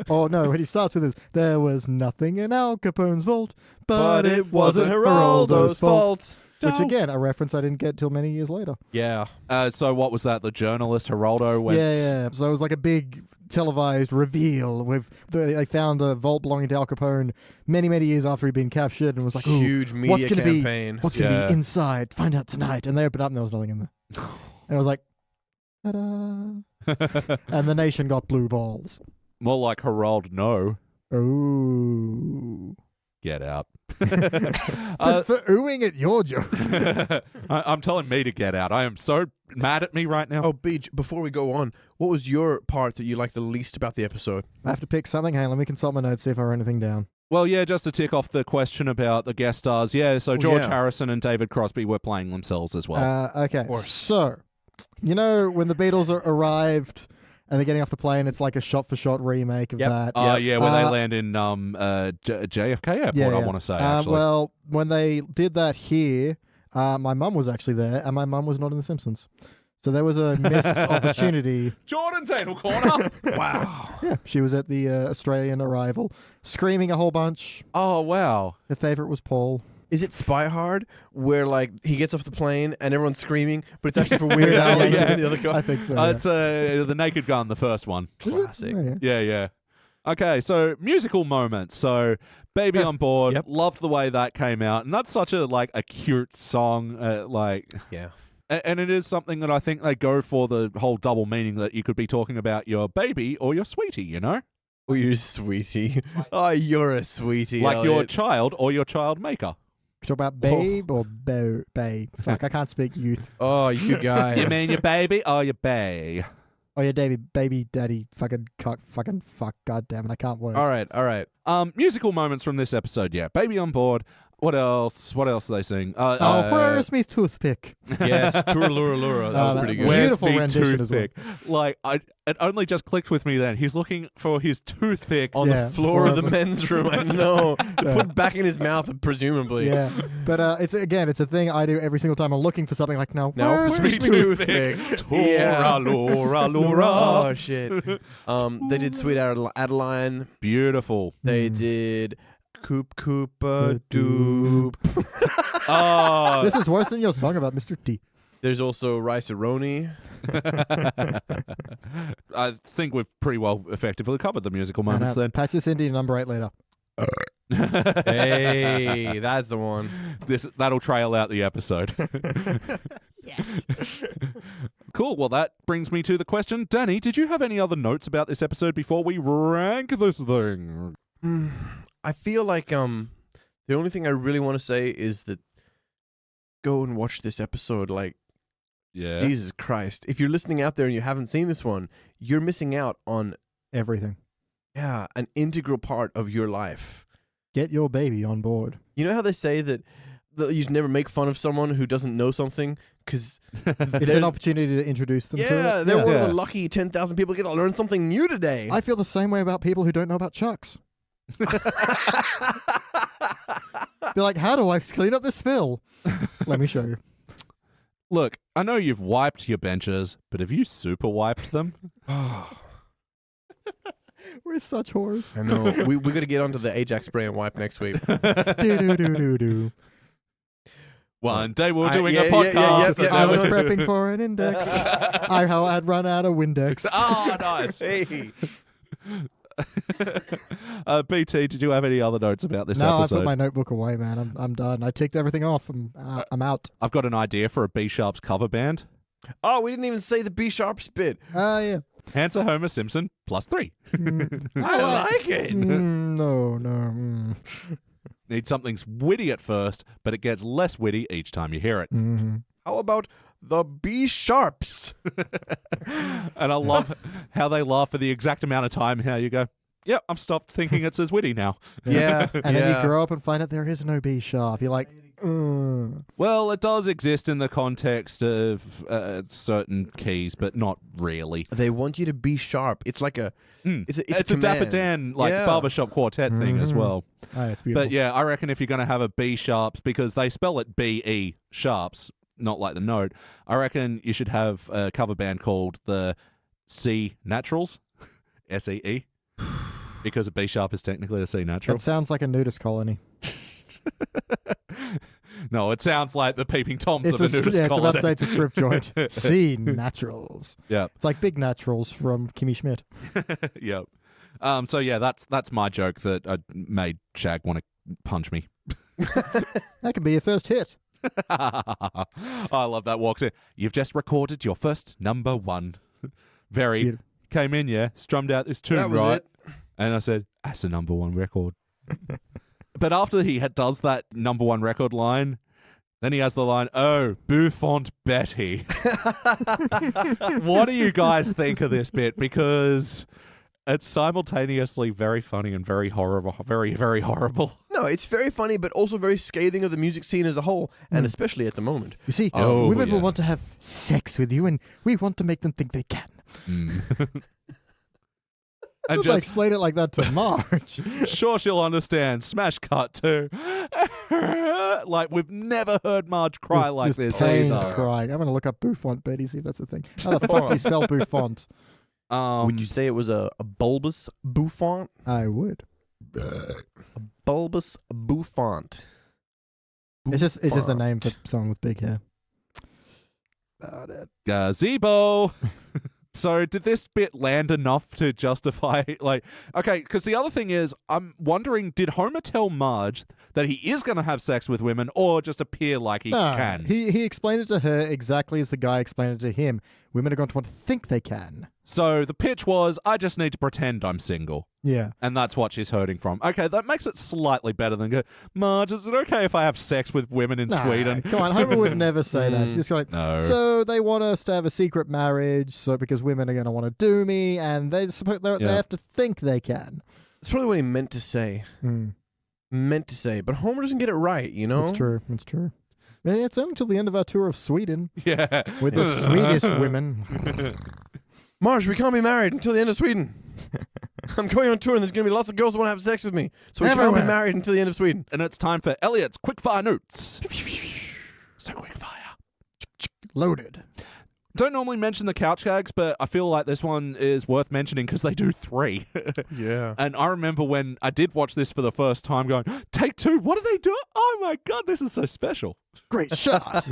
Oh, no, when he starts with his, there was nothing in Al Capone's vault, but it wasn't Geraldo's fault. Which, again, a reference I didn't get till many years later. Yeah. So what was that? The journalist Geraldo went... Yeah. So it was like a big televised reveal. They found a vault belonging to Al Capone many, many years after he'd been captured, and was like, huge media campaign. What's going to be inside? Find out tonight. And they opened up and there was nothing in there. And I was like, ta-da. And the nation got blue balls. More like Gerald, no. Oh. Get out. For oohing at your joke. I'm telling me to get out. I am so mad at me right now. Oh, Beach, before we go on, what was your part that you liked the least about the episode? I have to pick something. Hang on, let me consult my notes, see if I wrote anything down. Well, yeah, just to tick off the question about the guest stars. Yeah, so George Harrison and David Crosby were playing themselves as well. Okay, so, when the Beatles arrived... And they're getting off the plane. It's like a shot-for-shot remake of that. Oh, yeah, when they land in JFK Airport, I want to say, actually. Well, when they did that here, my mum was actually there, and my mum was not in The Simpsons. So there was a missed opportunity. Jordan's Anal Corner! Wow. Yeah, she was at the Australian arrival, screaming a whole bunch. Oh, wow. Her favourite was Paul. Is it Spy Hard, where like he gets off the plane and everyone's screaming, but it's actually for Weird Al and the other guy? I think so. It's the Naked Gun, the first one. Classic. Yeah. Okay, so musical moments. So Baby on Board, loved the way that came out, and that's such a cute song. Yeah. And it is something that I think they go for the whole double meaning that you could be talking about your baby or your sweetie, you know? Oh, you sweetie. Oh, you're a sweetie. Like Elliot. your child or your child maker. Talk about babe or babe. Fuck, I can't speak youth. Oh, you guys. You mean your baby or your bae? Oh, yeah, baby, daddy, fucking cock, fucking fuck. God damn it, I can't work. All right. Musical moments from this episode, yeah. Baby on Board. What else? What else do they sing? Where is me toothpick? Yes, Turalura. That was pretty good. Beautiful Where's me rendition toothpick? As well. It only just clicked with me then. He's looking for his toothpick on the floor of the men's room. I know. To put back in his mouth, presumably. Yeah. But it's a thing I do every single time I'm looking for something like, where's me toothpick? Turalura. Oh, shit. They did Sweet Adeline. Beautiful. They did... Koopa Doop. Oh, this is worse than your song about Mr. T. There's also Rice-A-Roni. I think we've pretty well effectively covered the musical moments then. Patch this into number 8 later. Hey, that's the one. That'll trail out the episode. Yes. Cool. Well, that brings me to the question. Danny, did you have any other notes about this episode before we rank this thing? I feel like the only thing I really want to say is that go and watch this episode. Like, Jesus Christ. If you're listening out there and you haven't seen this one, you're missing out on everything. Yeah, an integral part of your life. Get your baby on board. You know how they say that you should never make fun of someone who doesn't know something because it's an opportunity to introduce them to it. Yeah, they're one of the lucky 10,000 people who get to learn something new today. I feel the same way about people who don't know about Chucks. They're like, how do I clean up this spill? Let me show you. Look, I know you've wiped your benches, but have you super wiped them? We're such whores. I know. we got to get onto the Ajax spray and wipe next week. Do. One day we're I- doing yeah, a yeah, podcast. yeah, I was prepping for an index. I had run out of Windex. Oh, nice. Hey. BT, did you have any other notes about this No, I episode? put my notebook away, man. I'm done. I ticked everything off. I'm out. I've got an idea for a B-Sharps cover band. Oh, we didn't even say the B sharps bit. Yeah. Hansa Homer Simpson +3. I like it. No. Need something witty at first, but it gets less witty each time you hear it. How about the B sharps? And I love how they laugh for the exact amount of time. How you go, yep, I'm stopped thinking it's as witty now. Yeah. And then you grow up and find out there is no B sharp. You're like, Well, it does exist in the context of certain keys, but not really. They want you to be sharp. It's like a. It's a It's a Dapper command. Dan, like Yeah. Barbershop Quartet thing as well. oh, it's beautiful. But yeah, I reckon if you're going to have a B sharps, because they spell it B-E sharps, not like the note, I reckon you should have a cover band called the C Naturals, S-E-E, because a B sharp is technically a C natural. That sounds like a nudist colony. No, it sounds like the Peeping Toms It's of a nudist it's about colony. to say it's a strip joint. See naturals. Yeah, It's like Big Naturals from Kimmy Schmidt. yep. So yeah, that's my joke that made Shag want to punch me. That can be your first hit. I love that walks in. You've just recorded your first number one. Very Beautiful. came in, yeah, strummed out this tune, That was right? it. And I said, that's a number one record. But after he does that number one record line, then he has the line, oh, Bouffant Betty. What do you guys think of this bit? Because it's simultaneously very funny and very horrible, very, very horrible. No, it's very funny, but also very scathing of the music scene as a whole, and especially at the moment. You see, Oh, women yeah. will want to have sex with you, and we want to make them think they can. And If I just explain it like that to Marge. sure she'll understand. Smash cut too. Like we've never heard Marge cry like just this pain either. crying. I'm going to look up Bouffant, Betty, see if that's a thing. How the fuck do you spell Bouffant? Would you say it was a bulbous bouffant? I would. Bulbous bouffant. It's just a name for someone with big hair. About it. Gazebo. So did this bit land enough to justify, like, okay, because the other thing is, I'm wondering, did Homer tell Marge that he is going to have sex with women or just appear like he No, can? He explained it to her exactly as the guy explained it to him. Women are going to want to think they can. So the pitch was, I just need to pretend I'm single. Yeah. And that's what she's hurting from. Okay, that makes it slightly better than go, Marge, is it okay if I have sex with women in Nah, Sweden? Come on, Homer would never say that. He's just like, No. so they want us to have a secret marriage, so because women are going to want to do me, and they have to think they can. That's probably what he meant to say. Meant to say, but Homer doesn't get it right, you know? It's true. It's true. And it's only until the end of our tour of Sweden Yeah. with the Swedish women. Marge, we can't be married until the end of Sweden. I'm going on tour and there's going to be lots of girls who want to have sex with me. So we can't Everywhere. be married until the end of Sweden. And it's time for Elliot's quickfire notes. So quickfire. Loaded. Don't normally mention the couch gags, but I feel like this one is worth mentioning because they do 3. Yeah. And I remember when I did watch this for the first time going, take 2, what do they do? Oh my God, this is so special. Great shot.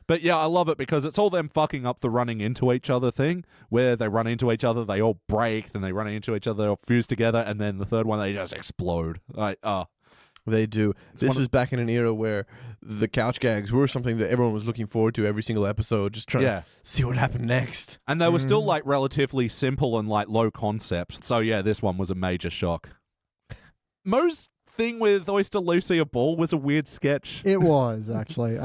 But yeah, I love it because it's all them fucking up the running into each other thing, where they run into each other, they all break, then they run into each other, they all fuse together, and then the third one, they just explode. Like, They do. This one was back in an era where the couch gags were something that everyone was looking forward to every single episode, just trying Yeah. to see what happened next. And they were still like relatively simple and like low concept. So yeah, this one was a major shock. Moe's thing with Oyster Lucy a Ball was a weird sketch. It was, actually.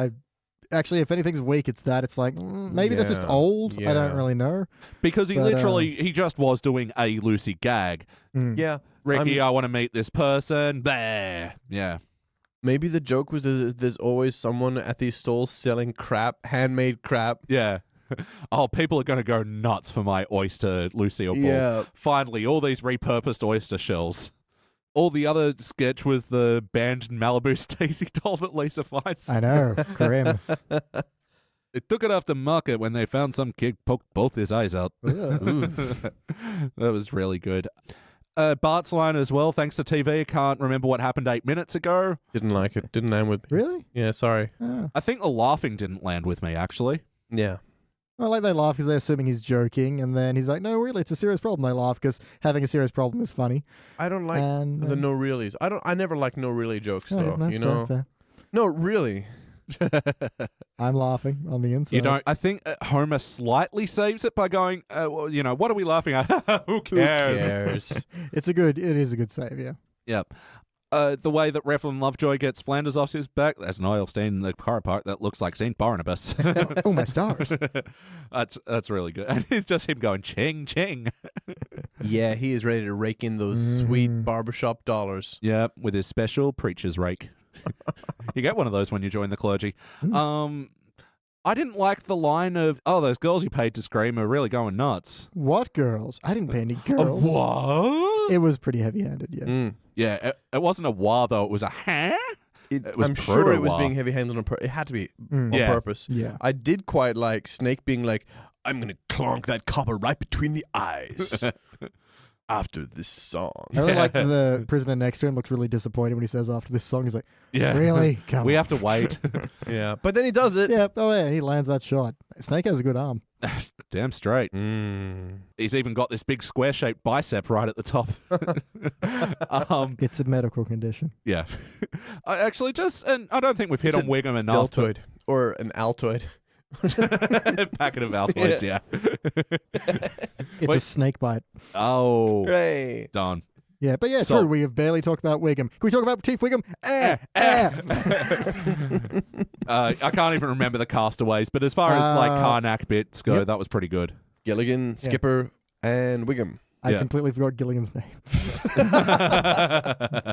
Actually, if anything's weak, it's that. It's like, maybe that's just Yeah. old. I don't Yeah. really know. Because he But, he just was doing a Lucy gag. Yeah. Ricky, I want to meet this person. There. Yeah. Maybe the joke was that there's always someone at these stalls selling crap, handmade crap. Yeah. Oh, people are going to go nuts for my Oyster Lucy or Balls. Yeah. Finally, all these repurposed oyster shells. All the other sketch was the banned Malibu Stacy doll that Lisa finds. I know. Grim. They took it off the market when they found some kid poked both his eyes out. That was really good. Bart's line as well, thanks to TV. Can't remember what happened 8 minutes ago. Didn't like it. Didn't land with me. Really? Yeah, sorry. Oh. I think the laughing didn't land with me, actually. Yeah. Well, like they laugh because they're assuming he's joking, and then he's like, "No, really, it's a serious problem." They laugh because having a serious problem is funny. I don't like And, the no reallys. I never like no really jokes Oh, though. yeah, no, you fair, know. fair. No, really. I'm laughing on the inside. You don't. I think Homer slightly saves it by going, well, you know, what are we laughing at? Who cares? Who cares? It is a good save, yeah. Yep. The way that Reflin Lovejoy gets Flanders off his back, there's an oil stain in the car park that looks like St. Barnabas. Oh, my stars. That's really good. And it's just him going, ching, ching. Yeah, he is ready to rake in those sweet barbershop dollars. Yep, with his special preacher's rake. You get one of those when you join the clergy. I didn't like the line of, oh, those girls you paid to scream are really going nuts. What girls? I didn't pay any girls. What? It was pretty heavy-handed, yeah. Mm. Yeah, it wasn't a wah, though. It was a huh? It was I'm sure it was proto-wah. being heavy-handed on purpose. It had to be on Yeah. purpose. Yeah. I did quite like Snake being like, I'm going to clonk that copper right between the eyes after this song. I really like the prisoner next to him looks really disappointed when he says after this song, he's like, Yeah. really? Come We on. have to wait. Yeah, but then he does it. Yeah, oh yeah, he lands that shot. Snake has a good arm. Damn straight. Mm. He's even got this big square-shaped bicep right at the top. It's a medical condition. Yeah. I actually and I don't think we've hit It's on a Wiggum enough. Deltoid. Or an Altoid. Packet of Altoids, yeah. It's a Wait. snake bite. Oh, Hooray. done. Yeah, but yeah, So- true. We have barely talked about Wiggum. Can we talk about Chief Wiggum? I can't even remember the castaways, but as far as like Karnak bits go, yep. that was pretty good. Gilligan, Yeah. Skipper, and Wiggum. I Yeah. completely forgot Gilligan's name.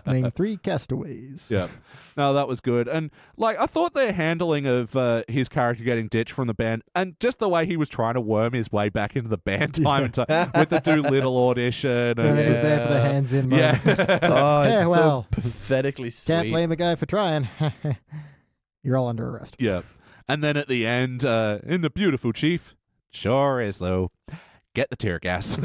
Name 3 castaways. Yeah. No, that was good. And like I thought their handling of his character getting ditched from the band and just the way he was trying to worm his way back into the band time and time with the Doolittle audition And and he's there for the hands in moment. yeah. Oh, Yeah, it's well, so pathetically sweet. Can't blame a guy for trying. You're all under arrest. Yeah. And then at the end, in the beautiful chief, sure is though. Get the tear gas.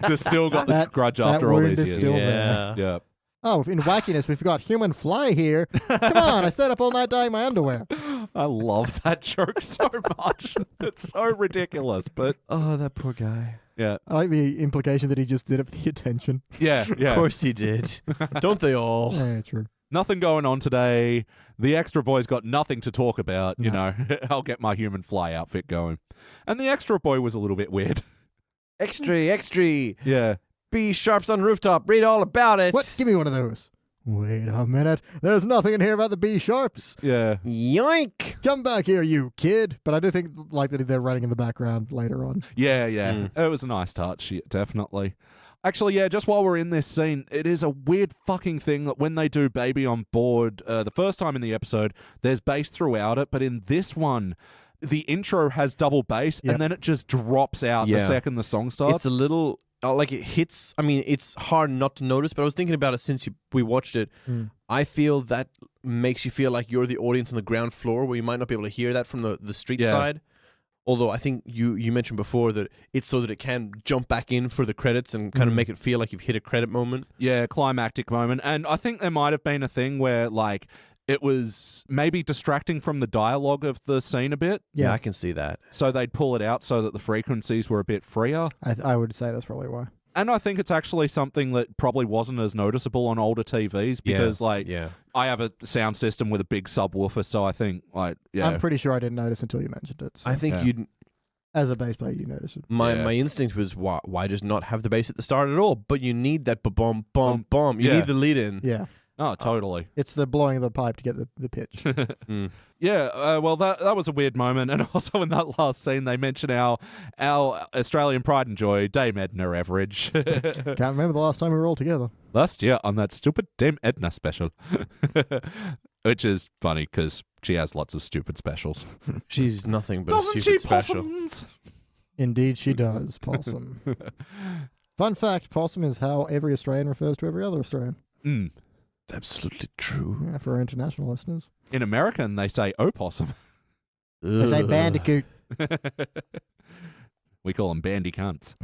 Just still got the That- grudge that after all wound these is years. still Yeah. Yeah. Oh, in wackiness, we forgot human fly here. Come on, I stayed up all night dyeing my underwear. I love that joke so much. It's so ridiculous, but Oh, that poor guy. yeah. I like the implication that he just did it for the attention. Yeah, yeah. Of course he did. Don't they all? Yeah, true. Nothing going on today. The extra boy's got nothing to talk about, you No. know. I'll get my human fly outfit going. And the extra boy was a little bit weird. Extra. Yeah. B Sharps on rooftop. Read all about it. What? Give me one of those. Wait a minute. There's nothing in here about the B sharps. Yeah. Yoink. Come back here, you kid. But I do think like that they're running in the background later on. Yeah, yeah. Mm. It was a nice touch, yeah, definitely. Actually, yeah, just while we're in this scene, it is a weird fucking thing that when they do Baby on Board, the first time in the episode, there's bass throughout it, but in this one, the intro has double bass, Yep. and then it just drops out the Yeah. second the song starts. It's a little like it hits. I mean, it's hard not to notice, but I was thinking about it since we watched it. Mm. I feel that makes you feel like you're the audience on the ground floor, where you might not be able to hear that from the street Yeah. side. Although I think you mentioned before that it's so that it can jump back in for the credits and kind of make it feel like you've hit a credit moment. Yeah, climactic moment. And I think there might have been a thing where, like, it was maybe distracting from the dialogue of the scene a bit, Yeah. I can see that. so they'd pull it out so that the frequencies were a bit freer. I would say that's probably why. And I think it's actually something that probably wasn't as noticeable on older TVs because, like, Yeah. I have a sound system with a big subwoofer, so I think, like, yeah. I'm pretty sure I didn't notice until you mentioned it. So I think Yeah. you'd. as a bass player, you notice it. My Yeah. my instinct was why just not have the bass at the start at all? But you need that bum bum bum. You Yeah. need the lead in. Yeah. Oh, totally. It's the blowing of the pipe to get the pitch. Mm. Yeah, well, that was a weird moment. And also in that last scene, they mention our Australian pride and joy, Dame Edna Everidge. Can't remember the last time we were all together. Last year on that stupid Dame Edna special. Which is funny because she has lots of stupid specials. She's nothing but Doesn't a she, stupid special. possums? Indeed, she does, Possum. Fun fact, Possum is how every Australian refers to every other Australian. Mm. Absolutely true. Yeah, for our international listeners. In American, they say opossum. I say bandicoot. We call them bandy cunts.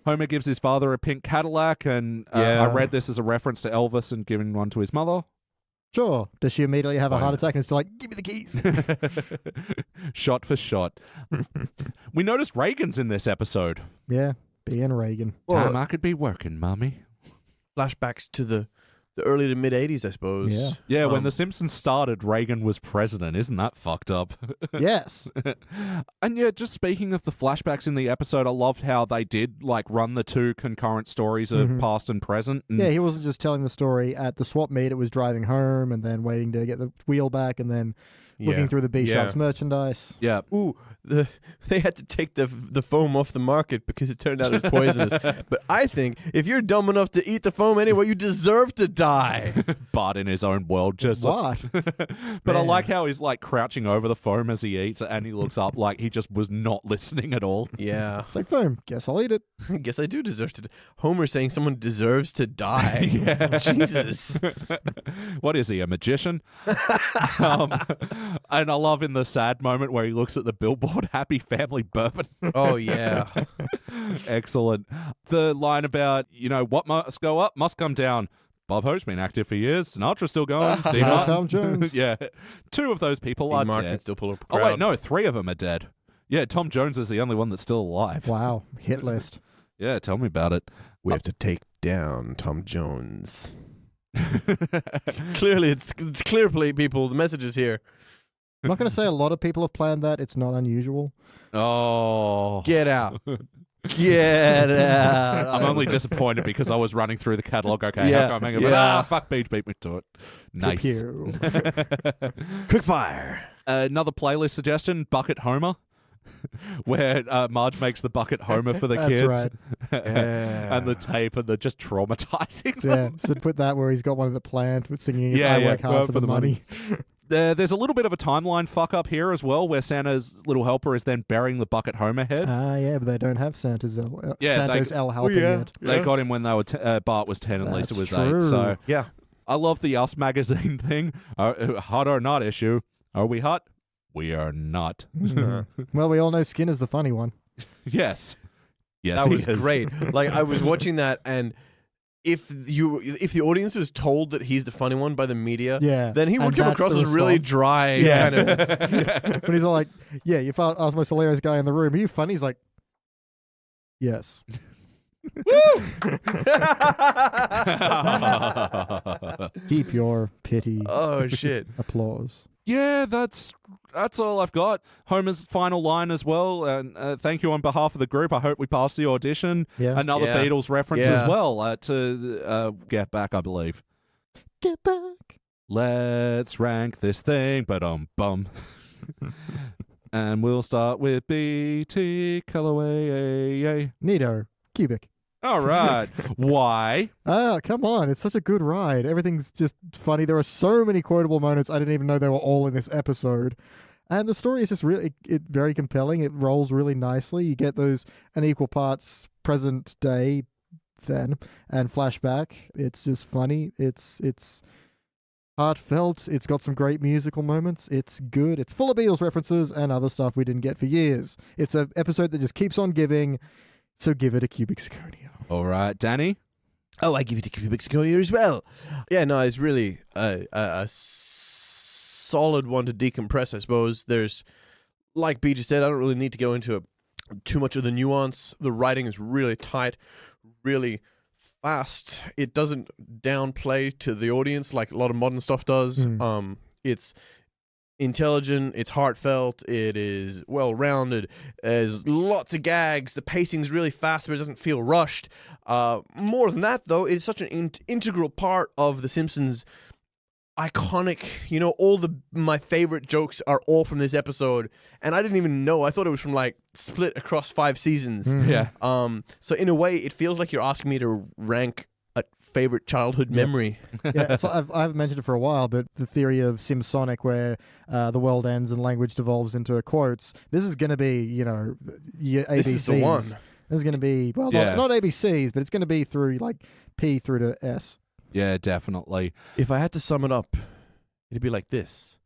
Homer gives his father a pink Cadillac, and I read this as a reference to Elvis and giving one to his mother. Sure. Does she immediately have a heart attack and it's like, give me the keys? Shot for shot. We noticed Reagan's in this episode. Yeah, being Reagan. Time I could be working, Mommy. Flashbacks to the early to mid 80s, I suppose. Yeah. Yeah, when The Simpsons started, Reagan was president. Isn't that fucked up? Yes. And yeah, just speaking of the flashbacks in the episode, I loved how they did like run the two concurrent stories of past and present. And Yeah, he wasn't just telling the story at the swap meet. It was driving home and then waiting to get the wheel back and then looking through the B-Shop's merchandise. Yeah. Ooh, they had to take the foam off the market because it turned out it was poisonous. But I think if you're dumb enough to eat the foam anyway, you deserve to die. Bart in his own world, just What? But I like how he's like crouching over the foam as he eats, and he looks up like he just was not listening at all. Yeah. It's like, foam, guess I'll eat it. I guess I do deserve to. Homer saying someone deserves to die. Yeah. Jesus. What is he, a magician? And I love in the sad moment where he looks at the billboard, Happy Family Bourbon. Oh, yeah. Excellent. The line about, what must go up must come down. Bob Hope's been active for years. Sinatra's still going. Dean Yeah, Martin. Tom Jones. Yeah. Two of those people are Martin dead. still pull up a Oh, crowd. wait, no, three of them are dead. Yeah, Tom Jones is the only one that's still alive. Wow. Hit list. Yeah, tell me about it. We have to take down Tom Jones. Clearly, it's clear, people. The message is here. I'm not going to say a lot of people have planned that. It's not unusual. Oh. Get out. Get out. I'm only disappointed because I was running through the catalogue. Okay, Yeah, how come I yeah. fuck Beach beat me to it. Nice. Pew. Quick fire. Another playlist suggestion, Bucket Homer, where Marge makes the Bucket Homer for the That's kids. right. And the tape, and they're just traumatizing them. Yeah, so put that where he's got one of the plant with singing Yeah, I yeah, work hard for the money. There's a little bit of a timeline fuck up here as well, where Santa's little helper is then burying the Bucket Homer head. Yeah, but they don't have Santa's Yeah, Santa's El helper yet. They got him when they were Bart was 10 and That's Lisa was true. 8. So Yeah. I love the Us magazine thing. Hot or not issue. Are we hot? We are not. Well, we all know Skinner's the funny one. Yes. Yes, That he was is. great. Like, I was watching that, and if the audience was told that he's the funny one by the media, Yeah. then he would and come that's across the as really response. dry. Yeah. Kind of. When he's all like, yeah, you asked the most hilarious guy in the room, are you funny? He's like, yes. Keep your pity Oh shit. applause. Yeah, that's all I've got. Homer's final line as well. And thank you on behalf of the group. I hope we pass the audition. Yeah. Another Yeah. Beatles reference Yeah. as well to Get Back, I believe. Get back. Let's rank this thing, but bum. And we'll start with BT Calloway. Neato. Cubic. All right. Why? Ah, come on. It's such a good ride. Everything's just funny. There are so many quotable moments. I didn't even know they were all in this episode. And the story is just really very compelling. It rolls really nicely. You get those in equal parts present day then and flashback. It's just funny. It's heartfelt. It's got some great musical moments. It's good. It's full of Beatles references and other stuff we didn't get for years. It's an episode that just keeps on giving. So give it a cubic zirconia. All right, Danny. Oh, I give it a cubic zirconia as well. Yeah, no, it's really a solid one to decompress, I suppose. There's, like B just said, I don't really need to go into too much of the nuance. The writing is really tight, really fast. It doesn't downplay to the audience like a lot of modern stuff does. It's intelligent, it's heartfelt, it is well-rounded, there's lots of gags, the pacing's really fast but it doesn't feel rushed. More than that though, it's such an integral part of The Simpsons iconic, all my favorite jokes are all from this episode, and I didn't even know. I thought it was from like split across 5 seasons. Yeah. So in a way it feels like you're asking me to rank a favorite childhood memory. Yeah, it's like I've mentioned it for a while, but the theory of Simpsonic, where the world ends and language devolves into quotes. This is going to be, your ABCs. This is the one. This is going to be not ABCs, but it's going to be through like P through to S. Yeah, definitely. If I had to sum it up, it'd be like this.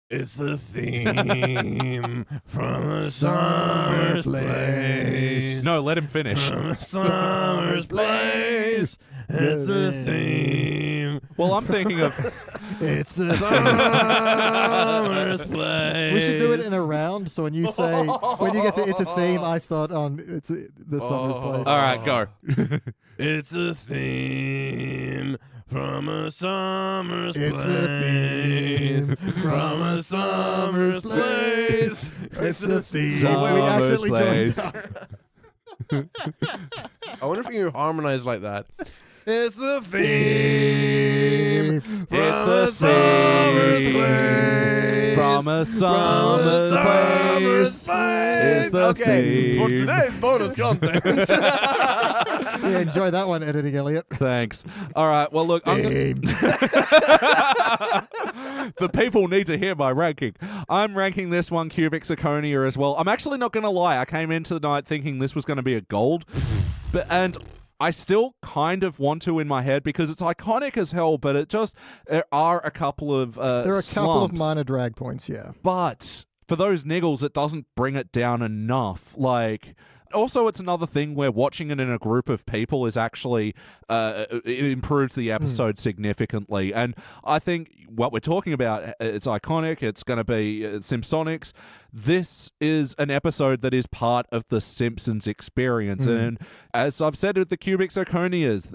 It's the theme from a summer's place. No, let him finish. From a summer's place. It's the theme. Well, I'm thinking of... It's the Summer's place. We should do it in a round. So when you say when you get to it's a theme, I start on it's the summer's place. All right, go. It's a theme from a summer's It's place. a theme from a summer's place. It's the theme. Summer's We accidentally place. joined. I wonder if you can harmonize like that. It's the theme. It's the theme from a summer's place. It's the Okay, for theme. today's bonus content. Yeah, enjoy that one, editing Elliot. Thanks. All right. Well, look, Theme. the people need to hear my ranking. I'm ranking this one cubic zirconia as well. I'm actually not going to lie. I came into the night thinking this was going to be a gold, and I still kind of want to in my head because it's iconic as hell, but there are a couple of There are a couple of slumps. minor drag points, yeah. But for those niggles, it doesn't bring it down enough. Like, also, it's another thing where watching it in a group of people is actually it improves the episode significantly. And I think what we're talking about, it's iconic. It's going to be Simpsonics. This is an episode that is part of the Simpsons experience. And as I've said with the cubic zirconias,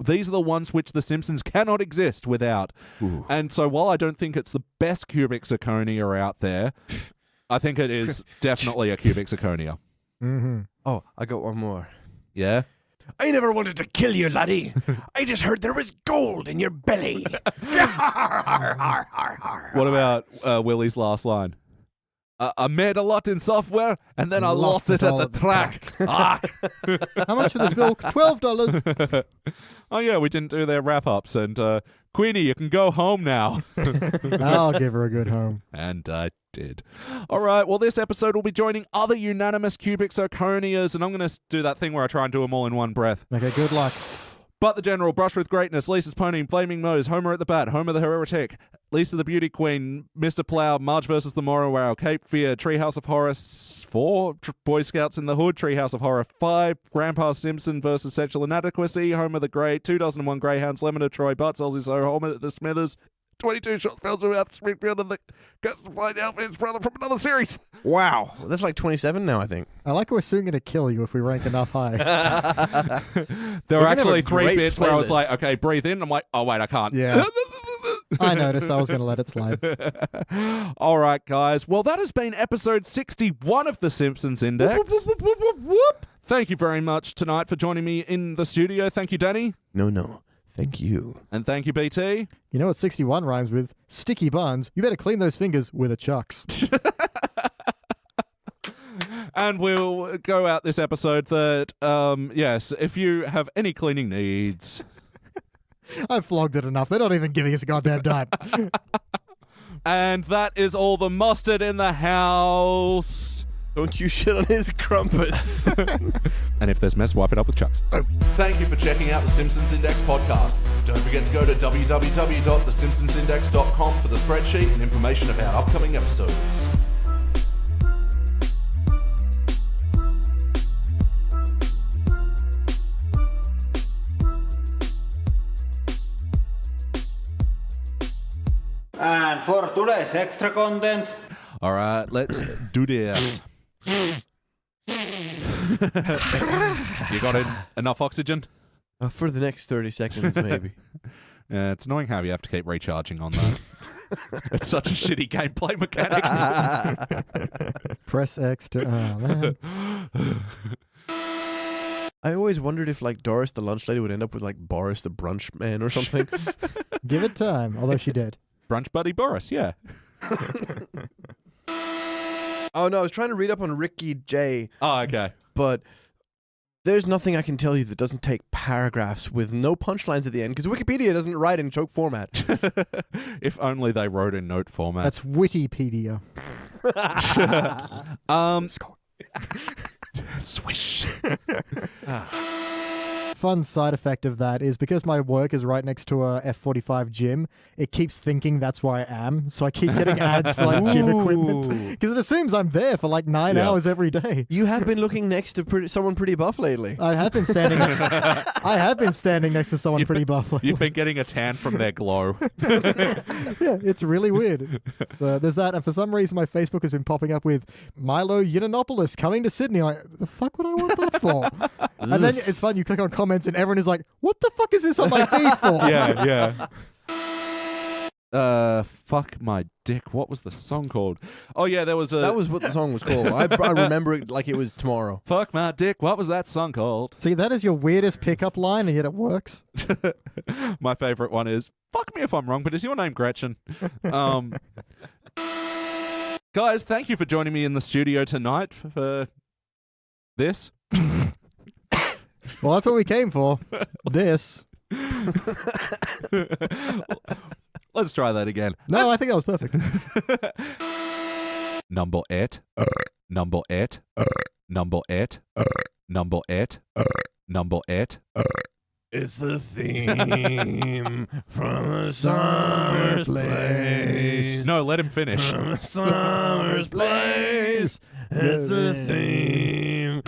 these are the ones which the Simpsons cannot exist without. Ooh. And so while I don't think it's the best cubic zirconia out there, I think it is definitely a cubic zirconia. Mm-hmm. Oh, I got one more. Yeah? I never wanted to kill you, laddie. I just heard there was gold in your belly. What about Willie's last line? I made a lot in software, and then I lost it at all the at the track. Ah. How much for this milk? $12. Oh, yeah, we didn't do their wrap-ups, and Queenie, you can go home now. I'll give her a good home. And I did. All right, well, this episode will be joining other unanimous cubic zirconias, and I'm going to do that thing where I try and do them all in one breath. Okay, good luck. But the General, Brush with Greatness, Lisa's Pony, Flaming Moe's, Homer at the Bat, Homer the Heretic, Lisa the Beauty Queen, Mr. Plow, Marge versus the Morrowind, Cape Fear, Treehouse of Horror 4, Boy Scouts in the Hood, Treehouse of Horror 5, Grandpa Simpson versus Sexual Inadequacy, Homer the Great, 2001 Greyhounds, Lemon of Troy Butts, Elsie So, Homer the Smithers, 22 short spells about Springfield, and the Ghost of Flying Alpha's brother from another series. Wow, that's like 27 now, I think. I like we're soon going to kill you if we rank enough high. There were gonna have actually a 3 great bits where I was playlist. like, okay, breathe in. I'm like, oh, wait, I can't. Yeah. I noticed. I was going to let it slide. All right, guys. Well, that has been episode 61 of The Simpsons Index. Thank you very much tonight for joining me in the studio. Thank you, Danny. No. Thank you. And thank you, BT. You know what 61 rhymes with? Sticky buns. You better clean those fingers with a chucks. And we'll go out this episode that, yes, if you have any cleaning needs. I've flogged it enough. They're not even giving us a goddamn time. And that is all the mustard in the house. Don't you shit on his crumpets. And if there's mess, wipe it up with chucks. Thank you for checking out the Simpsons Index podcast. Don't forget to go to www.thesimpsonsindex.com for the spreadsheet and information about upcoming episodes. And for today's extra content, All right, let's do this. You got enough oxygen? For the next 30 seconds, maybe. Yeah, it's annoying how you have to keep recharging on that. It's such a shitty gameplay mechanic. Press X to... Oh, man. I always wondered if, like, Doris the lunch lady would end up with, like, Boris the brunch man or something. Give it time, although she did. Brunch buddy Boris, yeah. Oh, no, I was trying to read up on Ricky Jay, Oh, okay. but there's nothing I can tell you that doesn't take paragraphs with no punchlines at the end, because Wikipedia doesn't write in joke format. If only they wrote in note format. That's Wittypedia. Swish. fun side effect of that is because my work is right next to a F45 gym, it keeps thinking that's where I am. So I keep getting ads for like gym equipment because it assumes I'm there for like 9 hours every day. You have been looking next to someone pretty buff lately. I have been standing. I have been standing next to someone pretty buff lately. You've been getting a tan from their glow. Yeah, it's really weird. So there's that, and for some reason my Facebook has been popping up with Milo Yiannopoulos coming to Sydney. I'm like, the fuck would I want that for? And then it's fun, you click on comments and everyone is like, what the fuck is this on my feed for? Yeah. Fuck my dick. What was the song called? Oh yeah, there was a. That was what the song was called. I remember it like it was tomorrow. Fuck my dick. What was that song called? See, that is your weirdest pickup line, and yet it works. My favorite one is "Fuck me if I'm wrong," but is your name Gretchen? Guys, thank you for joining me in the studio tonight for this. Well, that's what we came for. This. Let's try that again. No, I think that was perfect. Number 8. Number 8. Number 8. Number 8. Number 8. It's the theme from a summer's place. No, let him finish. From a summer's place. It's the theme